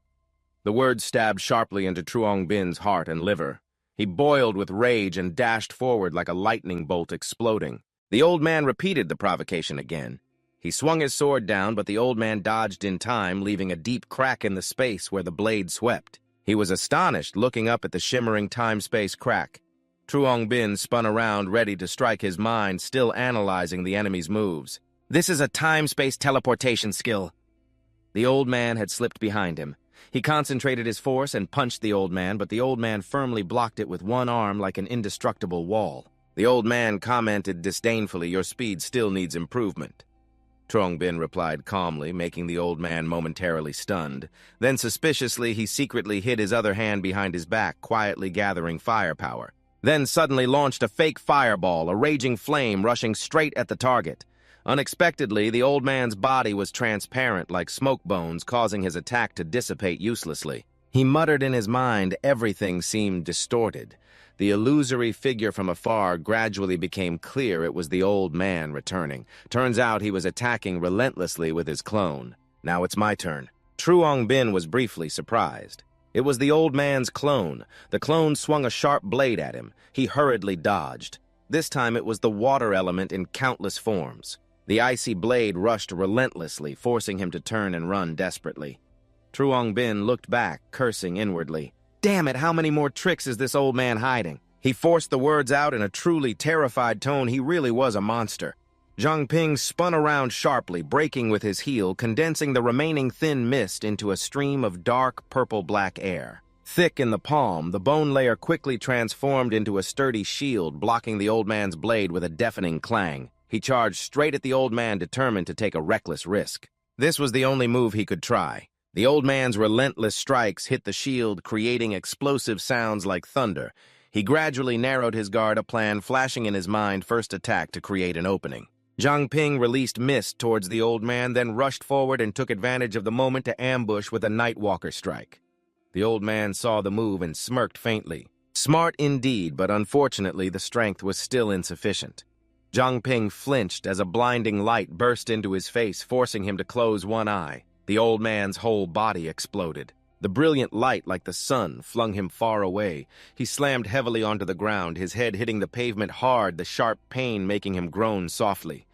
A: The words stabbed sharply into Truong Bin's heart and liver. He boiled with rage and dashed forward like a lightning bolt exploding. The old man repeated the provocation again. He swung his sword down, but the old man dodged in time, leaving a deep crack in the space where the blade swept. He was astonished, looking up at the shimmering time-space crack. Truong Bin spun around, ready to strike his mind, still analyzing the enemy's moves. This is a time-space teleportation skill. The old man had slipped behind him. He concentrated his force and punched the old man, but the old man firmly blocked it with one arm like an indestructible wall. The old man commented disdainfully, your speed still needs improvement. Trong Bin replied calmly, making the old man momentarily stunned. Then suspiciously, he secretly hid his other hand behind his back, quietly gathering firepower. Then suddenly launched a fake fireball, a raging flame rushing straight at the target. Unexpectedly, the old man's body was transparent like smoke bones, causing his attack to dissipate uselessly. He muttered in his mind, everything seemed distorted. The illusory figure from afar gradually became clear it was the old man returning. Turns out he was attacking relentlessly with his clone. Now it's my turn. Truong Bin was briefly surprised. It was the old man's clone. The clone swung a sharp blade at him. He hurriedly dodged. This time it was the water element in countless forms. The icy blade rushed relentlessly, forcing him to turn and run desperately. Truong Bin looked back, cursing inwardly. Damn it, how many more tricks is this old man hiding? He forced the words out in a truly terrified tone. He really was a monster. Zhang Ping spun around sharply, breaking with his heel, condensing the remaining thin mist into a stream of dark purple-black air. Thick in the palm, the bone layer quickly transformed into a sturdy shield, blocking the old man's blade with a deafening clang. He charged straight at the old man, determined to take a reckless risk. This was the only move he could try. The old man's relentless strikes hit the shield, creating explosive sounds like thunder. He gradually narrowed his guard, a plan flashing in his mind, first attack to create an opening. Zhang Ping released mist towards the old man, then rushed forward and took advantage of the moment to ambush with a Nightwalker strike. The old man saw the move and smirked faintly. Smart indeed, but unfortunately the strength was still insufficient. Zhang Ping flinched as a blinding light burst into his face, forcing him to close one eye. The old man's whole body exploded. The brilliant light, like the sun, flung him far away. He slammed heavily onto the ground, his head hitting the pavement hard, the sharp pain making him groan softly.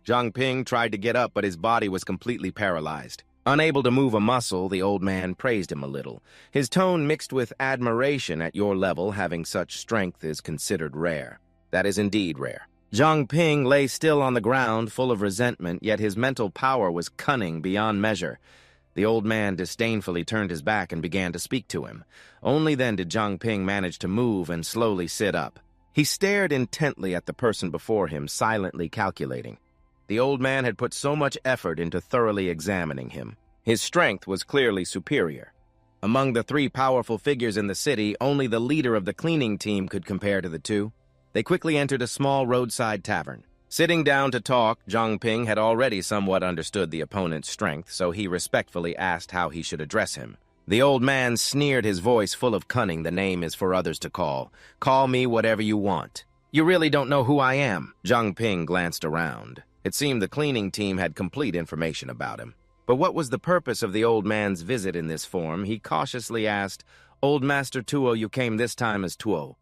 A: Zhang Ping tried to get up, but his body was completely paralyzed. Unable to move a muscle, the old man praised him a little. His tone mixed with admiration. At your level, having such strength is considered rare. That is indeed rare. Zhang Ping lay still on the ground, full of resentment, yet his mental power was cunning beyond measure. The old man disdainfully turned his back and began to speak to him. Only then did Zhang Ping manage to move and slowly sit up. He stared intently at the person before him, silently calculating. The old man had put so much effort into thoroughly examining him. His strength was clearly superior. Among the three powerful figures in the city, only the leader of the cleaning team could compare to the two. They quickly entered a small roadside tavern. Sitting down to talk, Zhang Ping had already somewhat understood the opponent's strength, so he respectfully asked how he should address him. The old man sneered, his voice full of cunning. The name is for others to call. Call me whatever you want. You really don't know who I am. Zhang Ping glanced around. It seemed the cleaning team had complete information about him. But what was the purpose of the old man's visit in this form? He cautiously asked, Old Master Tuo, you came this time as Tuo.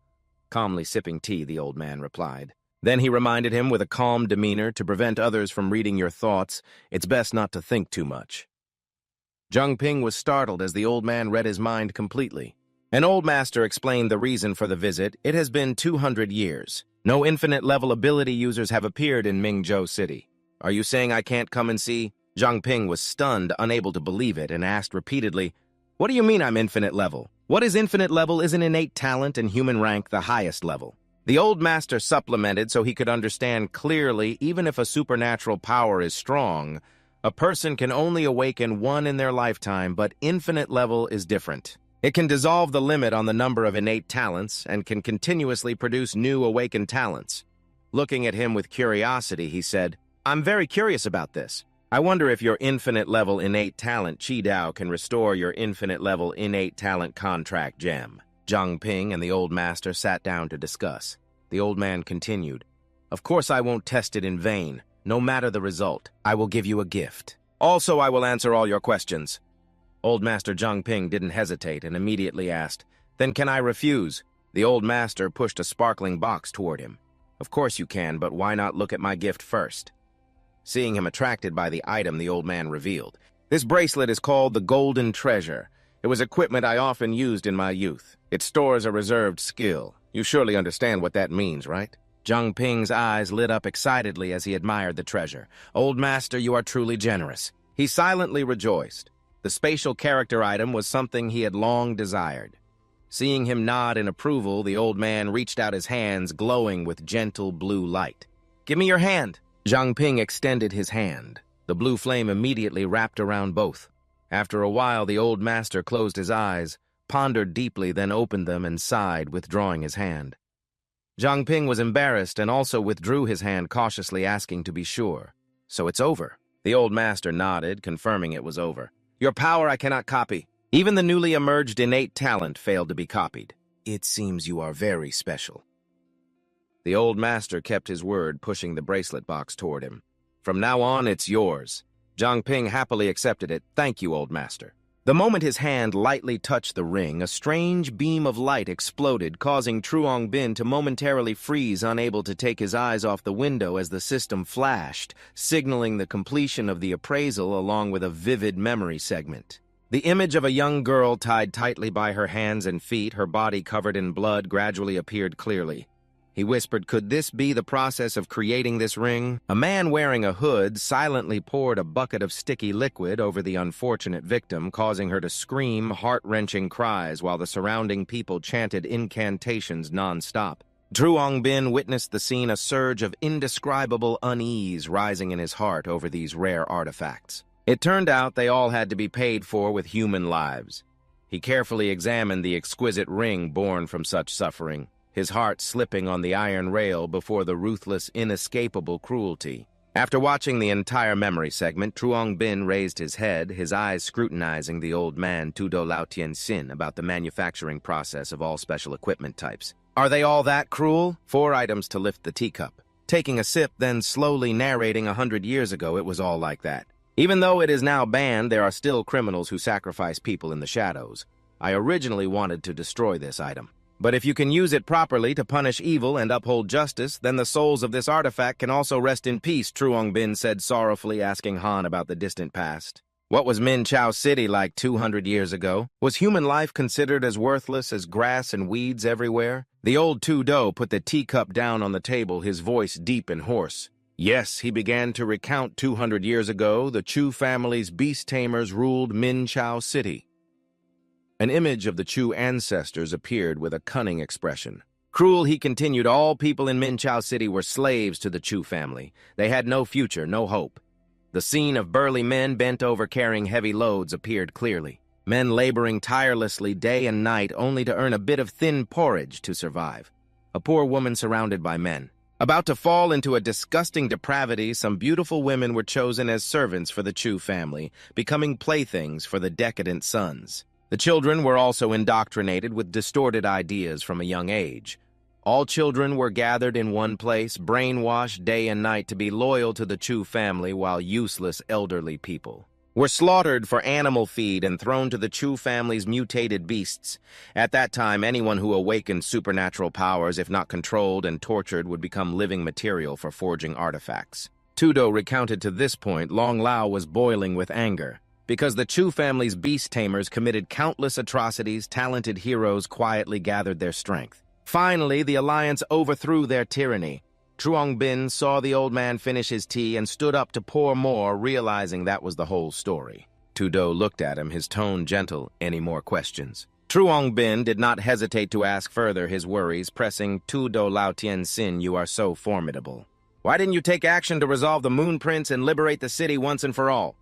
A: Calmly sipping tea, the old man replied. Then he reminded him with a calm demeanor, to prevent others from reading your thoughts, it's best not to think too much. Zhang Ping was startled as the old man read his mind completely. An old master explained the reason for the visit. It has been 200 years. No infinite-level ability users have appeared in Mingzhou City. Are you saying I can't come and see? Zhang Ping was stunned, unable to believe it, and asked repeatedly, What do you mean I'm infinite level? What is infinite level is an innate talent and human rank the highest level. The old master supplemented so he could understand clearly, even if a supernatural power is strong, a person can only awaken one in their lifetime, but infinite level is different. It can dissolve the limit on the number of innate talents and can continuously produce new awakened talents. Looking at him with curiosity, he said, I'm very curious about this. I wonder if your infinite-level innate talent Qi Dao can restore your infinite-level innate talent contract gem. Zhang Ping and the old master sat down to discuss. The old man continued, Of course I won't test it in vain. No matter the result, I will give you a gift. Also, I will answer all your questions. Old Master Zhang Ping didn't hesitate and immediately asked, Then can I refuse? The old master pushed a sparkling box toward him. Of course you can, but why not look at my gift first? Seeing him attracted by the item, the old man revealed, This bracelet is called the Golden Treasure. It was equipment I often used in my youth. It stores a reserved skill. You surely understand what that means, right? Zhang Ping's eyes lit up excitedly as he admired the treasure. Old master, you are truly generous. He silently rejoiced. The spatial character item was something he had long desired. Seeing him nod in approval, the old man reached out his hands, glowing with gentle blue light. Give me your hand. Zhang Ping extended his hand. The blue flame immediately wrapped around both. After a while, the old master closed his eyes, pondered deeply, then opened them and sighed, withdrawing his hand. Zhang Ping was embarrassed and also withdrew his hand cautiously, asking to be sure. "So it's over?" The old master nodded, confirming it was over. "Your power I cannot copy. Even the newly emerged innate talent failed to be copied. It seems you are very special." The old master kept his word, pushing the bracelet box toward him. "From now on, it's yours." Zhang Ping happily accepted it. "Thank you, old master." The moment his hand lightly touched the ring, a strange beam of light exploded, causing Truong Bin to momentarily freeze, unable to take his eyes off the window as the system flashed, signaling the completion of the appraisal along with a vivid memory segment. The image of a young girl tied tightly by her hands and feet, her body covered in blood, gradually appeared clearly. He whispered, "Could this be the process of creating this ring?" A man wearing a hood silently poured a bucket of sticky liquid over the unfortunate victim, causing her to scream heart-wrenching cries while the surrounding people chanted incantations non-stop. Truong Bin witnessed the scene, a surge of indescribable unease rising in his heart over these rare artifacts. It turned out they all had to be paid for with human lives. He carefully examined the exquisite ring born from such suffering, his heart slipping on the iron rail before the ruthless, inescapable cruelty. After watching the entire memory segment, Truong Bin raised his head, his eyes scrutinizing the old man Tudo Lao Tien Sin about the manufacturing process of all special equipment types. "Are they all that cruel?" 4 items to lift the teacup. Taking a sip, then slowly narrating 100 years ago, it was all like that. "Even though it is now banned, there are still criminals who sacrifice people in the shadows. I originally wanted to destroy this item. But if you can use it properly to punish evil and uphold justice, then the souls of this artifact can also rest in peace," Truong Bin said sorrowfully, asking Han about the distant past. What was Min Chao City like 200 years ago? Was human life considered as worthless as grass and weeds everywhere? The old Tudo put the teacup down on the table, his voice deep and hoarse. "Yes," he began to recount, 200 years ago, the Chu family's beast tamers ruled Min Chao City. An image of the Chu ancestors appeared with a cunning expression. "Cruel," he continued, "all people in Min Chao City were slaves to the Chu family. They had no future, no hope." The scene of burly men bent over carrying heavy loads appeared clearly. Men laboring tirelessly day and night only to earn a bit of thin porridge to survive. A poor woman surrounded by men. About to fall into a disgusting depravity, some beautiful women were chosen as servants for the Chu family, becoming playthings for the decadent sons. The children were also indoctrinated with distorted ideas from a young age. All children were gathered in one place, brainwashed day and night to be loyal to the Chu family, while useless elderly people were slaughtered for animal feed and thrown to the Chu family's mutated beasts. At that time, anyone who awakened supernatural powers, if not controlled and tortured, would become living material for forging artifacts. Tudo recounted to this point, Long Lao was boiling with anger. Because the Chu family's beast tamers committed countless atrocities, talented heroes quietly gathered their strength. Finally, the alliance overthrew their tyranny. Truong Bin saw the old man finish his tea and stood up to pour more, realizing that was the whole story. Tudo looked at him, his tone gentle. "Any more questions?" Truong Bin did not hesitate to ask further, his worries pressing. "Tudo Lao Tien Sin, you are so formidable. Why didn't you take action to resolve the Moon Prince and liberate the city once and for all?"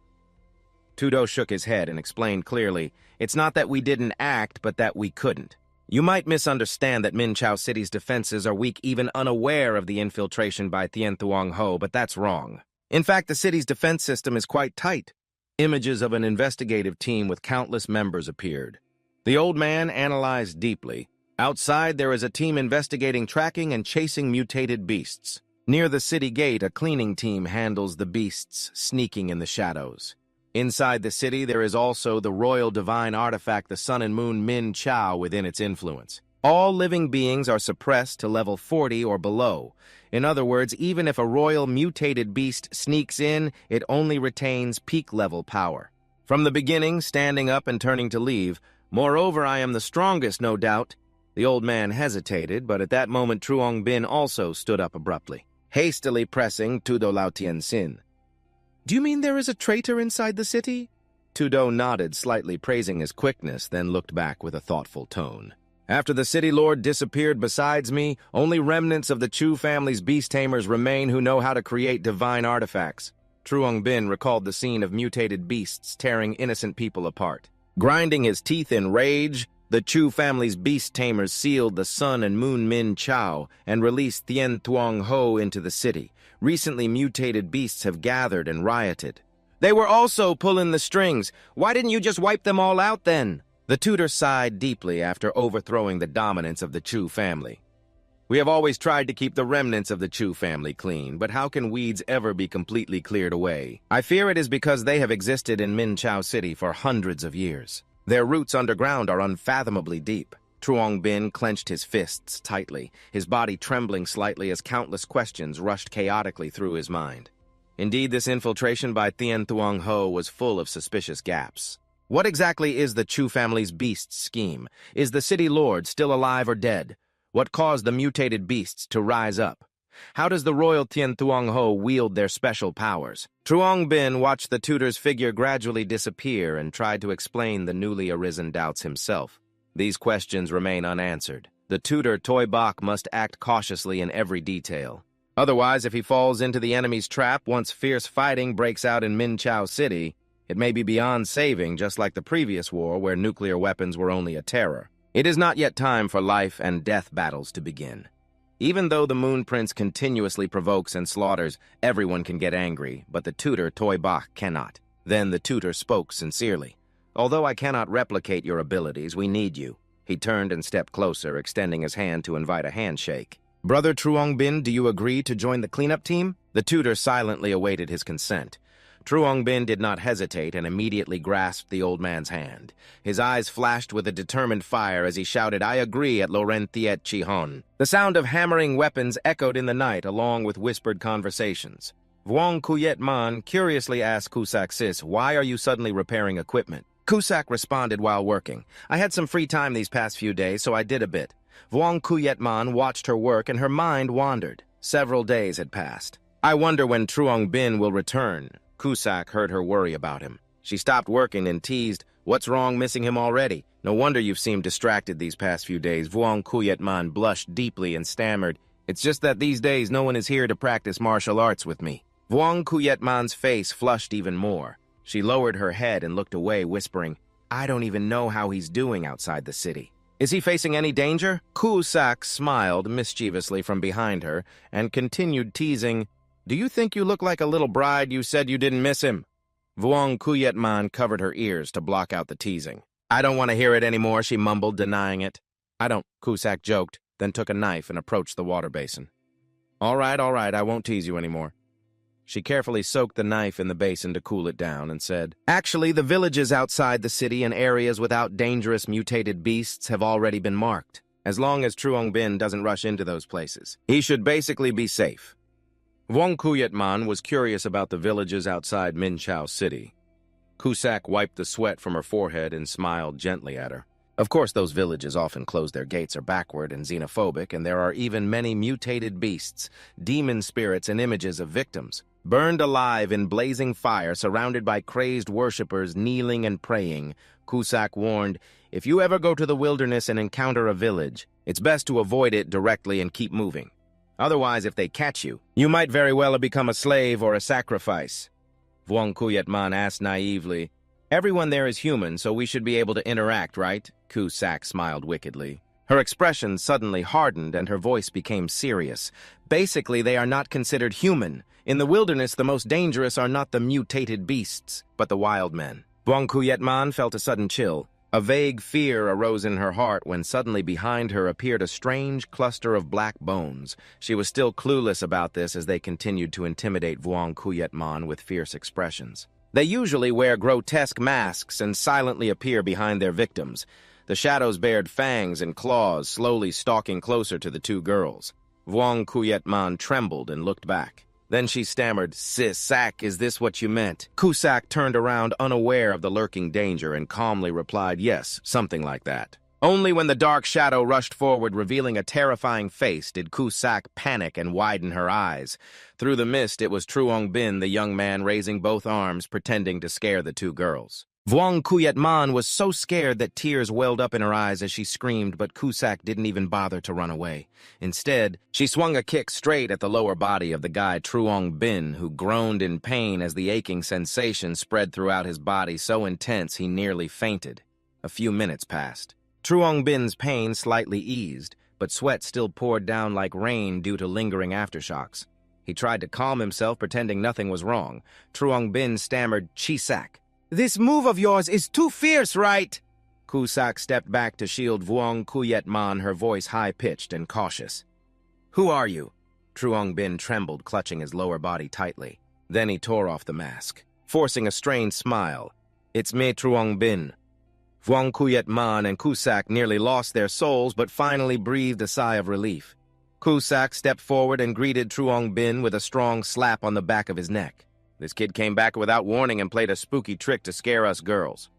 A: Tudo shook his head and explained clearly, "It's not that we didn't act, but that we couldn't. You might misunderstand that Min Chao City's defenses are weak, even unaware of the infiltration by Tien Thuong Ho, but that's wrong. In fact, the city's defense system is quite tight." Images of an investigative team with countless members appeared. The old man analyzed deeply. Outside, there is a team investigating tracking and chasing mutated beasts. Near the city gate, a cleaning team handles the beasts sneaking in the shadows. Inside the city, there is also the royal divine artifact, the Sun and Moon Min Chao, within its influence. All living beings are suppressed to level 40 or below. In other words, even if a royal mutated beast sneaks in, it only retains peak-level power. From the beginning, standing up and turning to leave. "Moreover, I am the strongest, no doubt." The old man hesitated, but at that moment Truong Bin also stood up abruptly, hastily pressing Tudo Lao Tien Sin. "Do you mean there is a traitor inside the city?" Tudo nodded, slightly praising his quickness, then looked back with a thoughtful tone. "After the city lord disappeared besides me, only remnants of the Chu family's beast tamers remain who know how to create divine artifacts." Truong Bin recalled the scene of mutated beasts tearing innocent people apart. Grinding his teeth in rage, the Chu family's beast tamers sealed the Sun and Moon Min Chao and released Tien Thuong Ho into the city. Recently mutated beasts have gathered and rioted. They were also pulling the strings. Why didn't you just wipe them all out then? The tutor sighed deeply after overthrowing the dominance of the Chu family. We have always tried to keep the remnants of the Chu family clean, but how can weeds ever be completely cleared away? I fear it is because they have existed in Min Chao City for hundreds of years. Their roots underground are unfathomably deep. Truong Bin clenched his fists tightly, his body trembling slightly as countless questions rushed chaotically through his mind. Indeed, this infiltration by Tien Thuong Ho was full of suspicious gaps. What exactly is the Chu family's beast scheme? Is the city lord still alive or dead? What caused the mutated beasts to rise up? How does the royal Tien Thuong Ho wield their special powers? Truong Bin watched the tutor's figure gradually disappear and tried to explain the newly arisen doubts himself. These questions remain unanswered. The tutor, Toi Bok, must act cautiously in every detail. Otherwise, if he falls into the enemy's trap once fierce fighting breaks out in Min Chao City, it may be beyond saving, just like the previous war where nuclear weapons were only a terror. It is not yet time for life and death battles to begin. Even though the Moon Prince continuously provokes and slaughters, everyone can get angry, but the tutor, Toi Bok, cannot. Then the tutor spoke sincerely. Although I cannot replicate your abilities, we need you. He turned and stepped closer, extending his hand to invite a handshake. Brother Truong Bin, do you agree to join the cleanup team? The tutor silently awaited his consent. Truong Bin did not hesitate and immediately grasped the old man's hand. His eyes flashed with a determined fire as he shouted, I agree, at Loren Thiet Chi Hon. The sound of hammering weapons echoed in the night along with whispered conversations. Vuong Kuyet Man curiously asked Kusak Sis, why are you suddenly repairing equipment? Kusak responded while working. I had some free time these past few days, so I did a bit. Vuong Kuyet Man watched her work and her mind wandered. Several days had passed. I wonder when Truong Bin will return. Kusak heard her worry about him. She stopped working and teased, what's wrong missing him already? No wonder you've seemed distracted these past few days. Vuong Kuyet Man blushed deeply and stammered, it's just that these days no one is here to practice martial arts with me. Vuong Kuyet Man's face flushed even more. She lowered her head and looked away, whispering, I don't even know how he's doing outside the city. Is he facing any danger? Kusak smiled mischievously from behind her and continued teasing, do you think you look like a little bride you said you didn't miss him? Vuong Kuyet Man covered her ears to block out the teasing. I don't want to hear it anymore, she mumbled, denying it. I don't, Kusak joked, then took a knife and approached the water basin. All right, I won't tease you anymore. She carefully soaked the knife in the basin to cool it down and said, actually, the villages outside the city and areas without dangerous mutated beasts have already been marked. As long as Truong Bin doesn't rush into those places, he should basically be safe. Vuong Kuyet Man was curious about the villages outside Min Chao City. Kusak wiped the sweat from her forehead and smiled gently at her. Of course, those villages often close their gates or backward and xenophobic, and there are even many mutated beasts, demon spirits and images of victims, burned alive in blazing fire, surrounded by crazed worshippers kneeling and praying. Kusak warned, if you ever go to the wilderness and encounter a village, it's best to avoid it directly and keep moving. Otherwise, if they catch you, you might very well have become a slave or a sacrifice. Vuong Kuyet Man asked naively, everyone there is human, so we should be able to interact, right? Kusak smiled wickedly. Her expression suddenly hardened and her voice became serious. Basically, they are not considered human. In the wilderness, the most dangerous are not the mutated beasts, but the wild men. Vuong Kuyet Man felt a sudden chill. A vague fear arose in her heart when suddenly behind her appeared a strange cluster of black bones. She was still clueless about this as they continued to intimidate Vuong Kuyet Man with fierce expressions. They usually wear grotesque masks and silently appear behind their victims. The shadows bared fangs and claws, slowly stalking closer to the two girls. Vuong Kuyet Man trembled and looked back. Then she stammered, Sak, is this what you meant? Kusak turned around unaware of the lurking danger and calmly replied, yes, something like that. Only when the dark shadow rushed forward, revealing a terrifying face, did Kusak panic and widen her eyes. Through the mist, it was Truong Bin, the young man raising both arms, pretending to scare the two girls. Vuong Kuyetman was so scared that tears welled up in her eyes as she screamed, but Cusack didn't even bother to run away. Instead, she swung a kick straight at the lower body of the guy Truong Bin, who groaned in pain as the aching sensation spread throughout his body so intense he nearly fainted. A few minutes passed. Truong Bin's pain slightly eased, but sweat still poured down like rain due to lingering aftershocks. He tried to calm himself, pretending nothing was wrong. Truong Bin stammered, "Chisak. This move of yours is too fierce, right?" Cusack stepped back to shield Vuong Kuyetman, her voice high-pitched and cautious. "Who are you?" Truong Bin trembled, clutching his lower body tightly. Then he tore off the mask, forcing a strained smile. "It's me, Truong Bin." Vuong Kuyetman and Cusack nearly lost their souls, but finally breathed a sigh of relief. Cusack stepped forward and greeted Truong Bin with a strong slap on the back of his neck. "This kid came back without warning and played a spooky trick to scare us girls."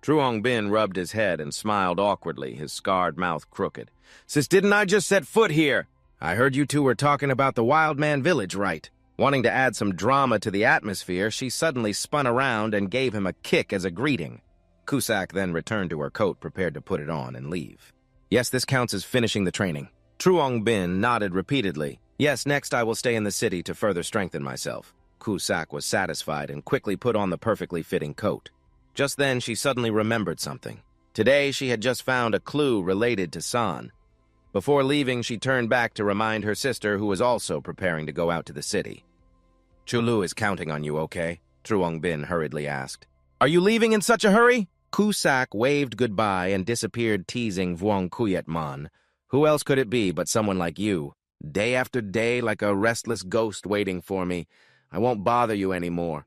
A: Truong Bin rubbed his head and smiled awkwardly, his scarred mouth crooked. "Sis, didn't I just set foot here? I heard you two were talking about the Wild Man Village, right?" Wanting to add some drama to the atmosphere, she suddenly spun around and gave him a kick as a greeting. Cusack then returned to her coat, prepared to put it on and leave. "Yes, this counts as finishing the training." Truong Bin nodded repeatedly. "Yes, next I will stay in the city to further strengthen myself." Cusack was satisfied and quickly put on the perfectly fitting coat. Just then, she suddenly remembered something. Today, she had just found a clue related to San. Before leaving, she turned back to remind her sister, who was also preparing to go out to the city. "Chulu is counting on you, okay?" Truong Bin hurriedly asked. "Are you leaving in such a hurry?" Cusack waved goodbye and disappeared, teasing Vuong Kuyetman. "Who else could it be but someone like you? Day after day, like a restless ghost waiting for me. I won't bother you anymore."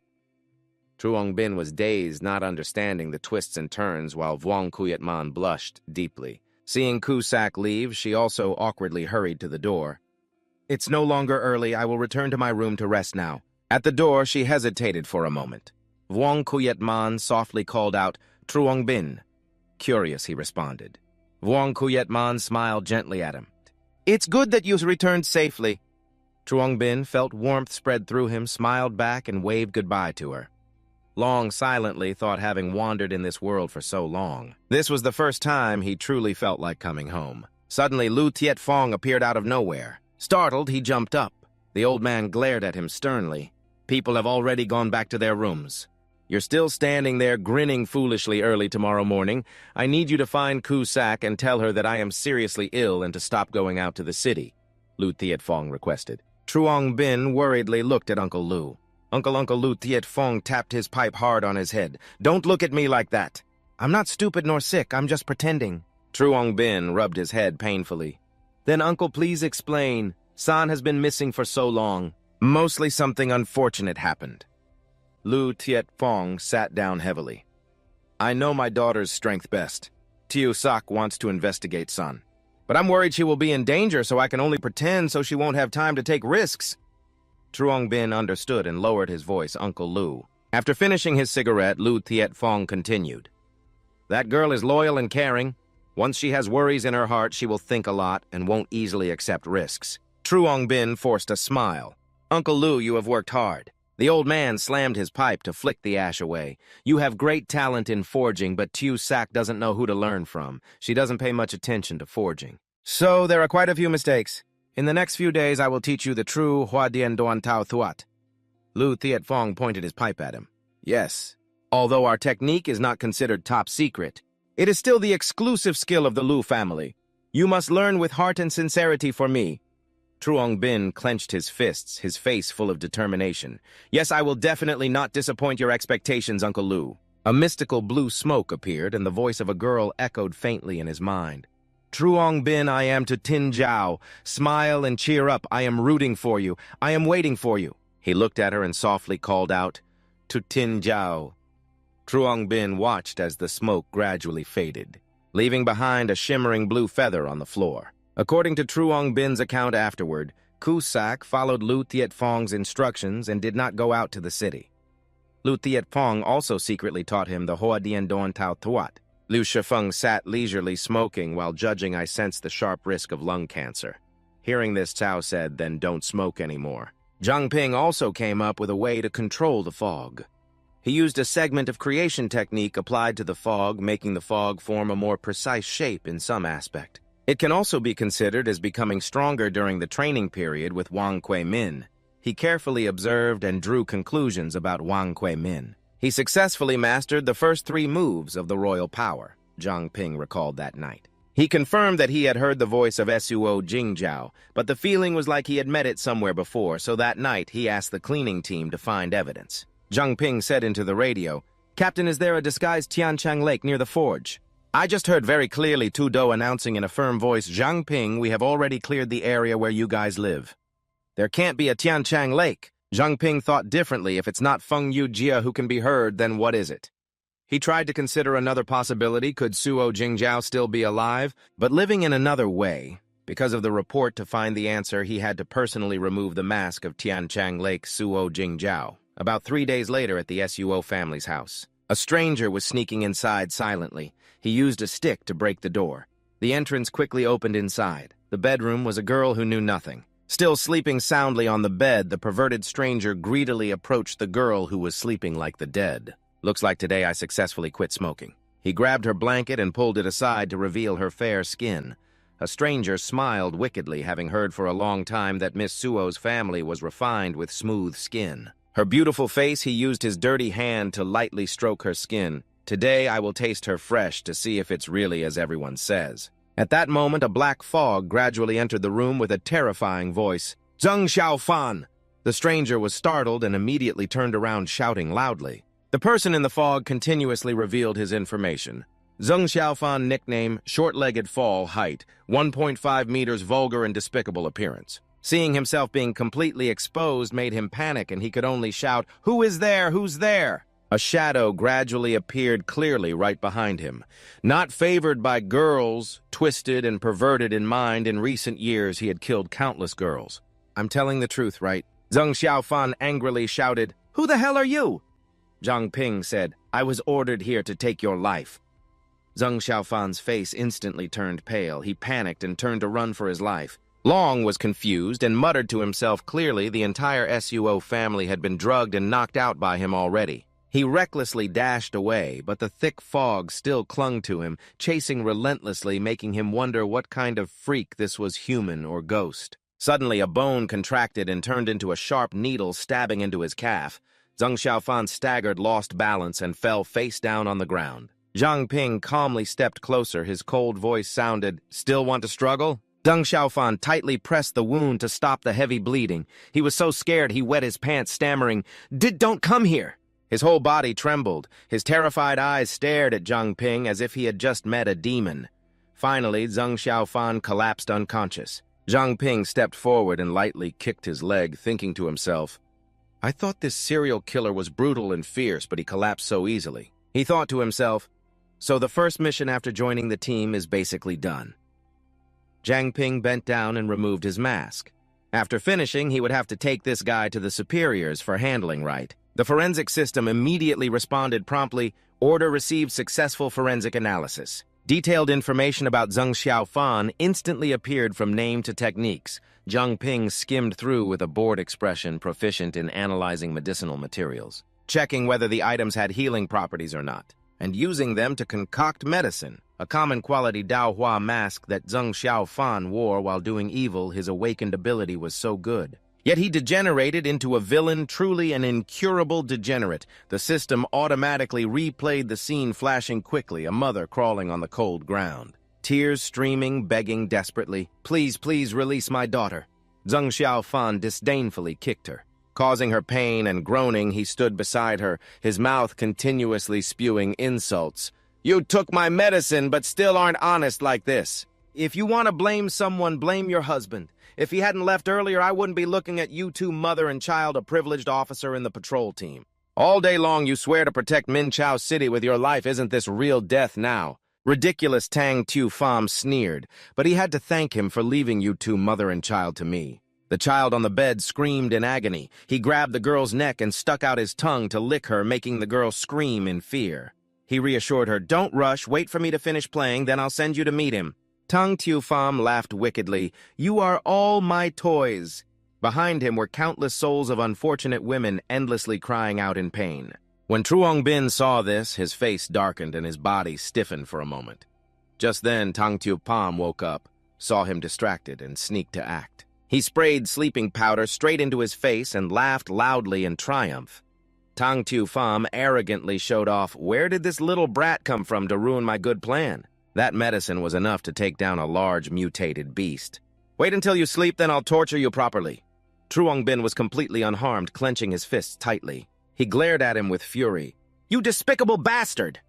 A: Truong Bin was dazed, not understanding the twists and turns, while Vuong Kuyetman blushed deeply. Seeing Cusack leave, she also awkwardly hurried to the door. "It's no longer early. I will return to my room to rest now." At the door, she hesitated for a moment. Vuong Kuyetman softly called out, "Truong Bin." "Curious," he responded. Vuong Kuyetman smiled gently at him. "It's good that you returned safely." Truong Bin felt warmth spread through him, smiled back, and waved goodbye to her. Long silently thought, having wandered in this world for so long, this was the first time he truly felt like coming home. Suddenly, Lu Tiet-Fong appeared out of nowhere. Startled, he jumped up. The old man glared at him sternly. "People have already gone back to their rooms. You're still standing there grinning foolishly early tomorrow morning. I need you to find Cusack and tell her that I am seriously ill and to stop going out to the city," Lu Tiet-Fong requested. Truong Bin worriedly looked at Uncle Lu. Uncle Lu Tiet-Fong tapped his pipe hard on his head. "Don't look at me like that. I'm not stupid nor sick, I'm just pretending." Truong Bin rubbed his head painfully. "Then, Uncle, please explain. San has been missing for so long. Mostly something unfortunate happened." Lu Tiet-Fong sat down heavily. "I know my daughter's strength best. Tiu Sak wants to investigate San. But I'm worried she will be in danger, so I can only pretend so she won't have time to take risks." Truong Bin understood and lowered his voice, "Uncle Lu." After finishing his cigarette, Lu Tiet-Fong continued. "That girl is loyal and caring. Once she has worries in her heart, she will think a lot and won't easily accept risks." Truong Bin forced a smile. "Uncle Lu, you have worked hard." The old man slammed his pipe to flick the ash away. "You have great talent in forging, but Tiu Sak doesn't know who to learn from. She doesn't pay much attention to forging. So there are quite a few mistakes. In the next few days, I will teach you the true Hua Dien Duan Tao Thuat." Lu Tiet-Fong pointed his pipe at him. "Yes. Although our technique is not considered top secret, it is still the exclusive skill of the Lu family. You must learn with heart and sincerity for me." Truong Bin clenched his fists, his face full of determination. "Yes, I will definitely not disappoint your expectations, Uncle Lu." A mystical blue smoke appeared, and the voice of a girl echoed faintly in his mind. "Truong Bin, I am to Tin Jiao. Smile and cheer up. I am rooting for you. I am waiting for you." He looked at her and softly called out, "To Tin Jiao." Truong Bin watched as the smoke gradually faded, leaving behind a shimmering blue feather on the floor. According to Truong Bin's account afterward, Cusack followed Lu Tiet-Fong's instructions and did not go out to the city. Lu Tiet-Fong also secretly taught him the Hoa Dien Don Tao Thuat. Liu Shifeng sat leisurely smoking while judging. I sensed the sharp risk of lung cancer. Hearing this, Cao said, "Then don't smoke anymore." Zhang Ping also came up with a way to control the fog. He used a segment of creation technique applied to the fog, making the fog form a more precise shape in some aspect. It can also be considered as becoming stronger during the training period with Wang Kui-min. He carefully observed and drew conclusions about Wang Kui-min. He successfully mastered the first 3 moves of the royal power, Zhang Ping recalled that night. He confirmed that he had heard the voice of Suo Jingzhao, but the feeling was like he had met it somewhere before, so that night he asked the cleaning team to find evidence. Zhang Ping said into the radio, "Captain, is there a disguised Tianchang Lake near the forge?" "I just heard very clearly Tu Do announcing in a firm voice, 'Zhang Ping, we have already cleared the area where you guys live.' There can't be a Tianchang Lake." Zhang Ping thought differently. If it's not Feng Yujia who can be heard, then what is it? He tried to consider another possibility. Could Suo Jingzhao still be alive? But living in another way. Because of the report, to find the answer, he had to personally remove the mask of Tianchang Lake Suo Jingzhao. About 3 days later at the Suo family's house, a stranger was sneaking inside silently. He used a stick to break the door. The entrance quickly opened inside. The bedroom was a girl who knew nothing. Still sleeping soundly on the bed, the perverted stranger greedily approached the girl who was sleeping like the dead. "Looks like today I successfully quit smoking." He grabbed her blanket and pulled it aside to reveal her fair skin. A stranger smiled wickedly, having heard for a long time that Miss Suo's family was refined with smooth skin. Her beautiful face, he used his dirty hand to lightly stroke her skin. "Today I will taste her fresh to see if it's really as everyone says." At that moment, a black fog gradually entered the room with a terrifying voice. "Zheng Xiaofan!" The stranger was startled and immediately turned around shouting loudly. The person in the fog continuously revealed his information. Zheng Xiaofan, nickname, short-legged fall, height, 1.5 meters, vulgar and despicable appearance. Seeing himself being completely exposed made him panic, and he could only shout, "Who is there? Who's there?" A shadow gradually appeared clearly right behind him. Not favored by girls, twisted and perverted in mind, in recent years he had killed countless girls. "I'm telling the truth, right?" Zheng Xiaofan angrily shouted, "Who the hell are you?" Zhang Ping said, "I was ordered here to take your life." Zheng Xiaofan's face instantly turned pale. He panicked and turned to run for his life. Long was confused and muttered to himself clearly the entire Suo family had been drugged and knocked out by him already. He recklessly dashed away, but the thick fog still clung to him, chasing relentlessly, making him wonder what kind of freak this was, human or ghost. Suddenly, a bone contracted and turned into a sharp needle, stabbing into his calf. Zheng Xiaofan staggered, lost balance, and fell face down on the ground. Zhang Ping calmly stepped closer. His cold voice sounded, "Still want to struggle?" Zheng Xiaofan tightly pressed the wound to stop the heavy bleeding. He was so scared he wet his pants, stammering, Don't come here!" His whole body trembled. His terrified eyes stared at Zhang Ping as if he had just met a demon. Finally, Zheng Xiaofan collapsed unconscious. Zhang Ping stepped forward and lightly kicked his leg, thinking to himself, "I thought this serial killer was brutal and fierce, but he collapsed so easily." He thought to himself, "So the first mission after joining the team is basically done." Zhang Ping bent down and removed his mask. After finishing, he would have to take this guy to the superiors for handling right. The forensic system immediately responded promptly, "Order received, successful forensic analysis." Detailed information about Zheng Xiaofan instantly appeared from name to techniques. Zhang Ping skimmed through with a bored expression, proficient in analyzing medicinal materials, checking whether the items had healing properties or not, and using them to concoct medicine, a common quality Daohua mask that Zheng Xiaofan wore while doing evil. His awakened ability was so good. Yet he degenerated into a villain, truly an incurable degenerate. The system automatically replayed the scene, flashing quickly, a mother crawling on the cold ground. Tears streaming, begging desperately, "Please, please release my daughter." Zheng Xiaofan disdainfully kicked her. Causing her pain and groaning, he stood beside her, his mouth continuously spewing insults. "You took my medicine, but still aren't honest like this. If you want to blame someone, blame your husband. If he hadn't left earlier, I wouldn't be looking at you two, mother and child, a privileged officer in the patrol team. All day long you swear to protect Minchao City with your life. Isn't this real death now?" Ridiculous, Tang Tu Pham sneered, but he had to thank him for leaving you two, mother and child, to me. The child on the bed screamed in agony. He grabbed the girl's neck and stuck out his tongue to lick her, making the girl scream in fear. He reassured her, "Don't rush, wait for me to finish playing, then I'll send you to meet him." Tang Tu Pham laughed wickedly. "You are all my toys." Behind him were countless souls of unfortunate women endlessly crying out in pain. When Truong Bin saw this, his face darkened and his body stiffened for a moment. Just then, Tang Tiu Pham woke up, saw him distracted, and sneaked to act. He sprayed sleeping powder straight into his face and laughed loudly in triumph. Tang Tiu Pham arrogantly showed off, "Where did this little brat come from to ruin my good plan?" That medicine was enough to take down a large mutated beast. "Wait until you sleep, then I'll torture you properly." Truong Bin was completely unharmed, clenching his fists tightly. He glared at him with fury. "You despicable bastard!"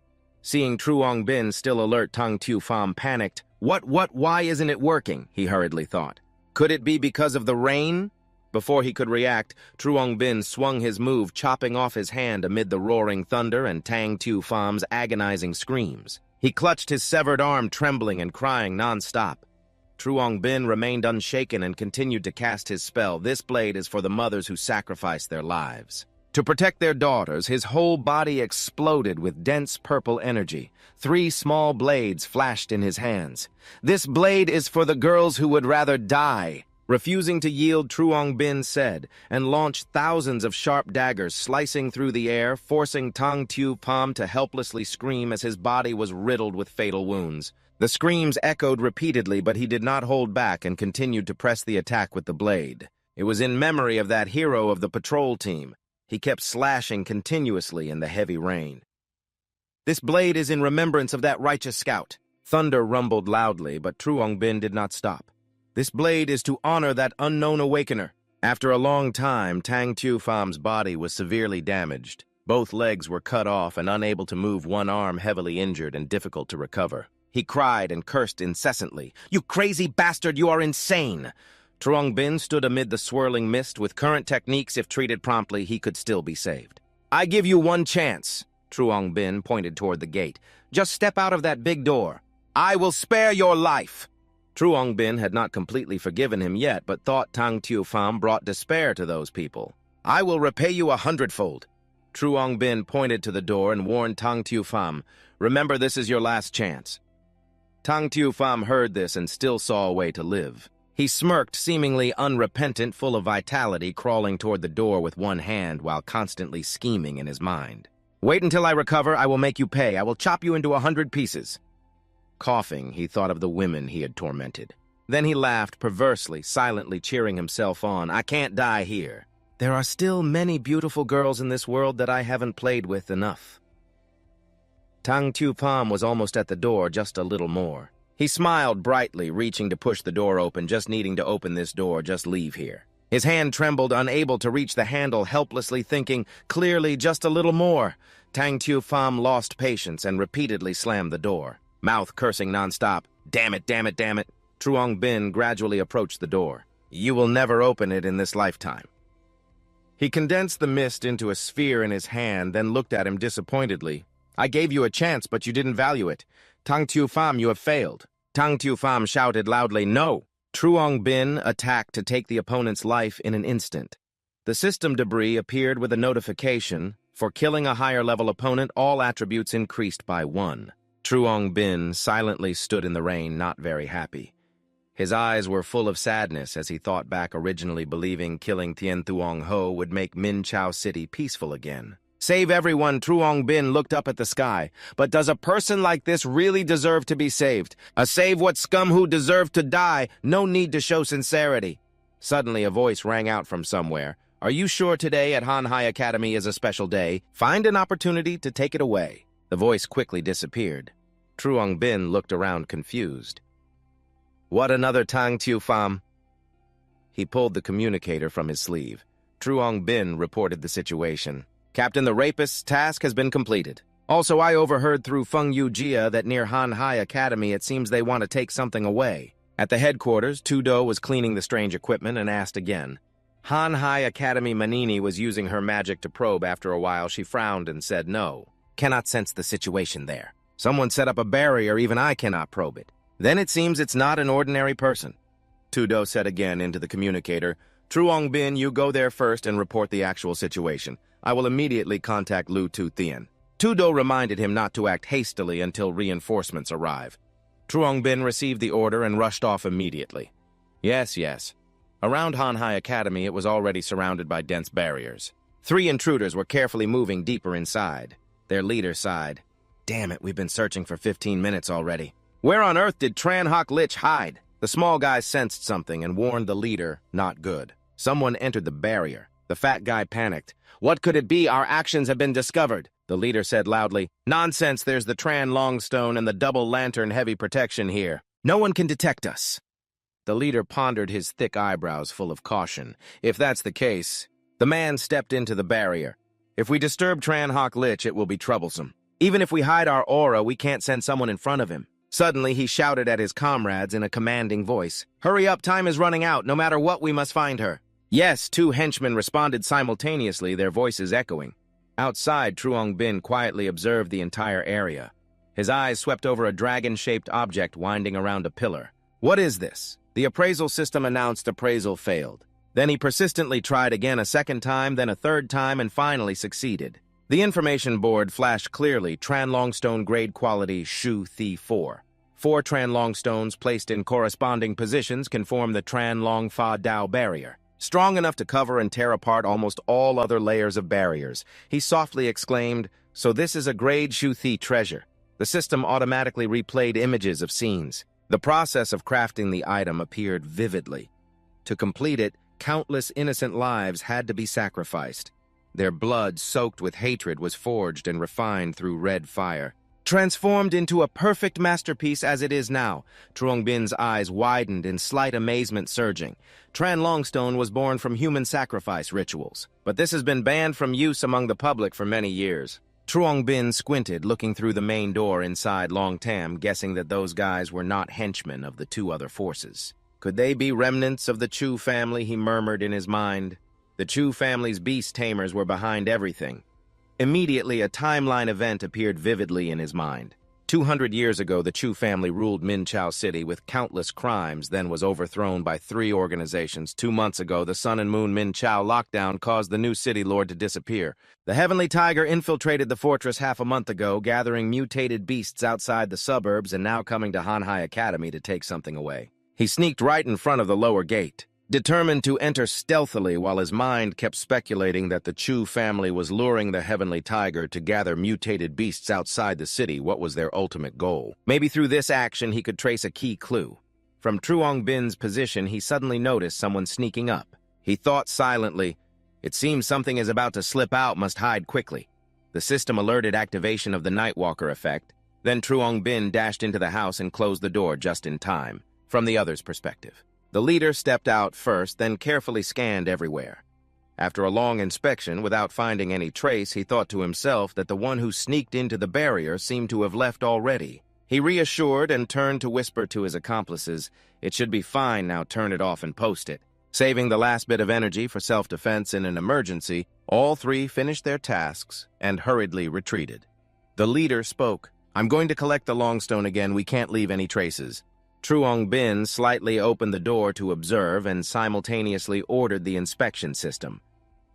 A: Seeing Truong Bin still alert, Tang Tiu Pham panicked. Why isn't it working?" he hurriedly thought. Could it be because of the rain? Before he could react, Truong Bin swung his move, chopping off his hand amid the roaring thunder and Tang Tiu Pham's agonizing screams. He clutched his severed arm, trembling and crying non-stop. Truong Bin remained unshaken and continued to cast his spell. "This blade is for the mothers who sacrificed their lives." To protect their daughters, his whole body exploded with dense purple energy. 3 small blades flashed in his hands. "This blade is for the girls who would rather die." Refusing to yield, Truong Bin said, and launched thousands of sharp daggers, slicing through the air, forcing Tang Tiu Pham to helplessly scream as his body was riddled with fatal wounds. The screams echoed repeatedly, but he did not hold back and continued to press the attack with the blade. It was in memory of that hero of the patrol team. He kept slashing continuously in the heavy rain. "This blade is in remembrance of that righteous scout." Thunder rumbled loudly, but Truong Bin did not stop. "This blade is to honor that unknown awakener." After a long time, Tang Tiu Pham's body was severely damaged. Both legs were cut off and unable to move, one arm heavily injured and difficult to recover. He cried and cursed incessantly. "You crazy bastard, you are insane!" Truong Bin stood amid the swirling mist. With current techniques, if treated promptly, he could still be saved. "I give you one chance." Truong Bin pointed toward the gate. "Just step out of that big door. I will spare your life." Truong Bin had not completely forgiven him yet, but thought Tang Tiu Pham brought despair to those people. "I will repay you 100-fold." Truong Bin pointed to the door and warned Tang Tiu Pham, "Remember, this is your last chance." Tang Tiu Pham heard this and still saw a way to live. He smirked, seemingly unrepentant, full of vitality, crawling toward the door with one hand while constantly scheming in his mind. "Wait until I recover. I will make you pay. I will chop you into 100 pieces." Coughing, he thought of the women he had tormented. Then he laughed perversely, silently cheering himself on. "I can't die here. There are still many beautiful girls in this world that I haven't played with enough." Tang Tiu Pham was almost at the door, just a little more. He smiled brightly, reaching to push the door open. "Just needing to open this door, just leave here." His hand trembled, unable to reach the handle, helplessly thinking, "Clearly, just a little more." Tang Tiu Pham lost patience and repeatedly slammed the door, mouth cursing nonstop. "Damn it, damn it, damn it." Truong Bin gradually approached the door. "You will never open it in this lifetime." He condensed the mist into a sphere in his hand, then looked at him disappointedly. "I gave you a chance, but you didn't value it. Tang Tiu Pham, you have failed." Tang Tiu Pham shouted loudly, "No!" Truong Bin attacked to take the opponent's life in an instant. The system debris appeared with a notification. For killing a higher-level opponent, all attributes increased by 1. Truong Bin silently stood in the rain, not very happy. His eyes were full of sadness as he thought back, originally believing killing Tien Thuong Ho would make Min Chau City peaceful again. "Save everyone," Truong Bin looked up at the sky. "But does a person like this really deserve to be saved? Save what scum who deserve to die? No need to show sincerity." Suddenly a voice rang out from somewhere. "Are you sure today at Han Hai Academy is a special day? Find an opportunity to take it away." The voice quickly disappeared. Truong Bin looked around confused. "What, another Tang Tiu Pham?" He pulled the communicator from his sleeve. Truong Bin reported the situation. "Captain, the rapist's task has been completed. Also, I overheard through Feng Yu Jia that near Han Hai Academy it seems they want to take something away." At the headquarters, Tudo was cleaning the strange equipment and asked again. Han Hai Academy Manini was using her magic to probe. After a while, she frowned and said no. "Cannot sense the situation there. Someone set up a barrier, even I cannot probe it. Then it seems it's not an ordinary person." Tudo said again into the communicator, "Truong Bin, you go there first and report the actual situation. I will immediately contact Lu Tu Thien." Tudo reminded him not to act hastily until reinforcements arrive. Truong Bin received the order and rushed off immediately. Yes. Around Han Hai Academy, it was already surrounded by dense barriers. 3 intruders were carefully moving deeper inside. Their leader sighed. Damn it, we've been searching for 15 minutes already. Where on earth did Tran Hock Lich hide? The small guy sensed something and warned the leader, not good. Someone entered the barrier. The fat guy panicked. What could it be? Our actions have been discovered. The leader said loudly, Nonsense, there's the Tran Longstone and the double lantern heavy protection here. No one can detect us. The leader pondered his thick eyebrows full of caution. If that's the case, the man stepped into the barrier. If we disturb Tran Hock Lich, it will be troublesome. Even if we hide our aura, we can't send someone in front of him. Suddenly, he shouted at his comrades in a commanding voice. Hurry up, time is running out. No matter what, we must find her. Yes, 2 henchmen responded simultaneously, their voices echoing. Outside, Truong Bin quietly observed the entire area. His eyes swept over a dragon-shaped object winding around a pillar. What is this? The appraisal system announced appraisal failed. Then he persistently tried again a second time, then a third time, and finally succeeded. The information board flashed clearly, Tran Longstone grade quality Shu Thi 4. 4 Tran Longstones placed in corresponding positions can form the Tran Long Fa Dao barrier. Strong enough to cover and tear apart almost all other layers of barriers. He softly exclaimed, So this is a grade Shu Thi treasure. The system automatically replayed images of scenes. The process of crafting the item appeared vividly. To complete it, countless innocent lives had to be sacrificed. Their blood, soaked with hatred, was forged and refined through red fire. Transformed into a perfect masterpiece as it is now, Truong Bin's eyes widened in slight amazement surging. Tran Longstone was born from human sacrifice rituals, but this has been banned from use among the public for many years. Truong Bin squinted, looking through the main door inside Long Tam, guessing that those guys were not henchmen of the 2 other forces. Could they be remnants of the Chu family, he murmured in his mind. The Chu family's beast tamers were behind everything. Immediately, a timeline event appeared vividly in his mind. 200 years ago, the Chu family ruled Minchao City with countless crimes, then was overthrown by 3 organizations. 2 months ago, the Sun and Moon Minchao lockdown caused the new city lord to disappear. The Heavenly Tiger infiltrated the fortress half a month ago, gathering mutated beasts outside the suburbs and now coming to Hanhai Academy to take something away. He sneaked right in front of the lower gate, determined to enter stealthily while his mind kept speculating that the Chu family was luring the Heavenly Tiger to gather mutated beasts outside the city. What was their ultimate goal? Maybe through this action he could trace a key clue. From Truong Bin's position, he suddenly noticed someone sneaking up. He thought silently, It seems something is about to slip out, must hide quickly. The system alerted activation of the Nightwalker effect. Then Truong Bin dashed into the house and closed the door just in time, from the other's perspective. The leader stepped out first, then carefully scanned everywhere. After a long inspection, without finding any trace, he thought to himself that the one who sneaked into the barrier seemed to have left already. He reassured and turned to whisper to his accomplices, It should be fine now, turn it off and post it. Saving the last bit of energy for self-defense in an emergency, all 3 finished their tasks and hurriedly retreated. The leader spoke, I'm going to collect the Longstone again, we can't leave any traces. Truong Bin slightly opened the door to observe and simultaneously ordered the inspection system.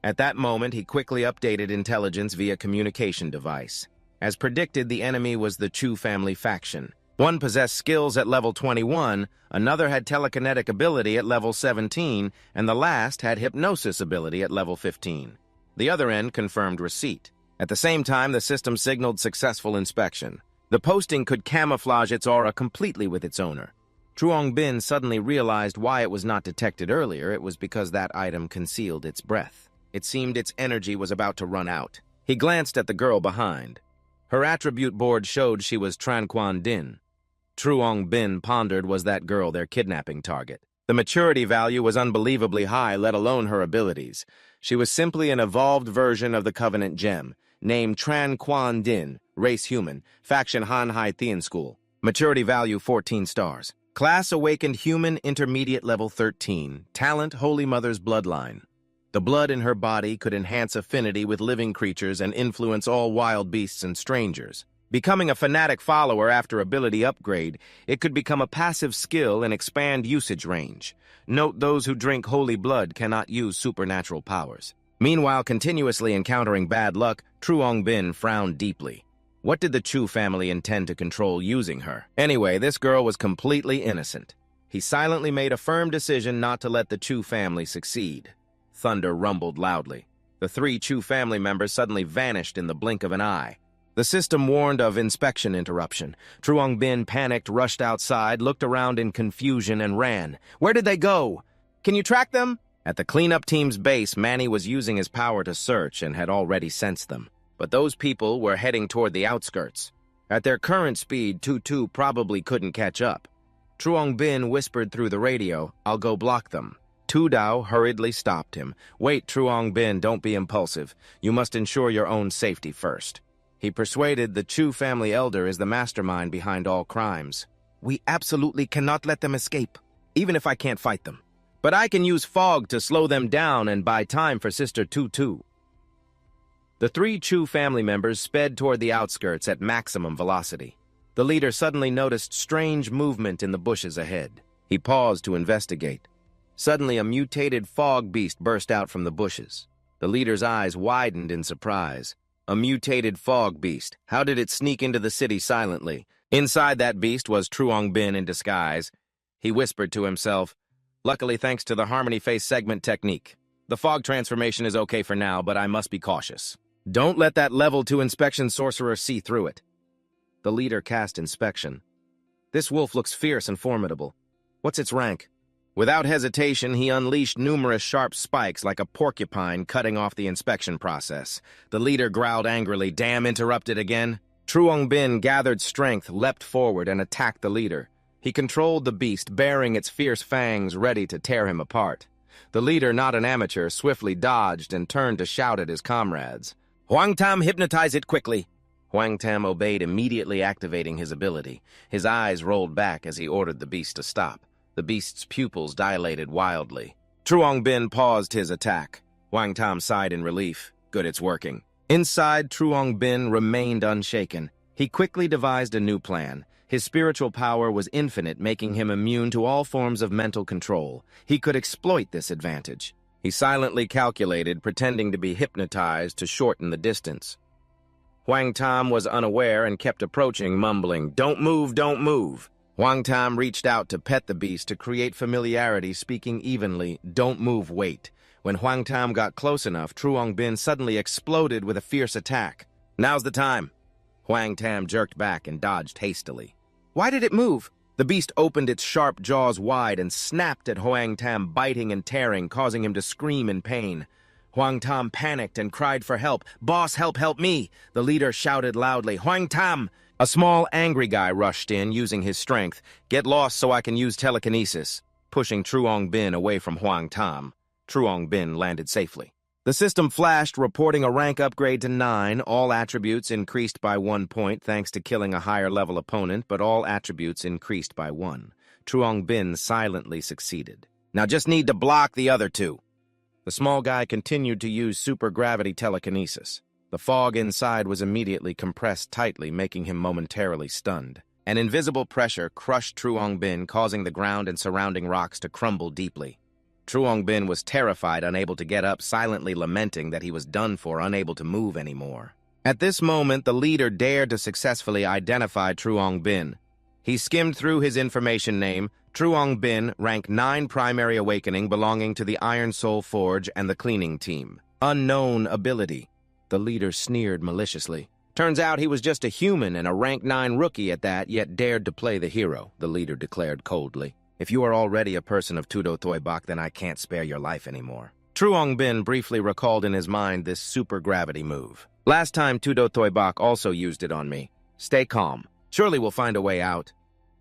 A: At that moment, he quickly updated intelligence via communication device. As predicted, the enemy was the Chu family faction. One possessed skills at level 21, another had telekinetic ability at level 17, and the last had hypnosis ability at level 15. The other end confirmed receipt. At the same time, the system signaled successful inspection. The posting could camouflage its aura completely with its owner. Truong Bin suddenly realized why it was not detected earlier. It was because that item concealed its breath. It seemed its energy was about to run out. He glanced at the girl behind. Her attribute board showed she was Tran Quan Din. Truong Bin pondered, was that girl their kidnapping target? The maturity value was unbelievably high, let alone her abilities. She was simply an evolved version of the Covenant Gem, named Tran Quan Din, race human, faction Hanhai Thean School. Maturity value 14 stars. Class Awakened Human, Intermediate Level 13. Talent, Holy Mother's Bloodline. The blood in her body could enhance affinity with living creatures and influence all wild beasts and strangers. Becoming a fanatic follower after ability upgrade, it could become a passive skill and expand usage range. Note, those who drink holy blood cannot use supernatural powers. Meanwhile, continuously encountering bad luck, Truong Bin frowned deeply. What did the Chu family intend to control using her? Anyway, this girl was completely innocent. He silently made a firm decision not to let the Chu family succeed. Thunder rumbled loudly. The 3 Chu family members suddenly vanished in the blink of an eye. The system warned of inspection interruption. Truong Bin panicked, rushed outside, looked around in confusion, and ran. Where did they go? Can you track them? At the cleanup team's base, Manny was using his power to search and had already sensed them. But those people were heading toward the outskirts. At their current speed, Tutu probably couldn't catch up. Truong Bin whispered through the radio, "I'll go block them." Tu Dao hurriedly stopped him. "Wait, Truong Bin, don't be impulsive. You must ensure your own safety first." He persuaded the Chu family elder is the mastermind behind all crimes. "We absolutely cannot let them escape, even if I can't fight them. But I can use fog to slow them down and buy time for Sister Tutu." The 3 Chu family members sped toward the outskirts at maximum velocity. The leader suddenly noticed strange movement in the bushes ahead. He paused to investigate. Suddenly, a mutated fog beast burst out from the bushes. The leader's eyes widened in surprise. A mutated fog beast. How did it sneak into the city silently? Inside that beast was Truong Bin in disguise. He whispered to himself, "Luckily, thanks to the Harmony Face segment technique. The fog transformation is okay for now, but I must be cautious. Don't let that level 2 inspection sorcerer see through it." The leader cast inspection. "This wolf looks fierce and formidable. What's its rank?" Without hesitation, he unleashed numerous sharp spikes like a porcupine cutting off the inspection process. The leader growled angrily, "Damn, interrupted again." Truong Bin gathered strength, leapt forward, and attacked the leader. He controlled the beast, baring its fierce fangs ready to tear him apart. The leader, not an amateur, swiftly dodged and turned to shout at his comrades. "Huang Tam, hypnotize it quickly!" Huang Tam obeyed, immediately activating his ability. His eyes rolled back as he ordered the beast to stop. The beast's pupils dilated wildly. Truong Bin paused his attack. Huang Tam sighed in relief. Good, it's working. Inside, Truong Bin remained unshaken. He quickly devised a new plan. His spiritual power was infinite, making him immune to all forms of mental control. He could exploit this advantage. He silently calculated, pretending to be hypnotized to shorten the distance. Huang Tam was unaware and kept approaching, mumbling, "Don't move, don't move." Huang Tam reached out to pet the beast to create familiarity, speaking evenly, "Don't move, wait." When Huang Tam got close enough, Truong Bin suddenly exploded with a fierce attack. "Now's the time." Huang Tam jerked back and dodged hastily. Why did it move? The beast opened its sharp jaws wide and snapped at Huang Tam, biting and tearing, causing him to scream in pain. Huang Tam panicked and cried for help. "Boss, help, help me!" The leader shouted loudly, "Huang Tam!" A small, angry guy rushed in, using his strength. "Get lost so I can use telekinesis," pushing Truong Bin away from Huang Tam. Truong Bin landed safely. The system flashed, reporting a rank upgrade to 9. All attributes increased by 1 point thanks to killing a higher-level opponent, but all attributes increased by 1. Truong Bin silently succeeded. "Now just need to block the other 2. The small guy continued to use supergravity telekinesis. The fog inside was immediately compressed tightly, making him momentarily stunned. An invisible pressure crushed Truong Bin, causing the ground and surrounding rocks to crumble deeply. Truong Bin was terrified, unable to get up, silently lamenting that he was done for, unable to move anymore. At this moment, the leader dared to successfully identify Truong Bin. He skimmed through his information name. Truong Bin, rank 9 primary awakening belonging to the Iron Soul Forge and the cleaning team. Unknown ability. The leader sneered maliciously. Turns out he was just a human and a rank 9 rookie at that, yet dared to play the hero, the leader declared coldly. If you are already a person of Tudo Toybok, then I can't spare your life anymore. Truong Bin briefly recalled in his mind this supergravity move. Last time Tudo Toybok also used it on me. Stay calm. Surely we'll find a way out.